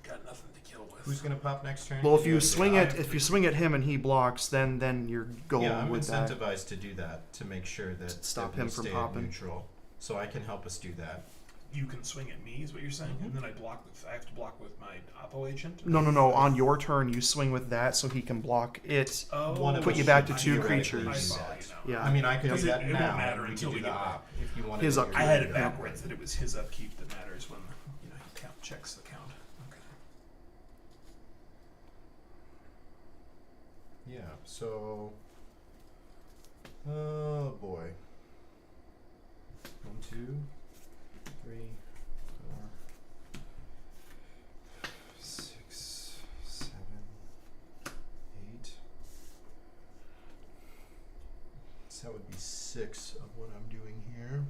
Got nothing to kill with. who's gonna pop next turn? Well, if Can you guys swing say it, aye? if you swing at him and he blocks, then you're going Yeah, I'm with that. incentivized to do that to make sure that Stop that we him from stay popping. neutral. So I can help us do that. You can swing at me, is what you're saying, Mhm. and then I have to block with my Oppo agent. No. On your turn, you swing with that so he can block it. Oh, One of Put us you back should to 2 theoretically creatures. I do saw that. you now. Yeah. I mean, I can Because do that it won't now. matter We until can we do the get back. op if you want His to. upkeep. I had it Yeah. backwards that it was his upkeep that matters when he checks the count. Okay. Yeah. So. Oh boy. 1, 2, 3, 4, 6, 7, 8. So that would be 6 of what I'm doing here.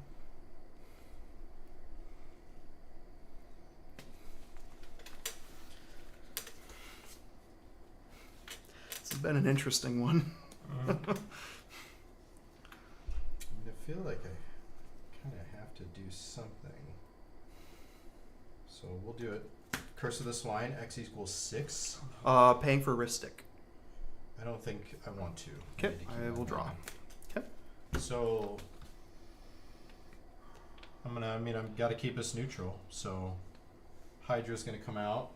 It's been an interesting one. I mean, I feel like I kind of have to do something. So we'll do it. Curse of the Swine, X equals 6. Paying for Ristic. I don't think I want to. Okay, need to keep I will on draw. going. Okay. So I've got to keep us neutral. So Hydra's going to come out.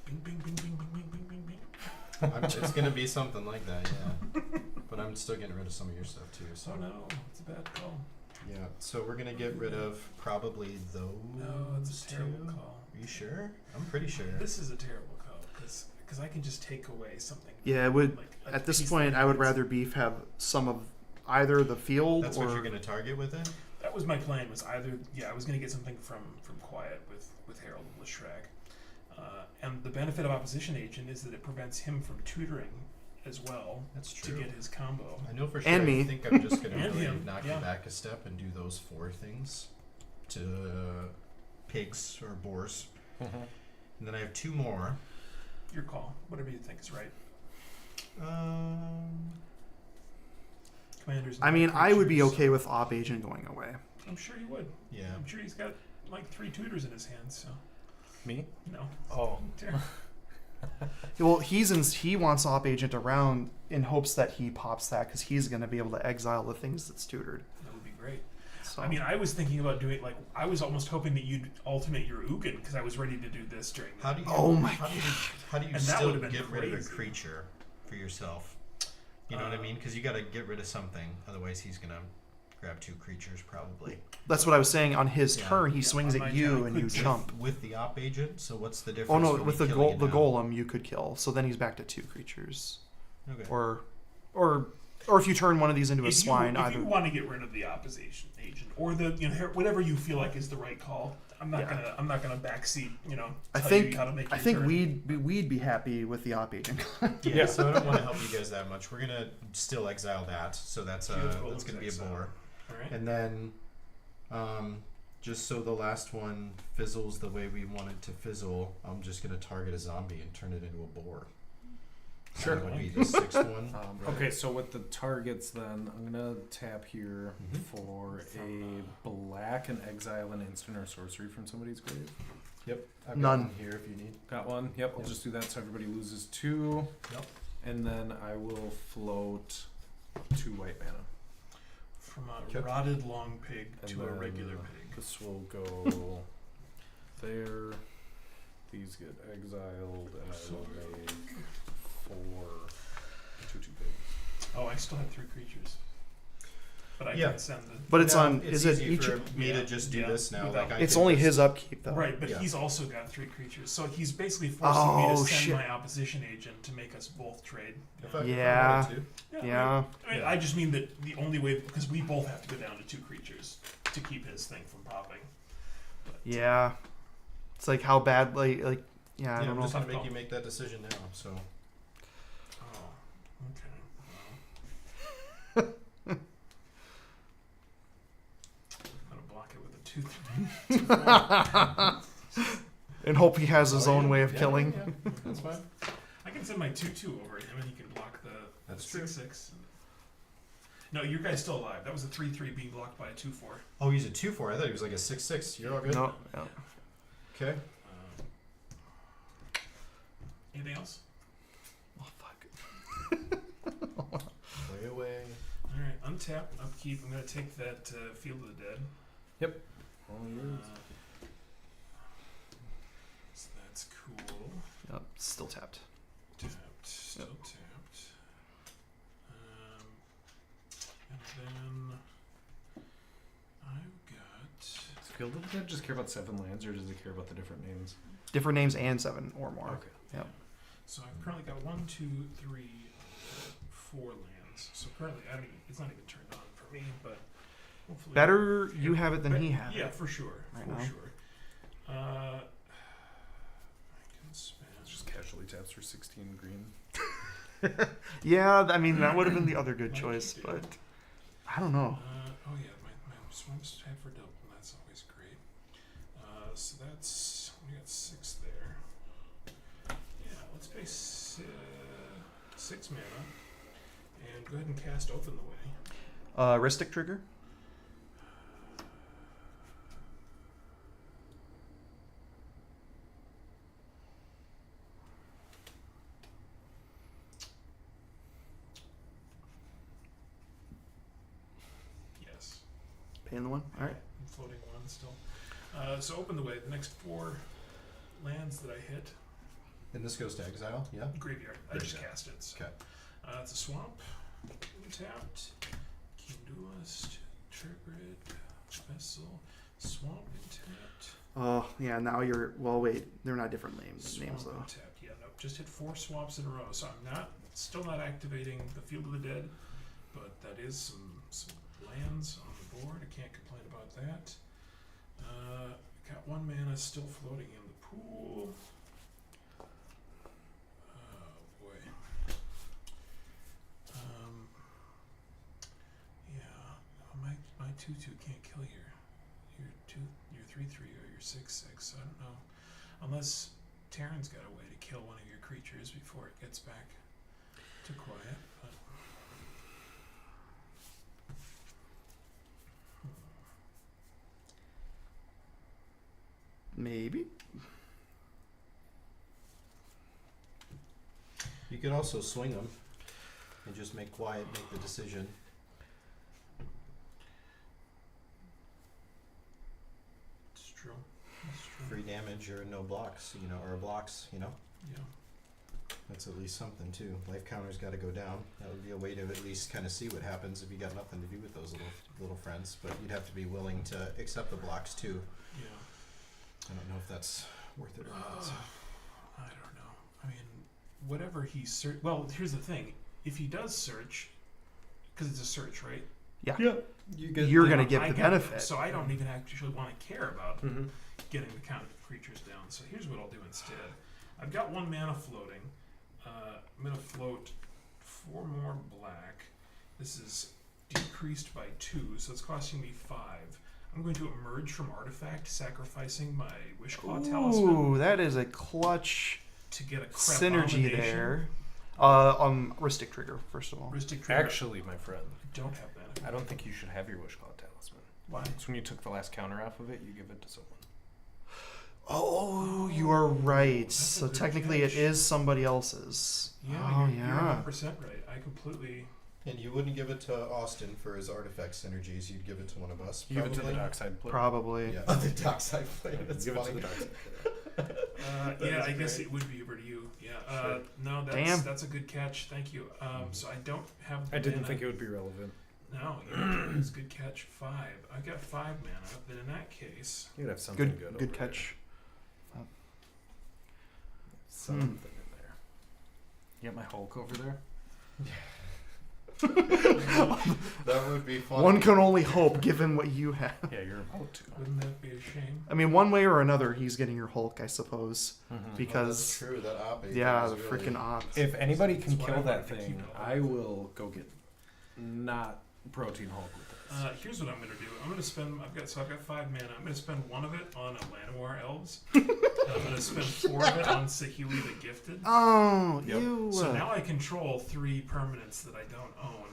Bing, bing, bing, bing, bing, bing, bing, bing, bing. It's going to be something like that, yeah. But I'm still getting rid of some of your stuff too. So Oh no, it's a bad call. yeah. So we're going to get rid of probably those. No, it's a terrible two. call. Are you sure? I'm pretty sure. This is a terrible call because I can just take away something. Yeah, it would. Like a At this piece point, that I would needs- rather Beef have some of either the field That's or what you're going to target with it? That was my plan. Was either I was going to get something from Quiet with Harold with Shrag, and the benefit of Opposition Agent is that it prevents him from tutoring as well That's to true. get his combo. I know for sure. And me. I think I'm just going to And really him, knock yeah. you back a step and do those 4 things to pigs or boars. And then I have 2 more. Your call. Whatever you think is right. Commanders. I mean, I would be okay with Op Agent going away. I'm sure he would. Yeah. I'm sure he's got like 3 tutors in his hands. So Me? no. Oh. Well, he wants Op Agent around in hopes that he pops that because he's going to be able to exile the things that's tutored. That would be great. So. I mean, I was thinking about doing I was almost hoping that you'd alternate your Ugin because I was ready to do this during. How do you? Oh my How do you And that still would've been get rid of a crazy. creature for yourself? You know what I mean? Because you got to get rid of something, otherwise he's gonna grab 2 creatures probably. That's what I was saying. On his Yeah. turn, he Yeah, swings on at my you turn, I and you could chump. With the op agent. So what's the difference? Oh no, for with me the killing it now? golem you could kill. So then he's back to 2 creatures, Okay. or Or if you turn one of these into a if swine, you, if either. you want to get rid of the opposition agent or the whatever you feel like is the right call, I'm not gonna backseat. I tell think you how to make I your think turn. we'd be happy with the op agent. Yeah, so I don't want to help you guys that much. We're gonna still exile that, so that's Beautiful, that's gonna be a exile. bore. All right. And then, just so the last one fizzles the way we want it to fizzle, I'm just gonna target a zombie and turn it into a boar. Sure. That would be the 6th one. Right. Okay, so with the targets, then I'm gonna tap here Mhm. for a black and exile an instant or sorcery from somebody's grave. Yep. I've None. got one here if you need. Got one. Yep. I'll Yep. just do that so everybody loses 2. Yep. And then I will float 2 white mana. From a Okay. rotted long pig And to a then regular pig. This will go there. These get exiled, and I will make 4 2/2 pigs. Oh, I still have 3 creatures. But I Yeah. can send the. But it's Now, on. It's Is it easy each? for me Yeah, to just do yeah, this now? without- Like I It's can only just- his upkeep though. Right, but Yeah. he's also got 3 creatures, so he's basically forcing me to Oh, send shit. my opposition agent to make us both trade. If I Yeah. wanted to. Yeah. I mean, I just mean that the only way, because we both have to go down to 2 creatures to keep his thing from popping. But, Yeah. It's like how bad like yeah, I Yeah, don't I'm know. just gonna Tough make call. you make that decision now. So Oh, okay. Well. I'm gonna block it with a 2/3. And hope he has his Oh, own yeah. way of Yeah, killing. yeah, that's fine. I can send my 2/2 over him, and he can block the That's true. 6/6. No, your guy's still alive. That was a 3/3 being blocked by a 2/4. Oh, he's a 2/4. I thought he was like a 6/6. You're all good. No. Yeah. Okay. Anything else? Oh fuck. Play away. All right, untap, upkeep. I'm gonna take that Field of the Dead. All yours. So that's cool. Yep. Still tapped. Tapped, still tapped. And then I've got. Does Field of the Dead just care about 7 lands, or does it care about the different names? Different names and 7 or more. Okay. Yep. So I've currently got 1, 2, 3, 4 lands. So currently, I mean, it's not even turned on for me, but hopefully. Better you have it than he has Yeah, it. for sure. Right For now. sure. I can spend. It's just casually taps for 16 green. Yeah, I mean that would have been the other good Might choice, keep it. but I don't know. Oh yeah, my swamps have for double. That's always great. So that's we got 6 there. Yeah, let's pay 6 mana and go ahead and cast Open the Way. Ristic trigger. Yes. Paying the one. All right. I'm floating 1 still. So Open the Way. The next 4 lands that I hit. And this goes to exile. Yeah. Graveyard. I just Graveyard. cast it. So. Okay. It's a swamp. Untapped. Keen Duelist. Triggered. Vessel. Swamp untapped. Oh yeah. Now you're. Well, wait. They're not different names. Swamp Names though. untapped. Yeah, no. Just hit 4 swamps in a row. So I'm still not activating the Field of the Dead, but that is some lands on the board. I can't complain about that. Got 1 mana still floating in the pool. Oh boy. Yeah. My 2/2 can't kill your 3/3 or your 6/6. I don't know. Unless Terran's got a way to kill one of your creatures before it gets back to quiet. But Maybe. You could also swing them and just make quiet, make the decision. it's true. It's true. Free damage or no blocks, or blocks, Yeah. That's at least something too. Life counter's got to go down. That would be a way to at least kind of see what happens if you got nothing to do with those little friends. But you'd have to be willing to accept the blocks too. Yeah. I don't know if that's worth it or not. I don't know. I mean, whatever he search. Well, here's the thing. If he does search, Because it's a search, right? Yeah. You You're gonna get the I benefit. So I don't even actually want to care about Mm-hmm. getting the count of creatures down. So here's what I'll do instead. I've got 1 mana floating. I'm going to float 4 more black. This is decreased by 2, so it's costing me 5. I'm going to emerge from artifact, sacrificing my Wishclaw Talisman Ooh, that is a clutch to get a synergy Crep there. Ristic trigger, first of all. Ristic trigger. Actually, my friend, I don't have that. I don't think you should have your Wishclaw Talisman. Why? So when you took the last counter off of it, you give it to someone. Oh, you are right. That's a So good technically catch. it is somebody else's. Yeah, Oh, you're yeah. 100% right. I completely... And you wouldn't give it to Austin for his artifact synergies. You'd give it to one of us. You give it to the probably. dockside player. Probably. Yeah, the dockside player. That's give funny. it to the dockside player. yeah, is I guess great. it would be over to you. Yeah. Sure. No, Damn. that's a good catch. Thank you. So I don't have. I didn't mana. think it would be relevant. No, it's a good catch. 5. I've got 5 mana. Then in that case, You'd have something good. Good over catch. There. Something in there. You got my Hulk over there? That would be funny. One can only hope, given what you have. Yeah, you're about to. wouldn't that be a shame? I mean, one way or another, he's getting your Hulk, I suppose. Oh, that's Because, true. That op yeah, is the really- freaking op. If anybody That's can why I kill that wanted to keep thing, it alive. I will go get not Protein Hulk with this. Here's what I'm gonna do. I'm gonna spend. I've got 5 mana. I'm gonna spend 1 of it on Llanowar Elves. And I'm gonna spend 4 of it on Sahui the Gifted. Oh, Yep. you. So now I control 3 permanents that I don't own.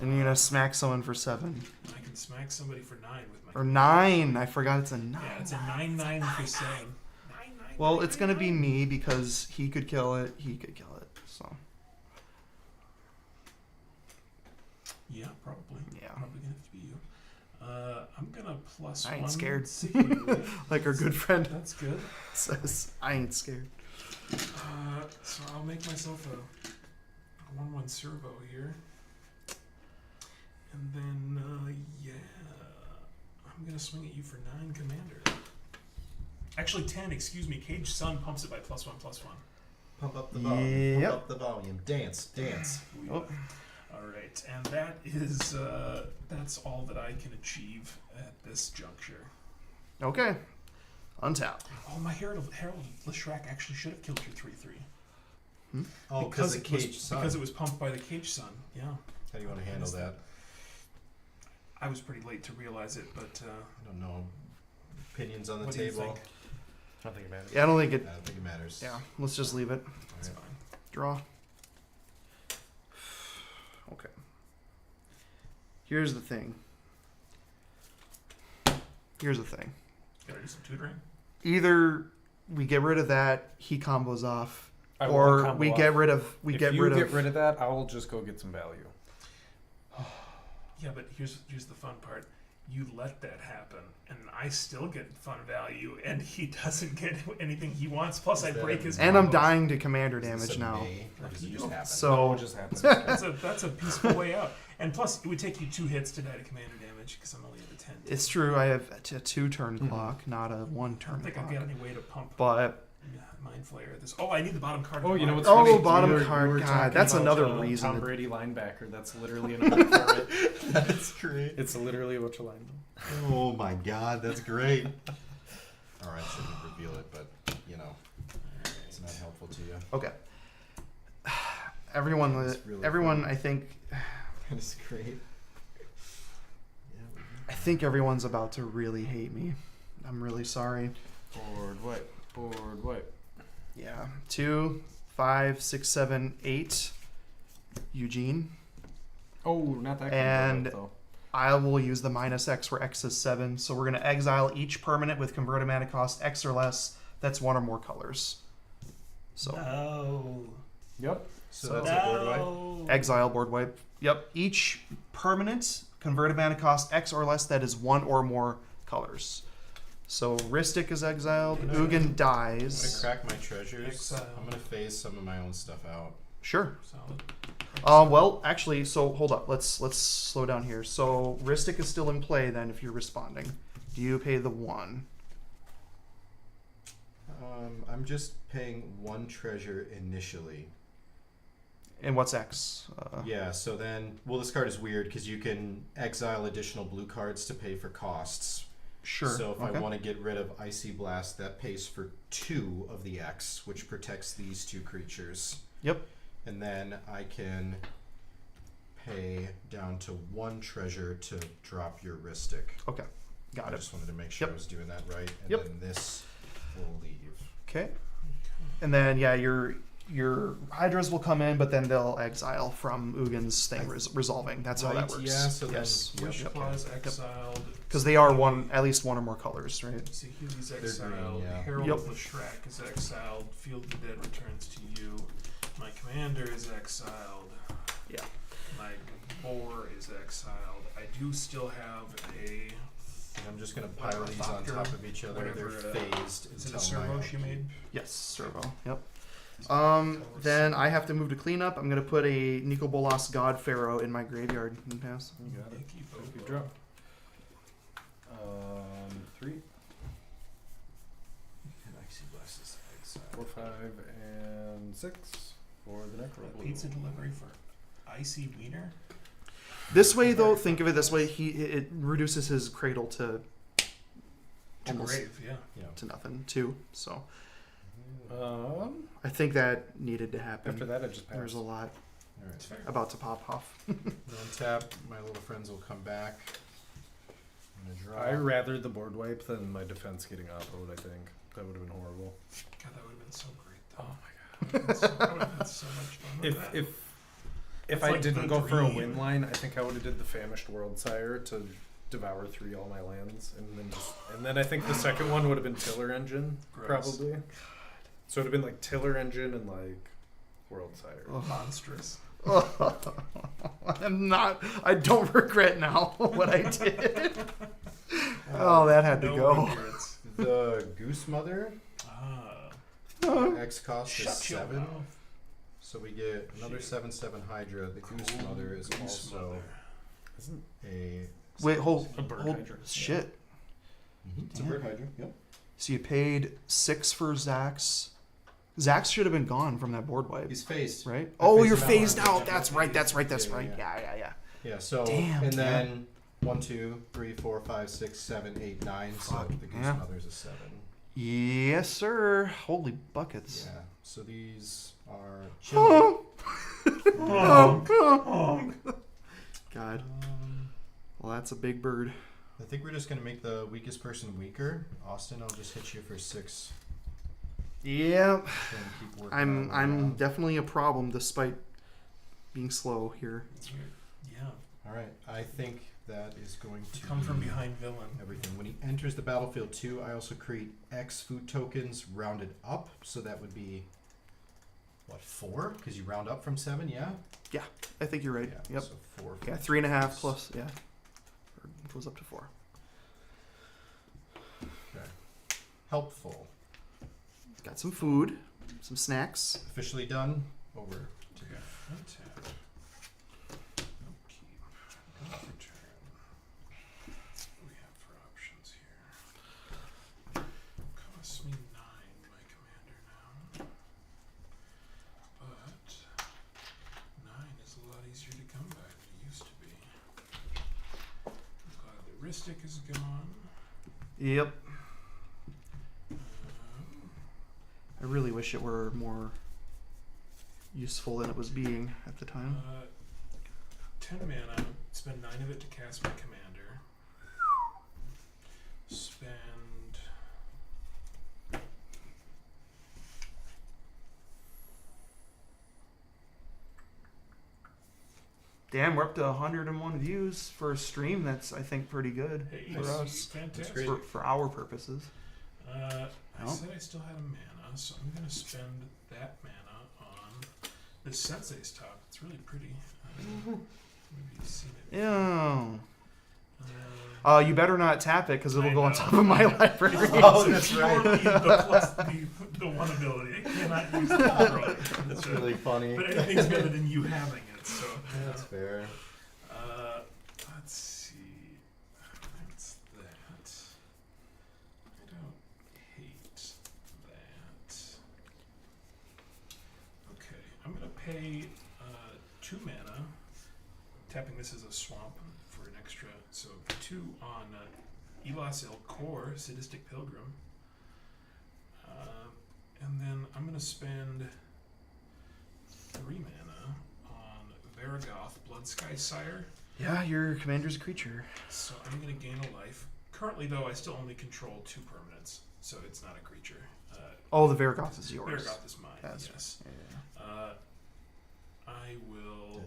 And you're gonna smack someone for 7. I can smack somebody for 9 with my. Or 9. I forgot it's a 9. Yeah, it's a 9/9 for 7. 9/9. Well, it's gonna be me because he could kill it. He could kill it. So Yeah, probably. yeah, Probably gonna have to be you. I'm gonna plus I ain't 1. scared. Sahui. like our good friend That's good. says, I ain't scared. So I'll make myself a 1/1 servo here. And then, yeah, I'm going to swing at you for 9 commander. Actually, 10, excuse me. Cage Sun pumps it by +1/+1. Pump up the volume. Yep. Pump up the volume. Dance. Dance. Oh. All right, and that is, that's all that I can achieve at this juncture. Okay, untap. Oh, my Herald Leshrac actually should have killed your 3/3. Oh, because of it was, Cage Sun. because it was pumped by the Cage Sun, yeah. How do you want to handle that? I was pretty late to realize it, but I don't know. Opinions on the what do you table. think? I don't think it matters. Yeah, I don't think I it. don't think it matters. Yeah, let's just leave it. That's Alright. fine. Draw. Okay. Here's the thing. Here's the thing. Gotta do some tutoring. Either we get rid of that, he combos off, I won't or combo we off. get rid of If you get rid of that, I will just go get some value. Yeah, but here's the fun part. You let that happen, and I still get fun value, and he doesn't get anything he wants. Plus, Is I that break a- his. And I'm combos. dying to commander Is this damage a now. May, or does it just happen? So it just happens. That's a peaceful way out. And plus, it would take you 2 hits to die to commander damage because I'm only at the 10. It's true. I have a 2-turn Mhm. clock, not a I 1-turn don't think I've clock. got any way to pump But Mind Flayer. This. Oh, I need the bottom card. Oh, of you know Mind what's Oh, funny? bottom You were card, God, talking that's about, another reason Tom to- Brady linebacker. That's literally an award for it. That's great. It's literally what you line. Oh my god, that's great. Alright, shouldn't reveal it, but, you know, it's not helpful to you. okay. Everyone, That's really everyone, funny. I think, That is great. I think everyone's about to really hate me. I'm really sorry. Board white. Board white. Yeah, 2, 5, 6, 7, 8. Eugene. Oh, not that. And- though. I will use the -X where X is 7. So we're going to exile each permanent with converted mana cost X or less. That's 1 or more colors. So No. Yep. So that's a board wipe. No. exile board wipe. Yep. Each permanent converted mana cost X or less that is 1 or more colors. So Ristic is exiled. Can I- Ugin I'm gonna dies. crack my treasures. Exile. I'm gonna phase some of my own stuff out. Sure. Solid. Well, actually, so hold up. Let's slow down here. So Ristic is still in play then if you're responding. Do you pay the 1? I'm just paying 1 treasure initially. And what's X? Yeah, so then, well, this card is weird because you can exile additional blue cards to pay for costs. Sure. So if okay. I want to get rid of Icy Blast, that pays for 2 of the X, which protects these 2 creatures. Yep. And then I can pay down to 1 treasure to drop your Ristic. Okay. Got I it. just wanted to make sure Yep. I was doing that right. And Yep. then this will leave. Okay. And then yeah, your Hydras will come in, but then they'll exile from Ugin's thing resolving. That's how that Right, works. yeah, so then- yes. Yep. Wish Claws exiled. Because they are at least one or more colors, right? See, Healy's green, exiled. yeah. Herald Yep. of the Shrek is exiled. Field of the Dead returns to you. My commander is exiled. Yeah. My boar is exiled. I do still have a. And I'm just going to pile Whatever, these on Thopter, top of each other. They're whatever, phased Is it until a servo my she made? Yes, servo. Yep. Then I have to move to cleanup. I'm gonna put a Nicol Bolas God Pharaoh in my graveyard. Can you pass? You got it. Icky Thank you, Bobo. drop. 3, And Icy Blast is exiled. 4, 5, and 6 for the Necrobloom. Pizza delivery for Icy Wiener. This way, though, think of it this way: it reduces his cradle to almost Grave, yeah. Yeah. to nothing too. So Um, I think that needed to happen. after that, I just There's passed. a lot All right. It's fair. about to pop off. Then tap. My little friends will come back. I'm gonna draw. I rather the board wipe than my defense getting oppoed, I think. That would have been horrible. God, that would have been so great, though. Oh my god. That would have been so much fun with that. If That's I like didn't the go for a dream. win line, I think I would have did the Famished World Sire to devour 3 all my lands, and then I think the second one would have been Tiller Engine, Gross. probably. So it would have been like Tiller Engine and like World Sire. Monstrous. I don't regret now what I did. Oh, that had to No go. regrets. The Goose Mother. Ah. X cost is Shut your 7. mouth. So we get another Shit. 7/7 Hydra. The Goose Cool Mother is Goose also Mother. Isn't a. Wait, hold, A bird hold, hydra. shit. It's a bird Hydra. Yep. So you paid 6 for Zax. Zax should have been gone from that board wipe, He's phased. right? I Oh, phased you're him out. phased Yeah, out. yeah, That's yeah. right. That's right. That's Yeah, right. yeah. Yeah. Yeah. So Damn, and yeah. then 1, 2, 3, 4, 5, 6, 7, 8, 9. Fuck, So the Goose yeah. Mother's a 7. Yes, sir. Holy buckets. Yeah. So these are. Oh. Oh. God. Well, that's a big bird. I think we're just gonna make the weakest person weaker. Austin, I'll just hit you for 6. Yeah. And keep working. I'm definitely a problem despite being slow here. Yeah. All right. I think that is going to Come from be behind villain. everything. When he enters the battlefield too, I also create X food tokens rounded up. So that would be what, 4? Because you round up from 7, yeah. I think you're right. Yeah. Yep. So 4. Yeah, 3.5 plus. Yeah. Or it goes up to 4. Okay. Helpful. Got some food, some snacks. Officially done. Over to you. Untap. No keep. No return. What do we have for options here? Costs me 9, my commander now. But 9 is a lot easier to come by than it used to be. I'm glad the Ristic is gone. Yep. I really wish it were more useful than it was being at the time. 10 mana, spend 9 of it to cast my commander. Spend. Damn, we're up to 101 views for a stream. That's, I think, pretty good Hey, for us, fantastic. great. for our purposes. I Oh. said I still had a mana, so I'm going to spend that mana on this Sensei's top. It's really pretty. Maybe you've seen it. Yeah. Uh, You better not tap it because it'll I go on know. top of my library. Oh, it's that's right. purely the plus the one ability. I cannot use the controller. That's really funny. But anything's better than you having it. So That's fair. let's see. That's that. I don't hate that. Okay, I'm gonna pay 2 mana. Tapping this as a swamp for an extra. So 2 on Elas El Kor, Sadistic Pilgrim. And then I'm going to spend 3 mana on Varagoth, Bloodsky Sire. Yeah, your commander's a creature. So I'm going to gain a life. Currently, though, I still only control 2 permanents, so it's not a creature. Oh, the Varagoth is yours. Varagoth is mine, That's yes. Yeah. I will...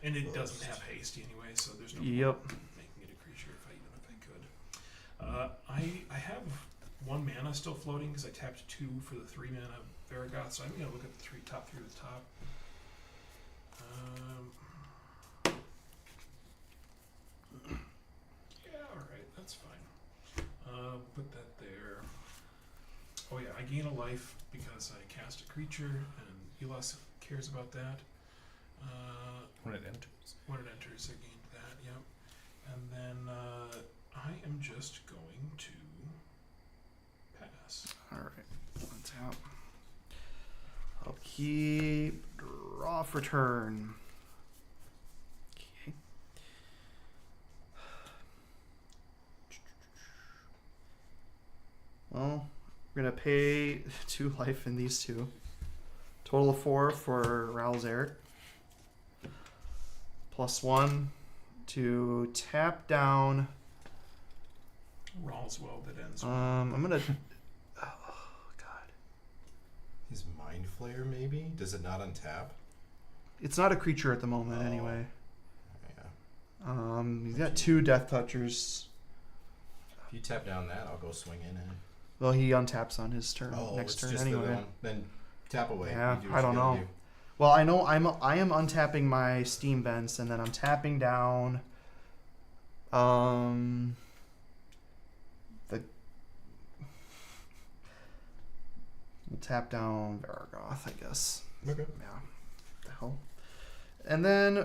And it doesn't have haste anyway, so there's no Yep. point in making it a creature even if I could. I have 1 mana still floating because I tapped 2 for the 3 mana Varagoth, so I'm going to look at the top 3 at the top. Yeah, alright, that's fine. Put that there. Oh yeah, I gain a life because I cast a creature, and Elas cares about that. When it enters. When it enters, I gained that, yep. And then I am just going to pass. Alright. Let's out. I'll keep draw for turn. Okay. Well, we're gonna pay 2 life in these 2. Total of 4 for Raoul's Eric. +1 to tap down. Rawlswell that ends. I'm gonna. Oh God! His Mind Flayer, maybe? Does it not untap? It's not a creature at the moment, Oh. anyway. Yeah. He's got 2 Death Touchers. If you tap down that, I'll go swing in. Well, he untaps on his turn next it's turn just anyway. the one. Then tap away. Yeah, You do what I don't you gotta know. do. Well, I know I am untapping my Steam Vents, and then I'm tapping down. We'll tap down Varagoth, I guess. Okay. Yeah. The hell. And then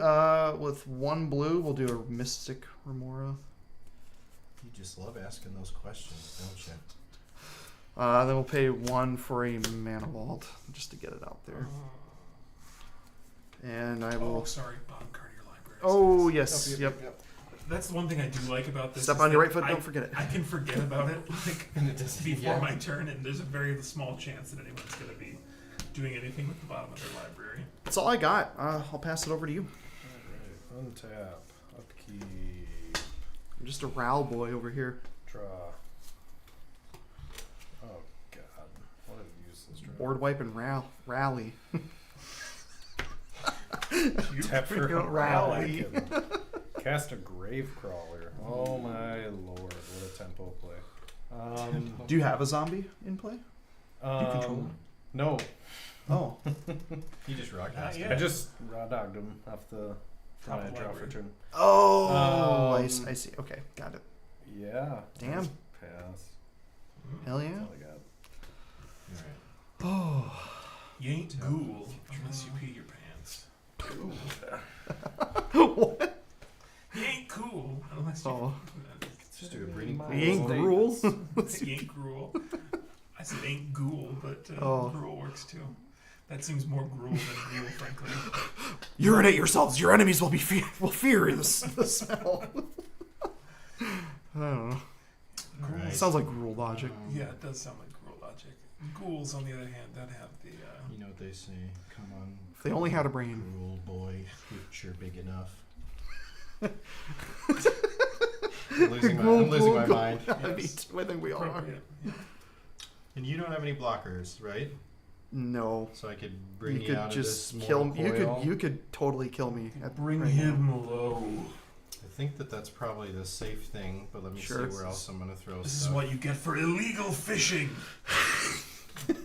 with 1 blue, we'll do a Mystic Remora. You just love asking those questions, don't you? Then we'll pay 1 for a Mana Vault, just to get it out there. And I Oh, will. sorry, bottom card of your library. Oh yes, yep. That's the one thing I do like about this. Step is on your that right foot. I- Don't forget it. I can forget about it like And it doesn't- before yeah. my turn, and there's a very small chance that anyone's going to be doing anything with the bottom of their library. That's all I got. I'll pass it over to you. Alright, untap, upkeep, I'm just a Raoul boy over here. draw. Oh god, what a useless draw. Board wipe and rally. You Tap for freaking a rally. Kraken. Cast a Grave Crawler. Oh my lord, what a tempo play. Do you have a zombie in play? Do you control him? No, Oh, You just rock cast Yeah. it. I just raw dogged him off the Top of draw for library. turn. oh, I Um, see. Okay, got it. Yeah. Damn. just Pass. Hell yeah. That's all I got. Alright. Oh, You ain't ghoul unless you pee your pants. what? You ain't cool unless you. Oh, Just do a breeding pool. he ain't gruel. You ain't gruel. I said ain't ghoul, but Oh. gruel works too. That seems more gruel than gruel, frankly. Urinate yourselves. Your enemies will will fear the smell. I don't know. Alright. Sounds like gruel logic. Yeah, it does sound like gruel logic. Ghouls, on the other hand, that have the. You know what they say? Come on. If they only had a brain. Rule boy, if you're big enough. Gruel, I'm losing my gruel, mind. I mean, I think we all are. appropriate. Yeah. And you don't have any blockers, right? No. So I could bring You you, could out just of this kill mortal me. coil. You could totally kill me. Bring right him now. low. I think that's probably the safe thing, but let me Sure. see where else I'm gonna throw This stuff. is what you get for illegal fishing. And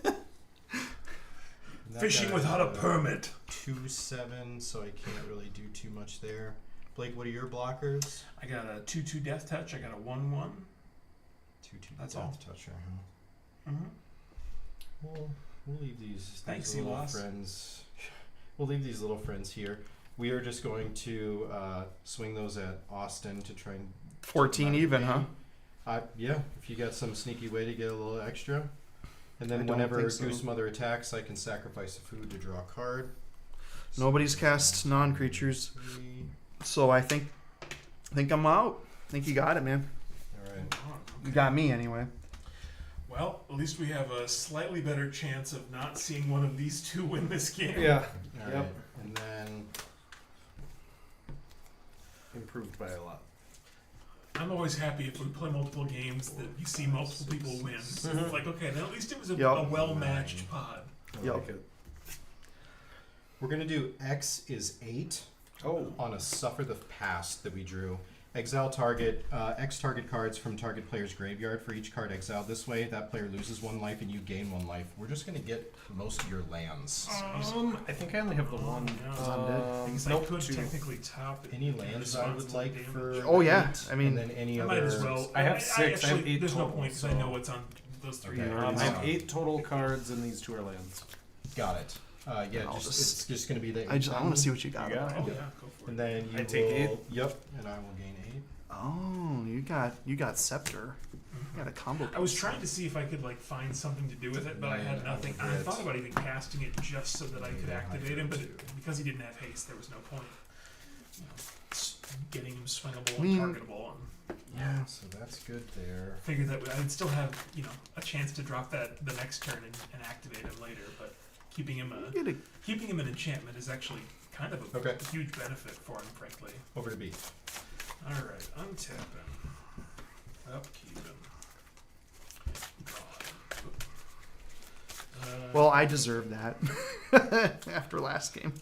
that Fishing guy without a is permit. 2/7, so I can't really do too much there. Blake, what are your blockers? I got a 2/2 death touch. I got a 1/1. 2/2 That's Death all. Toucher, huh? Mm-hmm. We'll leave these Thanks, little Elas. friends. We'll leave these little friends here. We are just going to swing those at Austin to try and 14 even, huh? Yeah, if you got some sneaky way to get a little extra. And I then don't whenever think so. Goose Mother attacks, I can sacrifice a food to draw a card. Nobody's cast non-creatures, so I think I'm out. I think you got it, man. All right. You got me anyway. Well, at least we have a slightly better chance of not seeing one of these two win this game. Yeah. All Yep. right. And then Improved by a lot. I'm always happy if we play multiple games that you see multiple people win. So it's like, okay, then at least it was a Yep. well-matched pod. I Yep. like it. we're gonna do X is 8 Oh. on a Suffer the Past that we drew. Exile target X target cards from target player's graveyard. For each card exiled this way, that player loses 1 life and you gain 1 life. We're just gonna get most of your lands. I think I only have the one. Yeah. Because I Nope, could 2. technically top it. Any lands I would like for Oh, yeah. 8, I mean, and then any I other. might as well. I have 6, I have actually, 8 there's no total, point because I so- know what's on those 3. Okay. I have 8 total cards, and these 2 are lands. Got it. Yeah, I'll it's just gonna be the. I 8 want then. to see what you got. You got Oh it. yeah, go for And it. then you I take will, Yep, and I will gain 8. Oh, you got Scepter. You got a combo. I was trying to see if I could like find something to do with it, but I had nothing. I thought about even casting it just so that I could activate him, but because he didn't have haste, there was no point. You know, getting him swingable I mean- and targetable, and Yeah. So that's good there. figured that I would still have a chance to drop that the next turn and activate him later. But keeping him an enchantment is actually kind of a Okay. huge benefit for him, frankly. Over to B. All right, untapping, upkeeping. Well, I deserve that after last game.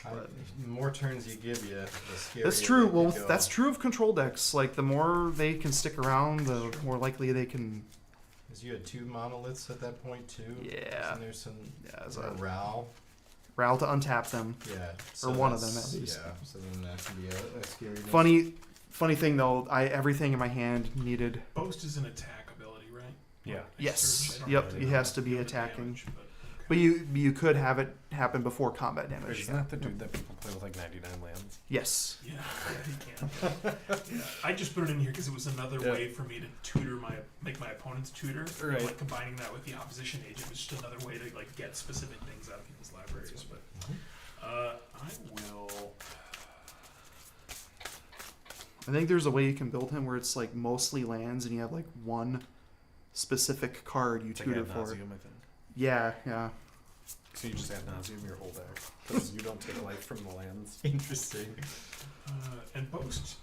The more turns you give you, the scarier. That's true. they Well, go. that's true of control decks. Like, the more they can stick around, the more likely they can. Because you had 2 monoliths at that point too. Yeah. And there's some Yeah, as a morale. route to untap them. Yeah. Or one of them, that's- at least. Yeah. So then that can be a scary. Funny thing though, everything in my hand needed. Boast is an attack ability, right? Yeah. Yes. I don't Yep, really it know has to be the attacking. damage, but But you could have it happen before combat Wait, damage. isn't that the dude that people play with like 99 lands? Yes. yeah, you can. Yeah. I just put it in here because it was another Yeah. way for me to make my opponent's tutor. Right. Like combining that with the opposition agent was just another way to like get specific things out of people's libraries. But I will. I think there's a way you can build him where it's like mostly lands and you have like one specific card you It's like tutor ad for. nauseam, I think. Yeah, yeah. So you just ad nauseam your whole deck because you don't take life from the lands. Interesting. And Boast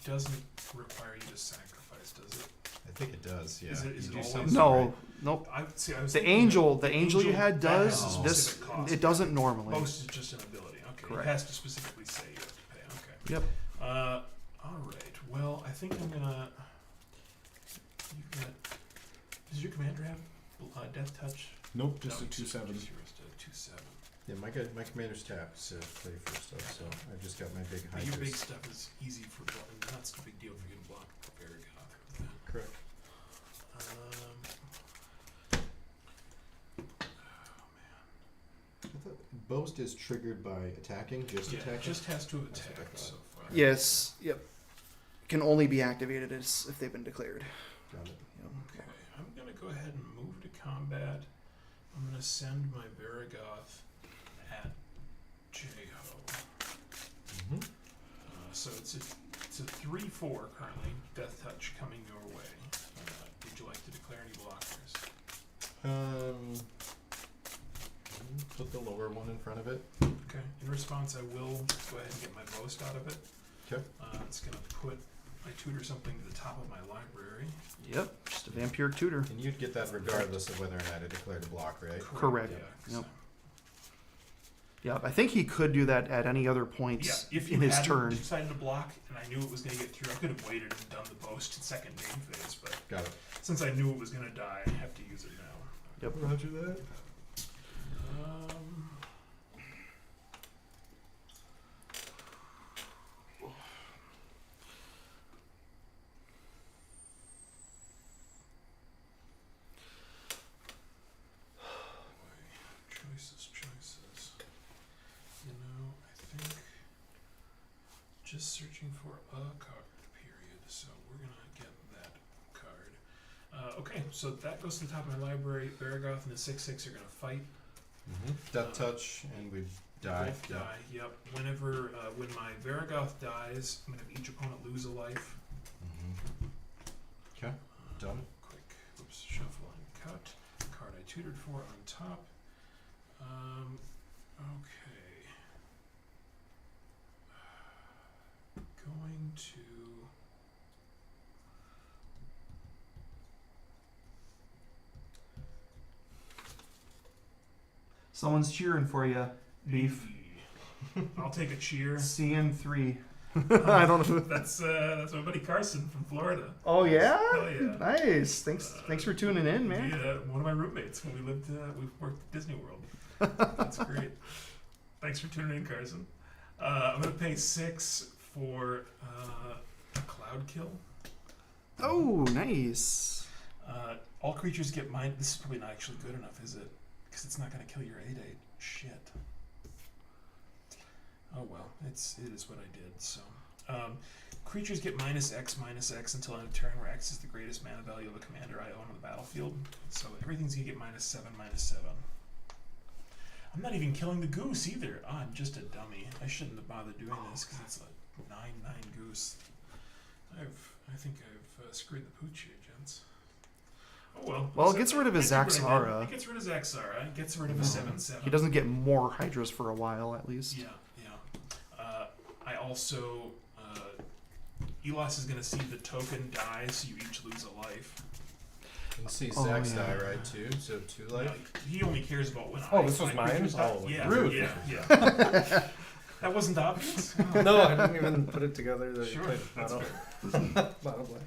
doesn't require you to sacrifice, does it? I think it does. Yeah. Is it You always do something No, right. nope. I was The thinking angel, that the angel you had that has does a this. specific cost. It doesn't normally. Boast is just an ability. Okay. Correct. It has to specifically say you have to pay. Okay. Yep. All right. Well, I think I'm gonna. You've got. Does your commander have Death Touch? Nope, just No, a 2/7. Just yours, 2/7. Yeah, my commander's tapped to play for stuff, so I've just got my big But your big hydras. stuff is easy for blocking. Not such a big deal for you to block very good. Correct. I thought Boast is triggered by attacking, just Yeah, it attacking. just has to have That's what I attacked thought. so far. Yes. Yep. Can only be activated as if they've been declared. Got it. Okay, I'm gonna go ahead and move to combat. I'm gonna send my Varagoth at J-Ho. Mm-hmm. So it's a 3/4 currently. Death Touch coming your way. Would you like to declare any blockers? Put the lower one in front of it. Okay. In response, I will go ahead and get my Boast out of it. Okay. It's gonna put my tutor something to the top of my library. Yep. Just a vampiric tutor. And you'd get that regardless of whether or not it declared a block, right? Correct. Yeah. Yep. Yep. I think he could do that at any other Yeah, points if you in his hadn't turn. decided to block and I knew it was going to get through, I could have waited and done the Boast in second game phase, but Got it. since I knew it was going to die, I have to use it now. Yep. Roger that. Choices. You know, I think just searching for a card, period. So we're going to get that card. Okay, so that goes to the top of my library. Varagoth and the 6/6 are going to fight. Mm-hmm. Death touch, and we Die. Both die. Yep. Whenever when my Varagoth dies, I'm gonna have each opponent lose a life. Okay. Done. Quick. Oops. Shuffle and cut. Card I tutored for on top. Okay. Going to. Someone's cheering for you, Beef. I'll take a cheer. CN3. I don't know. That's my buddy Carson from Florida. Oh yeah? Hell yeah. Nice. Thanks for tuning in, man. Yeah, one of my roommates when we worked at Disney World. That's great. Thanks for tuning in, Carson. I'm gonna pay 6 for a cloud kill. Oh, nice. All creatures get mine. This is probably not actually good enough, is it? Because it's not gonna kill your 8/8. Shit. Oh well, it is what I did. So, creatures get -X until end of turn, where X is the greatest mana value of a commander I own on the battlefield. So everything's gonna get -7. I'm not even killing the goose either. Oh, I'm just a dummy. I shouldn't have bothered doing this because it's like 9/9 goose. I think I've screwed the pooch here, gents. Oh well. Well, it gets rid of his Zaxara. It gets rid of Zaxara. It gets rid of a 7/7. He doesn't get more Hydras for a while, at least. Yeah. I also, Elos is going to see the token die, so you each lose a life. You can see Oh, Zax yeah. die, right, too? So 2 life? Now, he only cares about when Oh, this was my mine? creatures die. Oh, Yeah, rude. yeah. That wasn't obvious? No, I didn't even put it together. That Sure, played that's mono. fair. Mono play.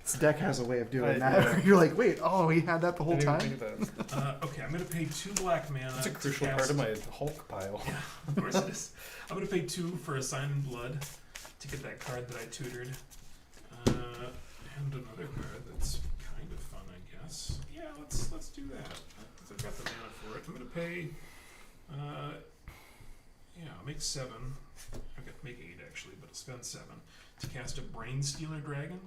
This deck has a way of doing I- that. yeah. You're like, wait, oh, he had that the whole Didn't time? even think of that. Okay, I'm going to pay 2 black mana. That's a to crucial cast- part of my Hulk pile. Yeah, of course it is. I'm going to pay 2 for a Sign in Blood to get that card that I tutored. And another card that's kind of fun, I guess. Yeah, let's do that. 'Cause I've got the mana for it. I'm going to pay. I'll make 7. Okay, make 8 actually, but I'll spend 7 to cast a Brain Stealer Dragon.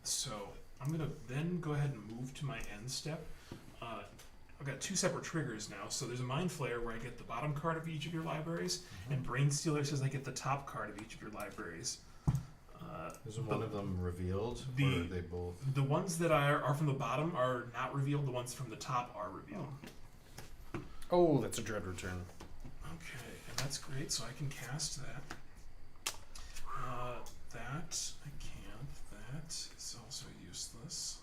So I'm gonna then go ahead and move to my end step. I've got 2 separate triggers now. So there's a Mind Flayer where I get the bottom card of each of your libraries, and Brain Stealer says I get the top card of each of your libraries. Is one of them revealed? the- or are they both? The ones that are from the bottom are not revealed. The ones from the top are revealed. Oh, that's a Dread Return. Okay, and that's great. So I can cast that. That I can't. That is also useless.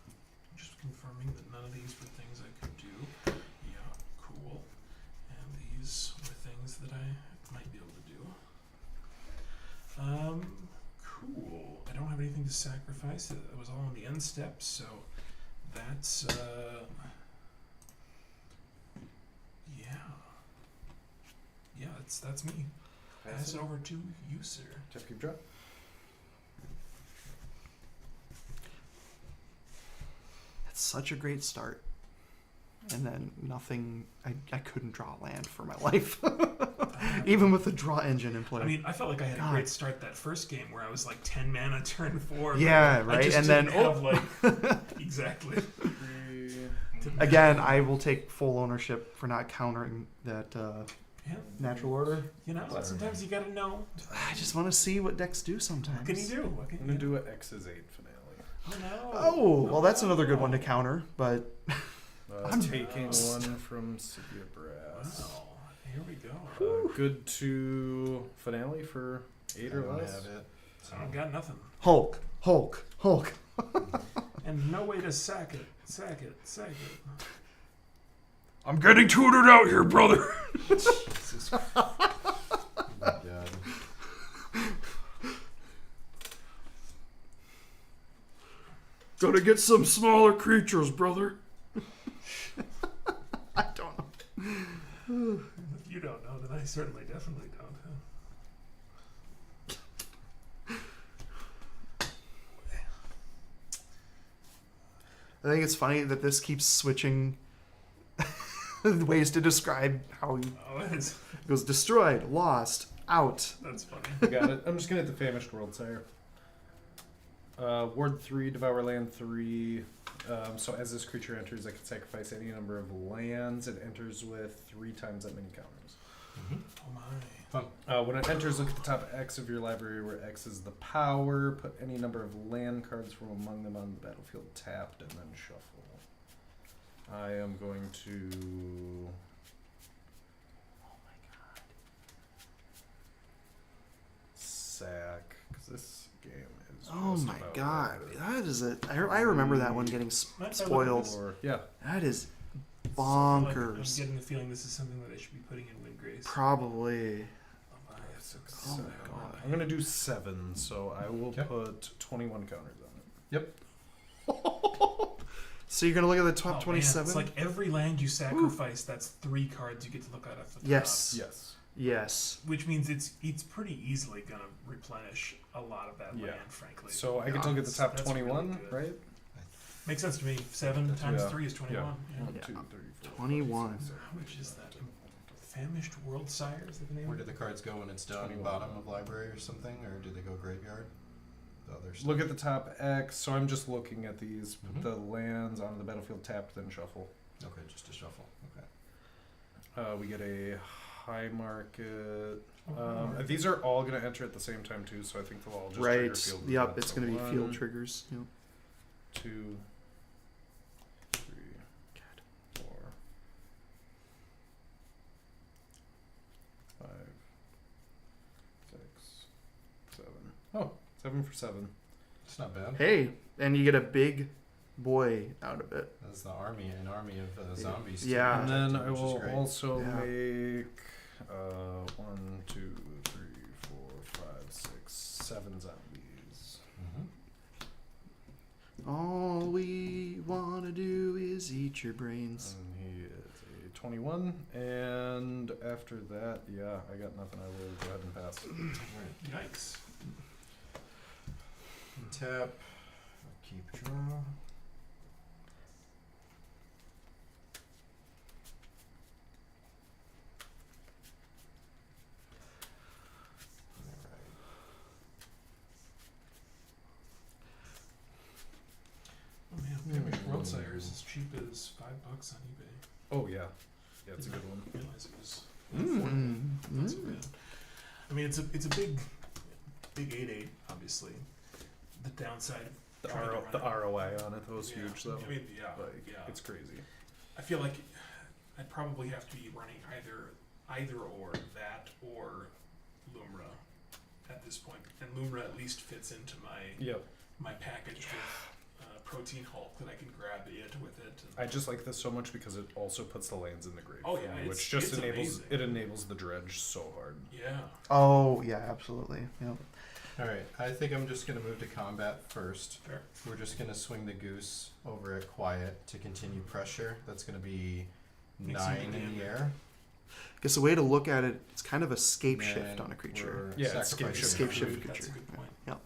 I'm just confirming that none of these were things I could do. Yeah, cool. And these were things that I might be able to do. Cool. I don't have anything to sacrifice. It was all on the end step, so that's yeah, that's me. Pass it over to you, sir. Jeff, keep drop. That's such a great start. And then nothing, I couldn't draw land for my life. Even with the draw engine in play. I mean, I felt like I had God. a great start that first game where I was like 10 mana turn 4. Yeah, but right, I just and then- didn't have like exactly. Again, I will take full ownership for not countering that Yeah, natural order. you know, sometimes you gotta know. I just want to see what decks do sometimes. What can you do? What can I'm you gonna do? do an X's 8 finale. Oh no. Oh, well, that's another good one to counter, but I'm taking one from City of Brass. Wow. Here we go. Good to finale for 8 I or don't less. have it. I don't got nothing. Hulk. And no way to sack it. Sack it. I'm getting tutored out here, brother. Jesus. Oh my god. Gotta get some smaller creatures, brother. I don't know. If you don't know, then I certainly definitely don't. I think it's funny that this keeps switching ways to describe how he Oh, it is. goes destroyed, lost, out. That's funny. I got it. I'm just gonna hit the Famished World Sire. Ward 3, Devour Land 3. So as this creature enters, I can sacrifice any number of lands. It enters with 3 times that many counters. Oh my. Fun. When it enters, look at the top X of your library, where X is the power. Put any number of land cards from among them on the battlefield tapped, and then shuffle. I am going to... Oh my god. Sack, because this game is Oh just my about god, over. that is a. I remember that one getting spoiled. Or, yeah. That is I'm bonkers. getting the feeling this is something that they should be putting in Windgrace. Probably. Oh my. 6, Oh my 7. God. I'm gonna do 7, so I will Okay. put 21 counters on it. Yep. So you're gonna look at the top Oh, 27? Man, it's like every land you sacrifice, that's 3 cards you get to look at the top. Yes. Yes. Which means it's pretty easily gonna replenish a lot of that Yeah. land, frankly. So I get to look at the top That's really 21, good. right? Makes sense to me. 7 times Yeah. 3 is 21. Yeah. 1, 2, 3, 4, 21. 5, 6, 7, How much is that? Famished World Sire, is that the name? Where do the cards go when it's down 21. bottom of library or something, or do they go graveyard? The other stuff. Look at the top X. So I'm just looking at these. Put Mhm. the lands on the battlefield tapped, then shuffle. Okay, just a shuffle. Okay. We get a high market. Oh, These are all going to enter at the same time too, so I think they'll all just trigger Right. field. Yep, movement. it's So gonna be field 1, triggers. Yep. 2, 3, 4, 5, 6, 7. Oh, 7 for 7. It's not bad. Hey, and you get a big boy out of it. That's the army, an army of zombies. too, Yeah. And then protected, I which is will great. also Yeah. make 1, 2, 3, 4, 5, 6, 7 zombies. Mhm. All we wanna do is eat your brains. And he is a 21. And after that, yeah, I got nothing. I will go ahead and pass. Alright. Yikes. Tap. Keep draw. Oh man, Famished World Sire is as cheap as $5 on eBay. Oh, yeah. Yeah, it's a good one. I didn't realize it was Mm. affordable. Not so Mm. bad. I mean, it's a big 8/8, obviously. The downside. The, trying to run the it- ROI on it was yeah. huge, though. I mean, yeah, Like, yeah. it's crazy. I feel like I'd probably have to be running either or that or Lumra at this point, and Lumra at least fits into Yep. my package with Protein Hulk that I can grab it with it. And I just like this so much because it also puts the lands in the grave. Oh, for yeah, me, it's- which just it's enables amazing. it enables the dredge so hard. yeah. Oh yeah, absolutely. Yep. Alright, I think I'm just going to move to combat first. Fair. We're just going to swing the goose over at quiet to continue pressure. That's going to be Makes some 9 good in the damage. air. Guess the way to look at it, it's kind of a scape And shift on a creature. we're Yeah, it's sacrificing Scape a shift food. That's a creature. good point. Yep.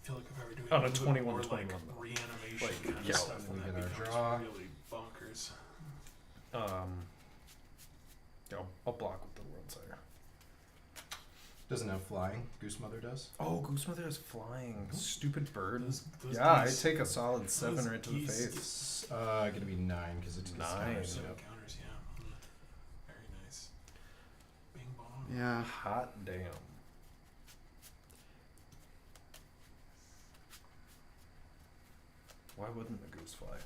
I feel like if I were doing On a a little bit 21, more 21 like though. reanimation Like, kind yeah, of stuff, we then get that our becomes draw. really bonkers. Yeah, I'll block with the World Sire. Doesn't have flying. Goose Mother does. Oh, Goose Mother is flying. Stupid bird. Those Yeah, geese- I take a solid 7 those right to the geese face. It's gonna be 9 because it's 9. counters, Seven yep. counters, yeah. Very nice. Bing bong. Yeah. Hot damn. Why wouldn't the goose fly?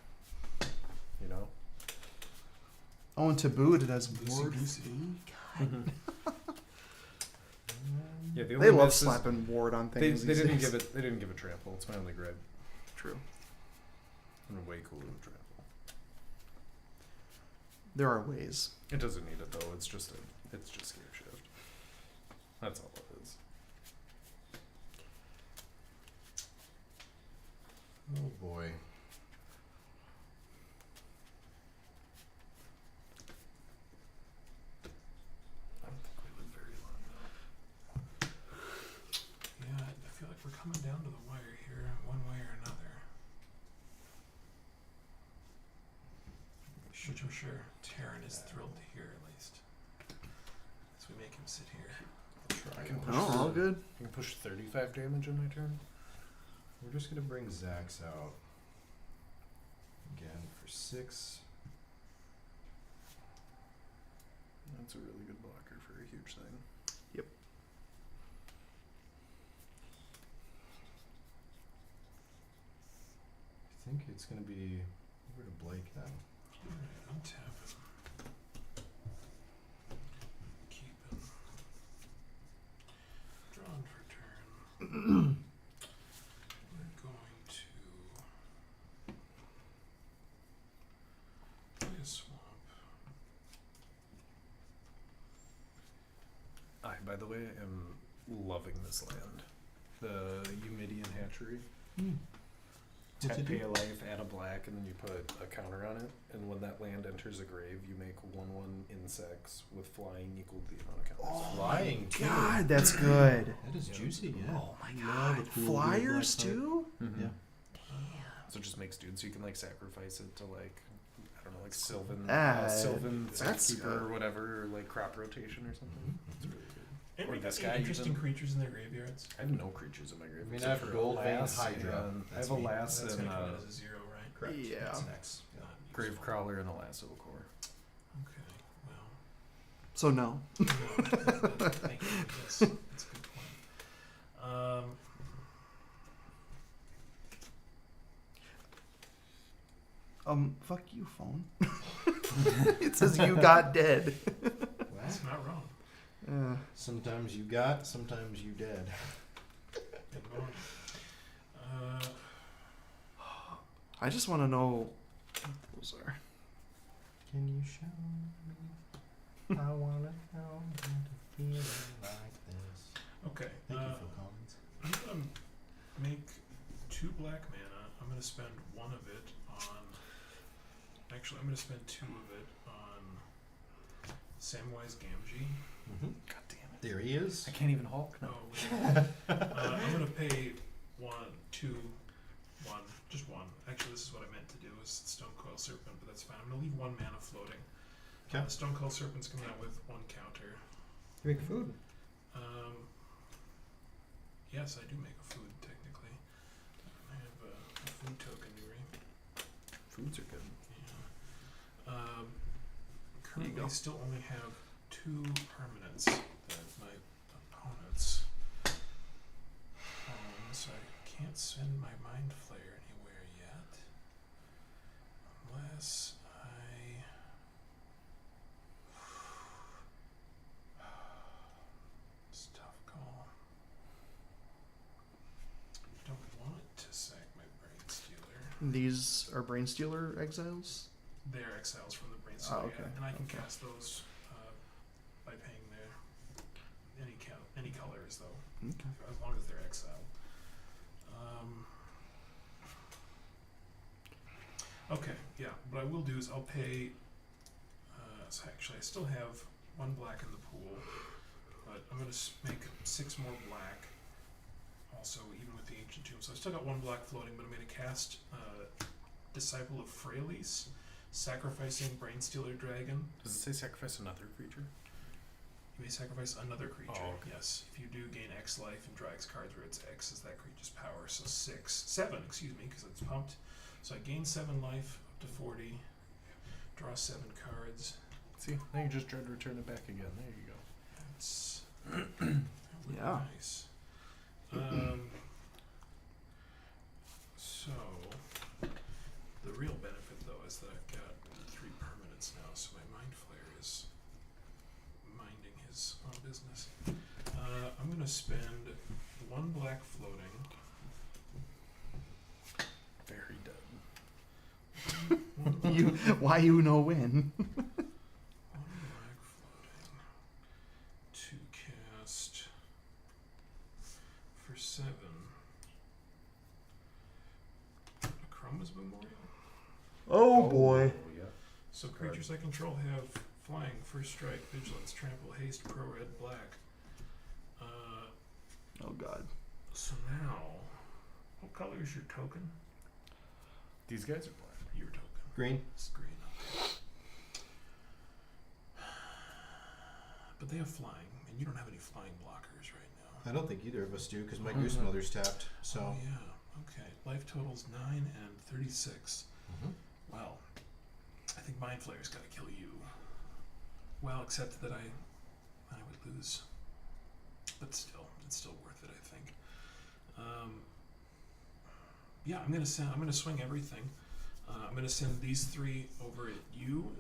You know? Oh, and Taboo it has Goosey ward goosey. three. Yeah, the They only love miss is slapping ward on They, things. they these didn't days. give it. They didn't give it trample. It's my only gripe. True. And way cooler with trample. There are ways. It doesn't need it though. It's just scape shift. That's all it is. Oh boy. I don't think we live very long though. Yeah, I feel like we're coming down to the wire here, one way or another. Which I'm sure Terran is thrilled to hear, at least. As we make him sit here. Try can and push Oh, all good. You can push 35 damage in my turn. We're just gonna bring Zax out again for 6. That's a really good blocker for a huge thing. I think it's gonna be over to Blake then. Alright, untap him. Keep him. Drawn for turn. We're going to play a swamp. I, by the way, am loving this land. The Eumidian Hatchery. What's it Pay do? a life, add a black, and then you put a counter on it. And when that land enters a grave, you make 1/1 insects with flying equal to the amount of counters. Flying too. God, that's good. That is Yeah. juicy, yeah. Oh my Love god. a cool Flyers blue black too? Mm-hmm. Yeah. So it just makes dudes. So you can like sacrifice it to like, I don't know, like Sylvan, Ah, Sylvan that's Keeper or whatever, or like crop rotation or something. It's really good. Anybody Or got this any guy interesting even. creatures in their graveyards? I have no creatures in my grave. I mean, except I have for a Goldvein lass Hydra. and- I That's have a me. lass That's and gonna count a as a 0, right? Correct. Yeah. That's next. Yeah. Not grave useful. crawler and a lasso core. Okay, well. So no. No, thank you. Yes, that's a good point. Fuck you, phone. It says you got dead. That's not wrong. Sometimes you got, sometimes you dead. Good morning. I just want to know what those are. Can you show me? I wanna know how to feel like this. Okay. Thank you, Phil Collins. I'm gonna make 2 black mana. I'm gonna spend 1 of it on. Actually, I'm gonna spend 2 of it on Samwise Gamgee. Mm-hmm. God damn it! There he is. I can't even Hulk. No, No. I'm gonna pay 1, 2, 1, just 1. Actually, this is what I meant to do: is Stonecoil Serpent, but that's fine. I'm gonna leave 1 mana floating. Okay. Stonecoil Serpent's coming out with 1 counter. You make food. Yes, I do make a food technically. I have a food token, right? Foods are good. Yeah. Currently, go. still only have 2 permanents that my opponents own, so I can't send my Mind Flayer anywhere yet, unless I. It's a tough call. Don't want to sack my Brain Stealer. These are Brain Stealer exiles? They're exiles from the Brain Stealer, okay, and I can okay. cast those by paying their any colors though, Okay. as long as they're exiled. Okay, yeah. What I will do is I'll pay. So actually, I still have 1 black in the pool, but I'm gonna make 6 more black. Also, even with the Ancient Tomb, so I still got 1 black floating, but I'm gonna cast Disciple of Freyalise, sacrificing Brainstealer Dragon. Does it say sacrifice another creature? You may sacrifice another creature. Oh, okay. Yes, if you do gain X life and draw X cards where it's X is that creature's power. So 7, excuse me, because it's pumped. So I gain 7 life up to 40. Draw 7 cards. See, now you just tried to return it back again. There you go. That's that would be Yeah. nice. So the real benefit though is that I've got 3 permanents now, so my Mind Flayer is minding his own business. I'm gonna spend 1 black floating. Very dead. Why you no win? 1 black floating to cast for 7 a Chroma's Memorial. Oh boy. Yeah. So creatures I control have flying, first strike, vigilance, trample, haste, pro red, black. Oh god. So now, what color is your token? These guys are black. Your token. Green. It's green. Okay. But they have flying, and you don't have any flying blockers right now. I don't think either of us do because my Mhm. Goose Mother's tapped. So Oh yeah. Okay, life total's 9 and 36. Mhm. Well, I think Mind Flayer's got to kill you. Well, except that I would lose. But still, it's still worth it, I think. Yeah, I'm gonna swing everything. I'm gonna send these 3 over at you.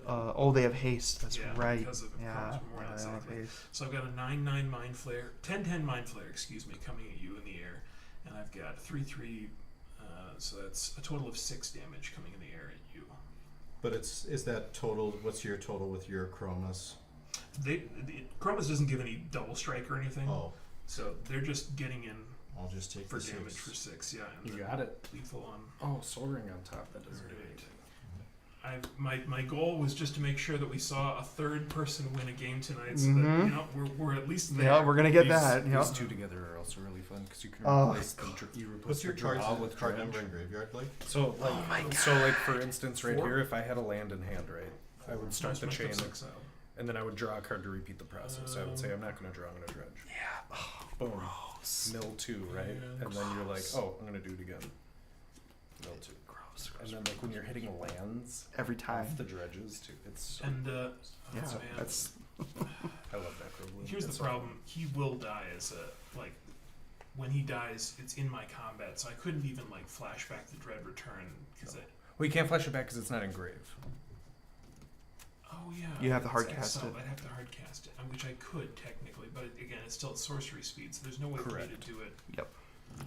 They have haste. That's Yeah, right. because of Yeah, Chrome's Memorial, they have exactly. haste. So I've got a 9/9 Mind Flayer, 10/10 Mind Flayer, coming at you in the air, and I've got 3/3. So that's a total of 6 damage coming in the air at you. But is that total? What's your total with your Chromas? Chromas doesn't give any double strike or anything, Oh, so they're just getting in I'll just take for the damage 6. for 6. Yeah, and You then got it. lethal on. Oh, Soul Ring on top. That doesn't do Right. anything. My goal was just to make sure that we saw a third person win a game tonight, so Mhm. that we're at least there. Yeah, we're gonna get These- that. These Yeah. 2 together are also really fun because you can Oh, replace you replace What's your the draw cards with card dredge. number in graveyard like? So like for instance, right 4? here, if I had a land in hand, right, I would start the chain, Exile. and then I would draw a card to repeat the process. I would say I'm not going to draw, I'm going to dredge. Yeah. Boom. Mill 2, right? Yeah. And then you're like, oh, I'm going to do it again. Mill 2. Gross. And then like when you're hitting lands Every off time. the dredges too, it's so, And Yeah, man, that's I love Necrobloom. here's the It's so problem. He will die as a when he dies, it's in my combat, so I couldn't even flash back the dread return because No. Well, you can't flash it back because it's not engraved. oh yeah, You have to it's hard cast exiled. it. I'd have to hard cast it, which I could technically, but again, it's still at sorcery speed, so there's no way for me Correct. to do it.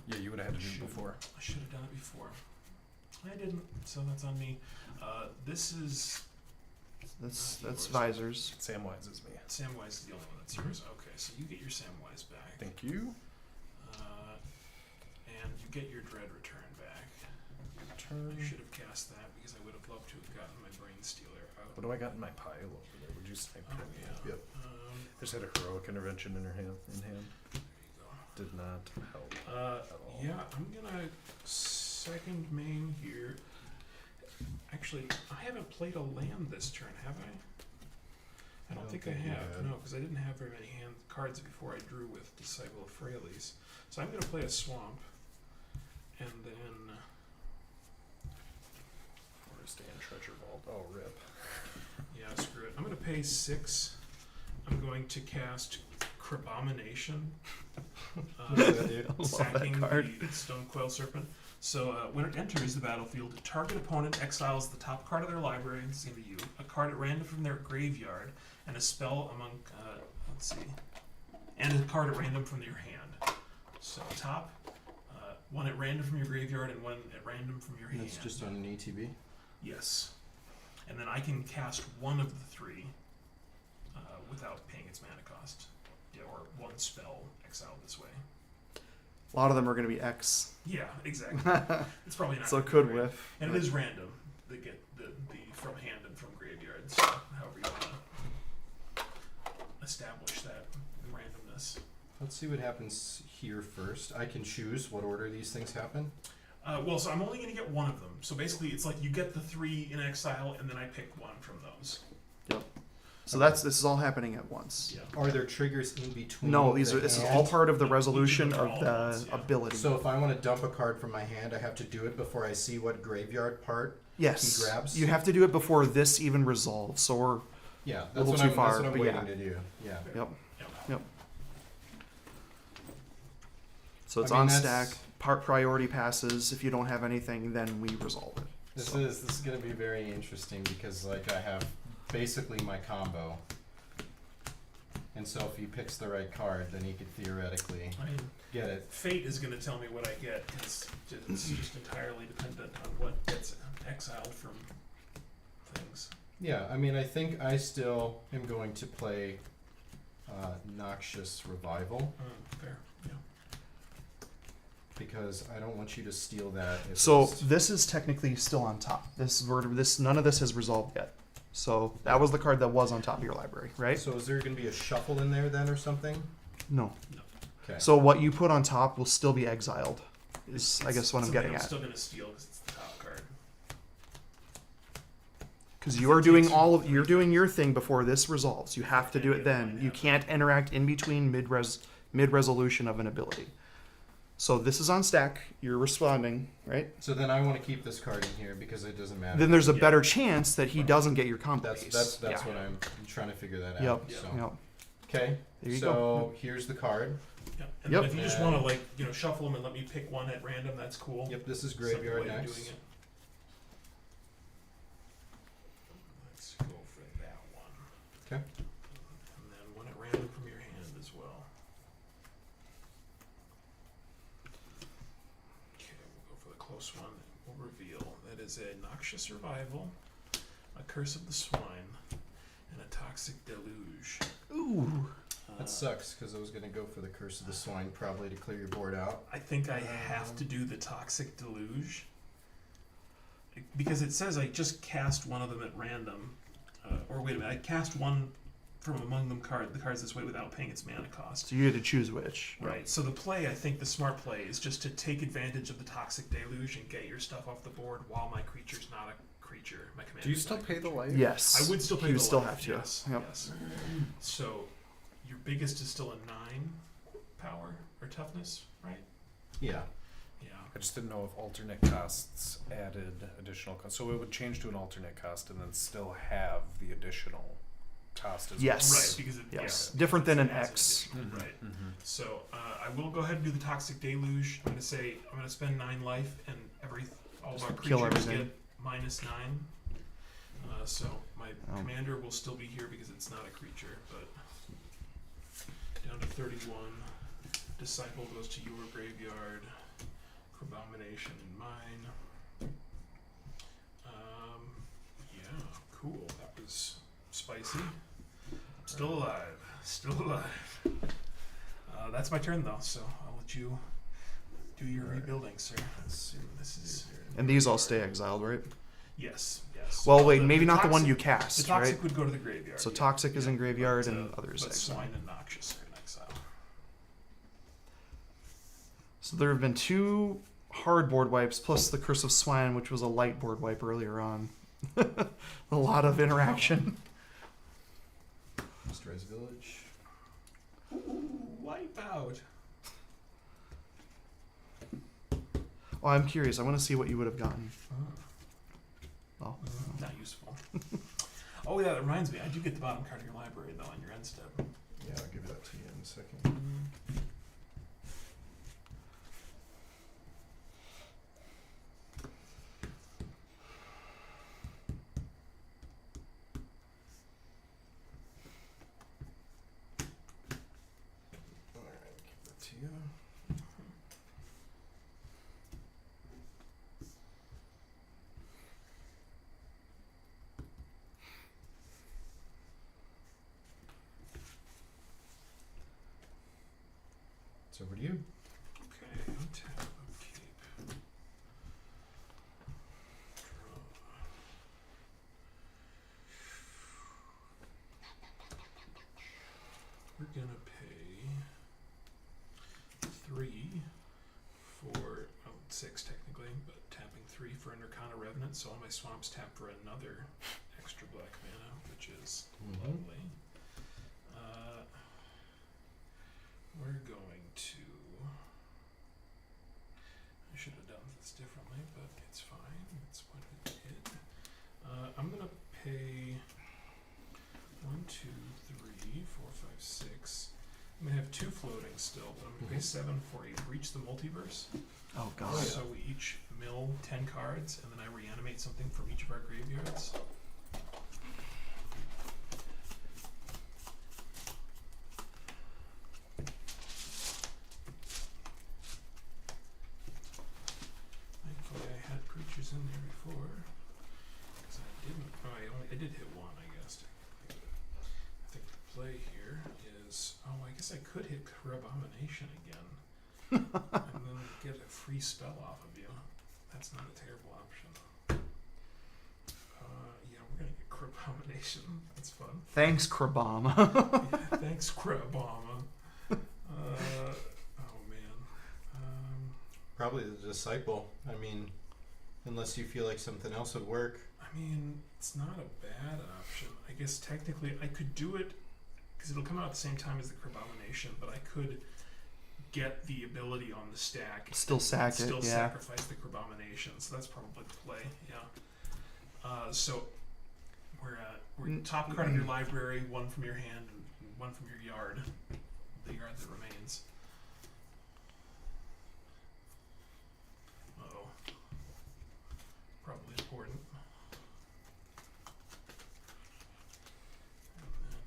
Yeah, you would have had to do it Shoot. before. I should have done it before. I didn't, so that's on me. This is that's Yours. visors. Samwise is me. Samwise is the only one that's yours. Okay, so you get your Samwise back. Thank you. And you get your Dread Return back. Turn. I should have cast that because I would have loved to have gotten my Brain Stealer out. What do I got in my pile over there? Would you snipe Oh, it? yeah. Yep. Just had a heroic intervention in her hand. There you go. Did not help at all. Yeah, I'm gonna second main here. Actually, I haven't played a land this turn, have I? I don't think I you have. had. No, because I didn't have very many hand cards before I drew with Disciple of Freyalise. So I'm gonna play a swamp, and then Forest and Treasure Vault. Oh, rip. yeah, screw it. I'm gonna pay 6. I'm going to cast Crabomination, I love that sacking card. the Stone Coil Serpent. So when it enters the battlefield, target opponent exiles the top card of their library, it's going to be you, a card at random from their graveyard, and a spell among, and a card at random from your hand. So top, one at random from your graveyard and one at random from your hand. That's just on an ETB. Yes. And then I can cast one of the 3 without paying its mana cost. Yeah, or one spell exiled this way. A lot of them are going to be X, Yeah, exactly. It's probably not. so it gonna be could great. whiff. And it is random. They get the from hand and from graveyard. So however you want to establish that randomness. Let's see what happens here first. I can choose what order these things happen. Well, so I'm only going to get one of them. So basically, it's like you get the 3 in exile, and then I pick one from those. So this is all happening at once. Yeah. Are there triggers in between? No, this the is hand? all part of the No, resolution each of them of are all the ones, yeah. ability. So if I want to dump a card from my hand, I have to do it before I see what graveyard part yes, he grabs? you have to do it before this even resolves. So we're Yeah, that's Little what too I'm, far, that's what I'm but waiting yeah. to do. Yeah. yep. Yep. So it's I mean, on that's- stack. Part priority passes. If you don't have anything, then we resolve it. This So- is going to be very interesting because like I have basically my combo. And so if he picks the right card, then he could theoretically I mean, get it. fate is going to tell me what I get. It's just entirely dependent on what gets exiled from things. Yeah, I mean, I think I still am going to play Noxious Revival Fair. Yeah. because I don't want you to steal that. if So it's- this is technically still on top. None of this has resolved yet. So that was the card that was on top of your library, right? So is there going to be a shuffle in there then or something? No. Okay. So what you put on top will still be exiled. Is I guess what I'm Something getting I'm at. still going to steal because it's the top card. Because you are doing you're doing your thing before this resolves. You have to do it then. You can't interact in between mid resolution of an ability. So this is on stack. You're responding, right? So then I want to keep this card in here because it doesn't matter. Then there's a Yeah. better chance that he doesn't get your combo That's piece. that's Yeah. what I'm trying to figure that Yep. out. Yeah. So. Yep. Okay. There you so go. here's the card. Yeah. And Yep. then if you just want to like shuffle them and let me pick one at random, that's cool. Yep. This is Simple way graveyard of next. doing it. Let's go for that one. Okay. And then one at random from your hand as well. Okay, we'll go for the close one. We'll reveal that is a Noxious Survival, a Curse of the Swine, and a Toxic Deluge. Ooh. That sucks because I was gonna go for the Curse of the Swine probably to clear your board out. I think I have to do the Toxic Deluge because it says I just cast one of them at random. Or wait a minute, I cast one from among them the cards this way without paying its mana cost. So you had to choose which. Right. So the play, I think the smart play is just to take advantage of the Toxic Deluge and get your stuff off the board while my creature's not a creature. My commander. Do you still pay the life? Yes. I would still pay You the would still life, have to. Yes. Yep. Yes. So your biggest is still a 9 power or toughness, right? Yeah. Yeah. I just didn't know if alternate costs added additional cost. So it would change to an alternate cost and then still have the additional cost as Yes. Right, because it, Yes. yeah, Different than an it has X. additional, Right. well. Mm-hmm. So I will go ahead and do the Toxic Deluge. I'm going to spend 9 life, and all of our Kill creatures everything. get -9. So my Oh. commander will still be here because it's not a creature, but down to 31. Disciple goes to your graveyard. Abomination in mine. Yeah, cool. That was spicy. Still alive. Still alive. That's my turn though, so I'll let you do your rebuilding, sir. Let's see. This is And these all stay exiled, right? yes, yes. Well, wait, The- maybe the not the one toxic- you The cast, toxic right? would go to the graveyard. So yeah. toxic is in graveyard But, and others but exile. swine and noxious are in exile. So there have been 2 hard board wipes plus the Curse of Swine, which was a light board wipe earlier on. A lot of interaction. Stress Village. Ooh, wipe out. Oh, I'm curious. I want to see what you would have gotten. Oh. Not useful. Oh yeah, that reminds me. I do get the bottom card of your library though on your end step. Yeah, I'll give that to you in a second. Alright, give that to you. It's over to you. Okay, untap, upkeep. Draw. We're gonna pay 3 for 6 technically, but tapping 3 for Undercana Revenant, so all my swamps tap for another extra black mana, which is lovely. We're going to. I should have done this differently, but it's fine. It's what it did. I'm gonna pay 1, 2, 3, 4, 5, 6. I'm gonna have 2 floating still, but I'm gonna pay 7 for each the multiverse. Oh, God. So we each mill 10 cards, and then I reanimate something from each of our graveyards. Thankfully, I had creatures in there before. Because I didn't. Oh, I did hit 1, I guess. I think the play here is. Oh, I guess I could hit Abomination again. And then get a free spell off of you. That's not a terrible option. Yeah, we're gonna get Abomination. That's fun. Thanks, Krabama. Yeah, thanks, Crabama. Oh man. Probably the Disciple. I mean, unless you feel like something else would work. I mean, it's not a bad option. I guess technically I could do it because it'll come out at the same time as the Abomination, but I could get the ability on the stack. Still sack it, Still yeah. sacrifice the Crabomination. So that's probably the play. Yeah. So we're top card of your library, one from your hand, and one from your yard. The yard that remains. Uh-oh. Probably important. And then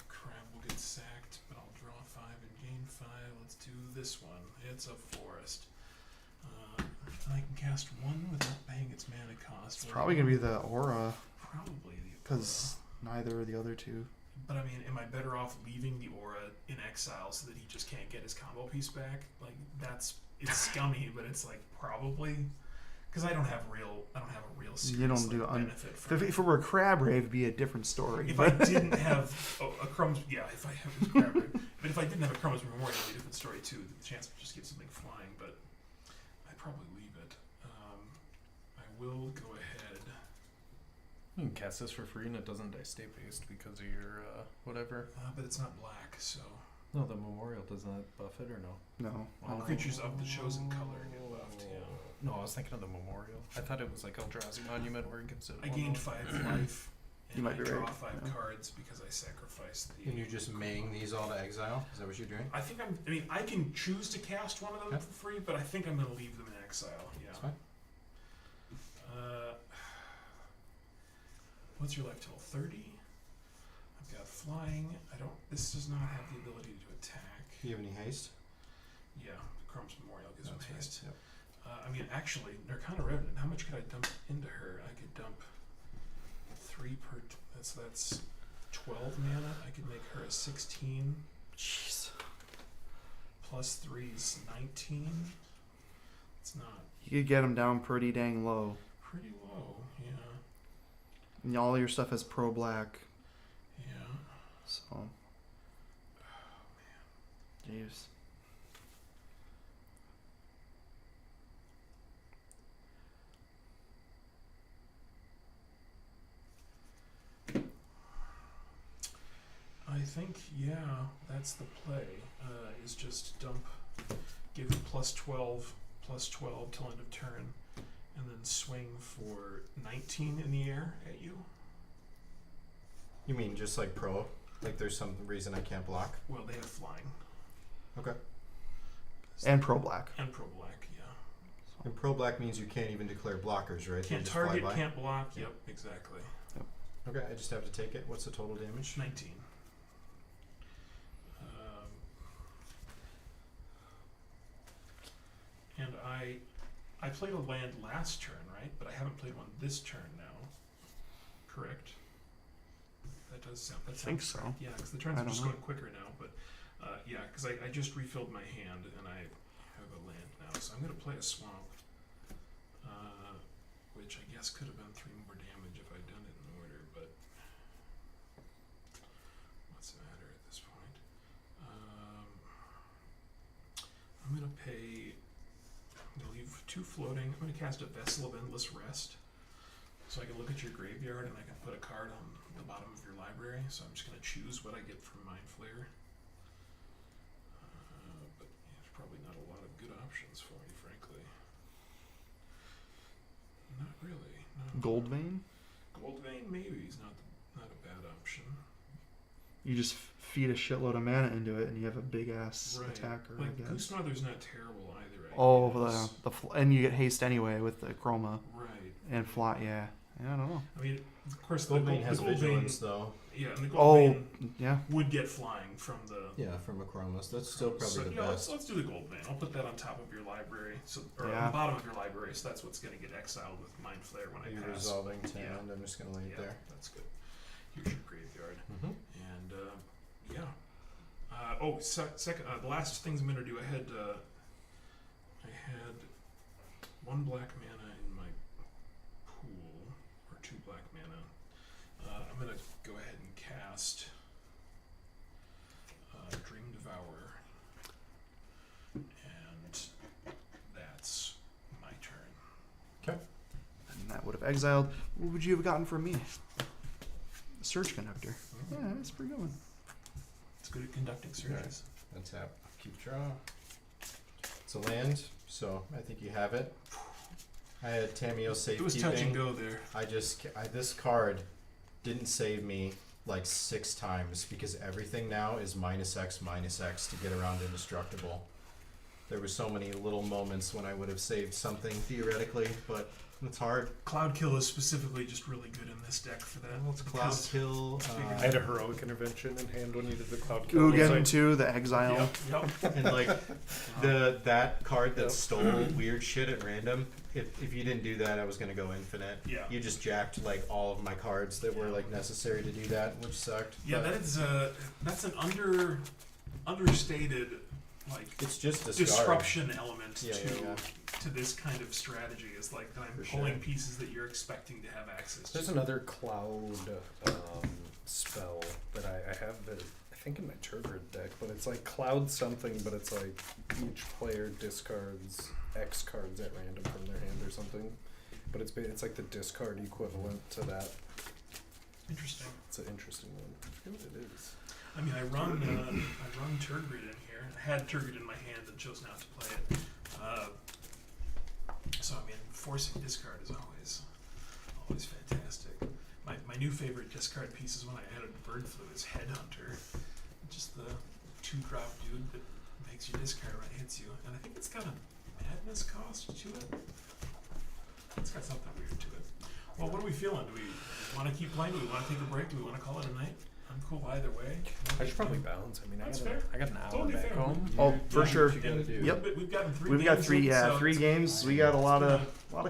Crab will get sacked, but I'll draw 5 and gain 5. Let's do this one. It's a forest. I can cast one without paying its mana cost. It's probably gonna be the aura, Probably the because neither of the other two. But I mean, am I better off leaving the aura in exile so that he just can't get his combo piece back? Like it's scummy, but it's like probably because I don't have a real serious You don't do benefit from If it were a crab ray, it'd be a different story. If I didn't have a crumbs, if I have a crab ray, but if I didn't have a crumbs memorial, it'd be a different story too. The chance to just get something flying, but I'd probably leave it. I will go ahead. You can cast this for free and it doesn't die state based because of your whatever. But it's not black, so No, the memorial doesn't buff it or no? No. all creatures of the chosen color get buffed. Yeah. No, I was thinking of the memorial. I thought it was like Eldrazi Monument where it gives it. I gained 5 life. You might be I draw right, 5 yeah. cards because I sacrificed the. And you're just maying these all to exile? Is that what you're doing? I think I mean, I can choose to cast one of them Okay. for free, but I think I'm going to leave them in exile. Yeah. That's fine. What's your life total? 30. I've got flying. This does not have the ability to attack. Do you have any haste? Yeah, the Crumbs Memorial gives me That's right, haste. yep. I mean, actually, they're kind of revenant. How much could I dump into her? I could dump 3 per. That's 12 mana. I could make her a 16. Jeez. Plus 3 is 19. It's not You could get them down pretty dang low. pretty low. Yeah. And all your stuff has pro black, Yeah. so. Oh man. Jeez. I think, yeah, that's the play. Is just dump, give it plus 12 till end of turn, and then swing for 19 in the air at you. You mean just like pro? Like there's some reason I can't block? Well, they have flying. Okay. And pro black. And pro black, yeah. And pro black means you can't even declare blockers, right? They Can't just fly target, by? can't block. Yep, exactly. Okay, I just have to take it. What's the total damage? 19. And I played a land last turn, right? But I haven't played one this turn now. Correct? That does sound. That I think sounds so. correct. Yeah, because the turns I are just don't know. going quicker now. But yeah, because I just refilled my hand and I have a land now, so I'm gonna play a swamp, which I guess could have been 3 more damage if I'd done it in order. But what's the matter at this point? I'm gonna pay. I'm gonna leave 2 floating. I'm gonna cast a Vessel of Endless Rest, so I can look at your graveyard and I can put a card on the bottom of your library. So I'm just gonna choose what I get from Mind Flayer. But there's probably not a lot of good options for you, frankly. Not really. No. Gold vein? Gold Vein maybe is not a bad option. You just feed a shitload of mana into it, and you have a big ass Right. attacker. Like I guess. Goose Mother's not terrible either. I Oh, guess. and you get haste anyway with the chroma Right. and fly. Yeah, I don't know. I mean, of course, Goldbane the has Gold vigilance Vein, though. yeah, and the Oh, Gold Vein yeah. would get flying from the. Yeah, from Acromas. That's still probably so, the yeah, best. let's do the Gold Vein. I'll put that on top of your library, or on Yeah. the bottom of your library. So that's what's going to get exiled with Mind Flayer when Are you I pass. resolving to Yeah. end? I'm just gonna lay it Yeah, there. that's good. Here's your graveyard, Mm-hmm. and yeah. Second, the last things I'm going to do. I had 1 black mana in my pool, or 2 black mana. I'm going to go ahead and cast Dream Devourer, and that's my turn. And that would have exiled. What would you have gotten from me? Surge conductor. Yeah, that's pretty good one. It's good at conducting surges. Untap. Keep draw. It's a land, so I think you have it. I had Tameo It was touch and safekeeping. go there. This card didn't save me like 6 times because everything now is -X to get around indestructible. There were so many little moments when I would have saved something theoretically, but it's hard. Cloud Kill is specifically just really good in this deck for that. Well, it's Cloud because- Kill. I had a heroic intervention in hand when you did the cloud kill. It was Ugin like- too, the exile. Yep. And like that card that Yep. stole weird shit at random. If you didn't do that, I was gonna go infinite. Yeah. You just jacked like all of my cards that were like necessary to do that, which sucked. Yeah, but that is that's an understated like it's just discard. disruption element Yeah, to yeah, to this kind of strategy. Is like that I'm For pulling sure. pieces that you're expecting to have access There's to. another cloud spell that I have that I think in my Turgid deck, but it's like cloud something, but it's like each player discards X cards at random from their hand or something. But it's like the discard equivalent to that. Interesting. It's an interesting one. I forget what it is. I mean, I run Turgid in here. I had Turgid in my hand and chose not to play it. So I mean, forcing discard is always fantastic. My new favorite discard piece is when I added Bird Flu as Headhunter. Just the 2-drop dude that makes you discard when it hits you. And I think it's got a madness cost to it. It's got something weird to it. Well, what are we feeling? Do we want to keep playing? Do we want to take a break? Do we want to call it a night? I'm cool either way. I should probably balance. I mean, That's fair. I got an hour Totally back fair. home. Oh, for Yeah, sure. what you gotta do. Yep. We've gotten 3 We've games got 3 in, so three it's- games. We got a lot of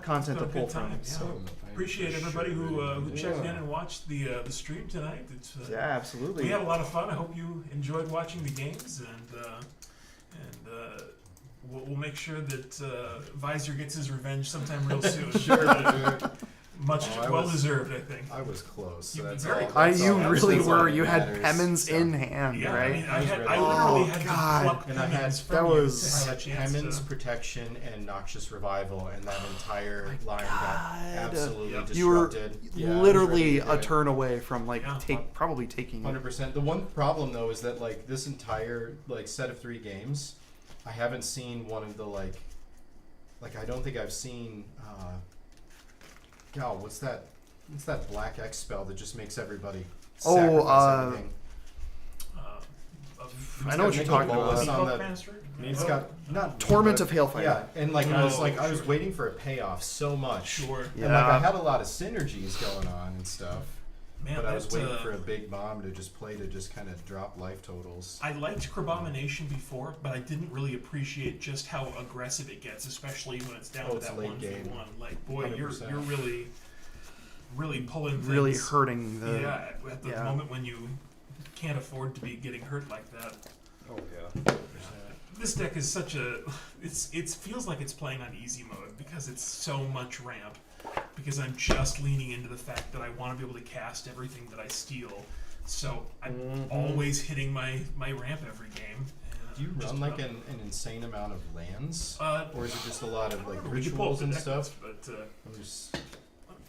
content to been a pull good time, from. yeah. So. Appreciate everybody who checked in and watched the stream tonight. It's, Yeah, absolutely. we had a lot of fun. I hope you enjoyed watching the games, and we'll make sure that Visor gets his revenge sometime real soon. Much Oh, I well was- deserved, I think. I was close. You'd be That's very all- close. that's You all- that's really all were. that You had matters. Pemmons So- in hand, Yeah, right? I mean, I was had ready. I literally Oh, had to God. pluck And I had- Pemmons from that you was- to I have a had chance Pemmons, to- Protection, and Noxious Revival, and that entire line got God. absolutely Yep. You were disrupted. Yeah, I was literally ready to do a it. turn away from like Yeah. probably taking it. 100%. The one problem though is that like this entire like set of 3 games, I haven't seen one of the like I don't think I've seen God, what's that black X spell that just makes everybody sacrifice everything? I know what you're Nicol talking Bolas about. on the- Master? It's got not Torment but- of Hailfire. Yeah, and like I was Sure. waiting for a payoff so much. Sure. And like I Yeah. had a lot of synergies going on and stuff. Man, But I was that, waiting for a big bomb to just play to just kind of drop life totals. I liked Crabomination before, but I didn't really appreciate just how aggressive it gets, especially when it's down Oh, to it's that late 1v1. Like, boy, you're 100%. really pulling things. Really hurting the. Yeah, at the yeah. moment when you can't afford to be getting hurt like that. Oh yeah. This deck is such a. It feels like it's playing on easy mode because it's so much ramp. Because I'm just leaning into the fact that I want to be able to cast everything that I steal. So I'm always hitting my ramp every game. Do you Just run like about- an insane amount of lands? Uh, Or is it just a lot of like we could pull up rituals the and deck stuff? list, but I'm just,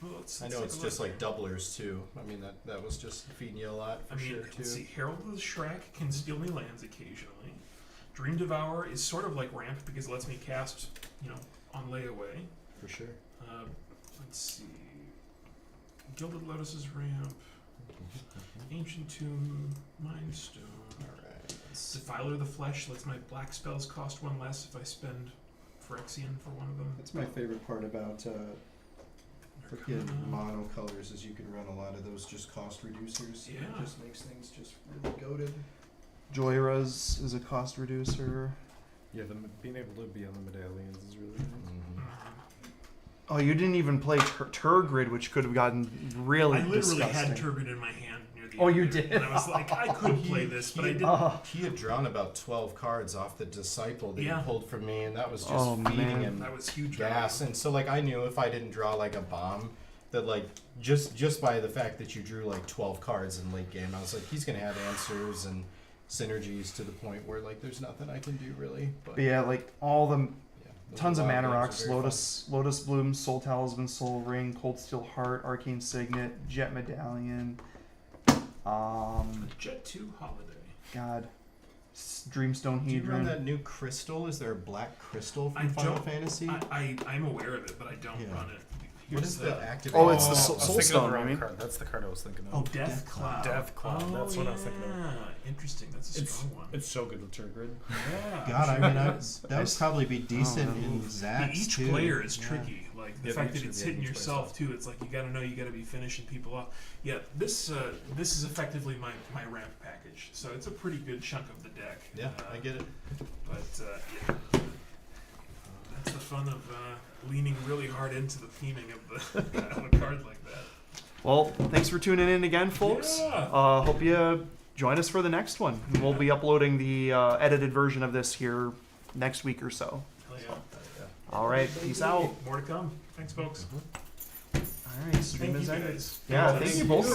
let's I know take it's a just look. like doublers too. I mean that was just feeding you a lot for I mean, sure let's too. see. Herald of the Shrek can steal me lands occasionally. Dream Devour is sort of like ramp because it lets me cast, on layaway. For sure. Let's see. Gilded Lotus's ramp. Ancient Tomb, Mind Stone. Alright. Defiler of the Flesh lets my black spells cost 1 less if I spend Phyrexian for one of them. That's my favorite part about freaking Arcana. mono colors is you can run a lot of those just cost reducers. Yeah. It just makes things just really goated. Joyra's is a cost reducer. Yeah, being able to be on the medallions is really nice. Mhm. Oh, you didn't even play Turgid, which could have gotten really I literally disgusting. had Turgid in my hand near the Oh, end you there, did? And I was like, I could play this, but I didn't. Oh, He had drawn about 12 cards off the Disciple that Yeah. he pulled from me, and that was just Oh, feeding man. him That was huge. gas. And so like I knew if I didn't draw like a bomb, that like just by the fact that you drew like 12 cards in late game, I was like, he's gonna have answers and synergies to the point where like there's nothing I can do really. But but yeah, like all the yeah, those tons of wild mana games are rocks: very Lotus Bloom, Soul Talisman, Soul Ring, Cold Steel Heart, Arcane Signet, Jet Medallion. Jet 2 Holiday. God, Dreamstone Do you run Hedron. that new crystal? Is there a black crystal I from Final don't- Fantasy? I'm aware of it, but I don't Yeah. run it. What Here's is the active? Oh, it's the I Soul was thinking of Stone, the I wrong mean. card. That's the card I was thinking Oh, of. Death Death Cloud. Death Cloud, Oh, that's what I was thinking of. yeah. Interesting. That's a It's strong one. it's so good with Turgid. Yeah. God, I sure mean, it is. that would probably be decent Oh, in The Zax each too. player is Yeah. tricky. Like the Yeah, fact each- that it's yeah, hitting each yourself plays too. It's like you got to know you got to be finishing people off. Yeah, this is effectively my ramp package. So it's a pretty good chunk of the deck. Yeah, I get it. But yeah, that's the fun of leaning really hard into the theming of the of a card like that. Well, thanks for tuning in again, folks. Yeah. Hope you join us for the next one. We'll be uploading the edited version of this here next week or so. Hell yeah. All right, peace out. More to come. Thanks, folks. All right, stream Thank is you ended. guys. Yeah, Thank thank you you. both.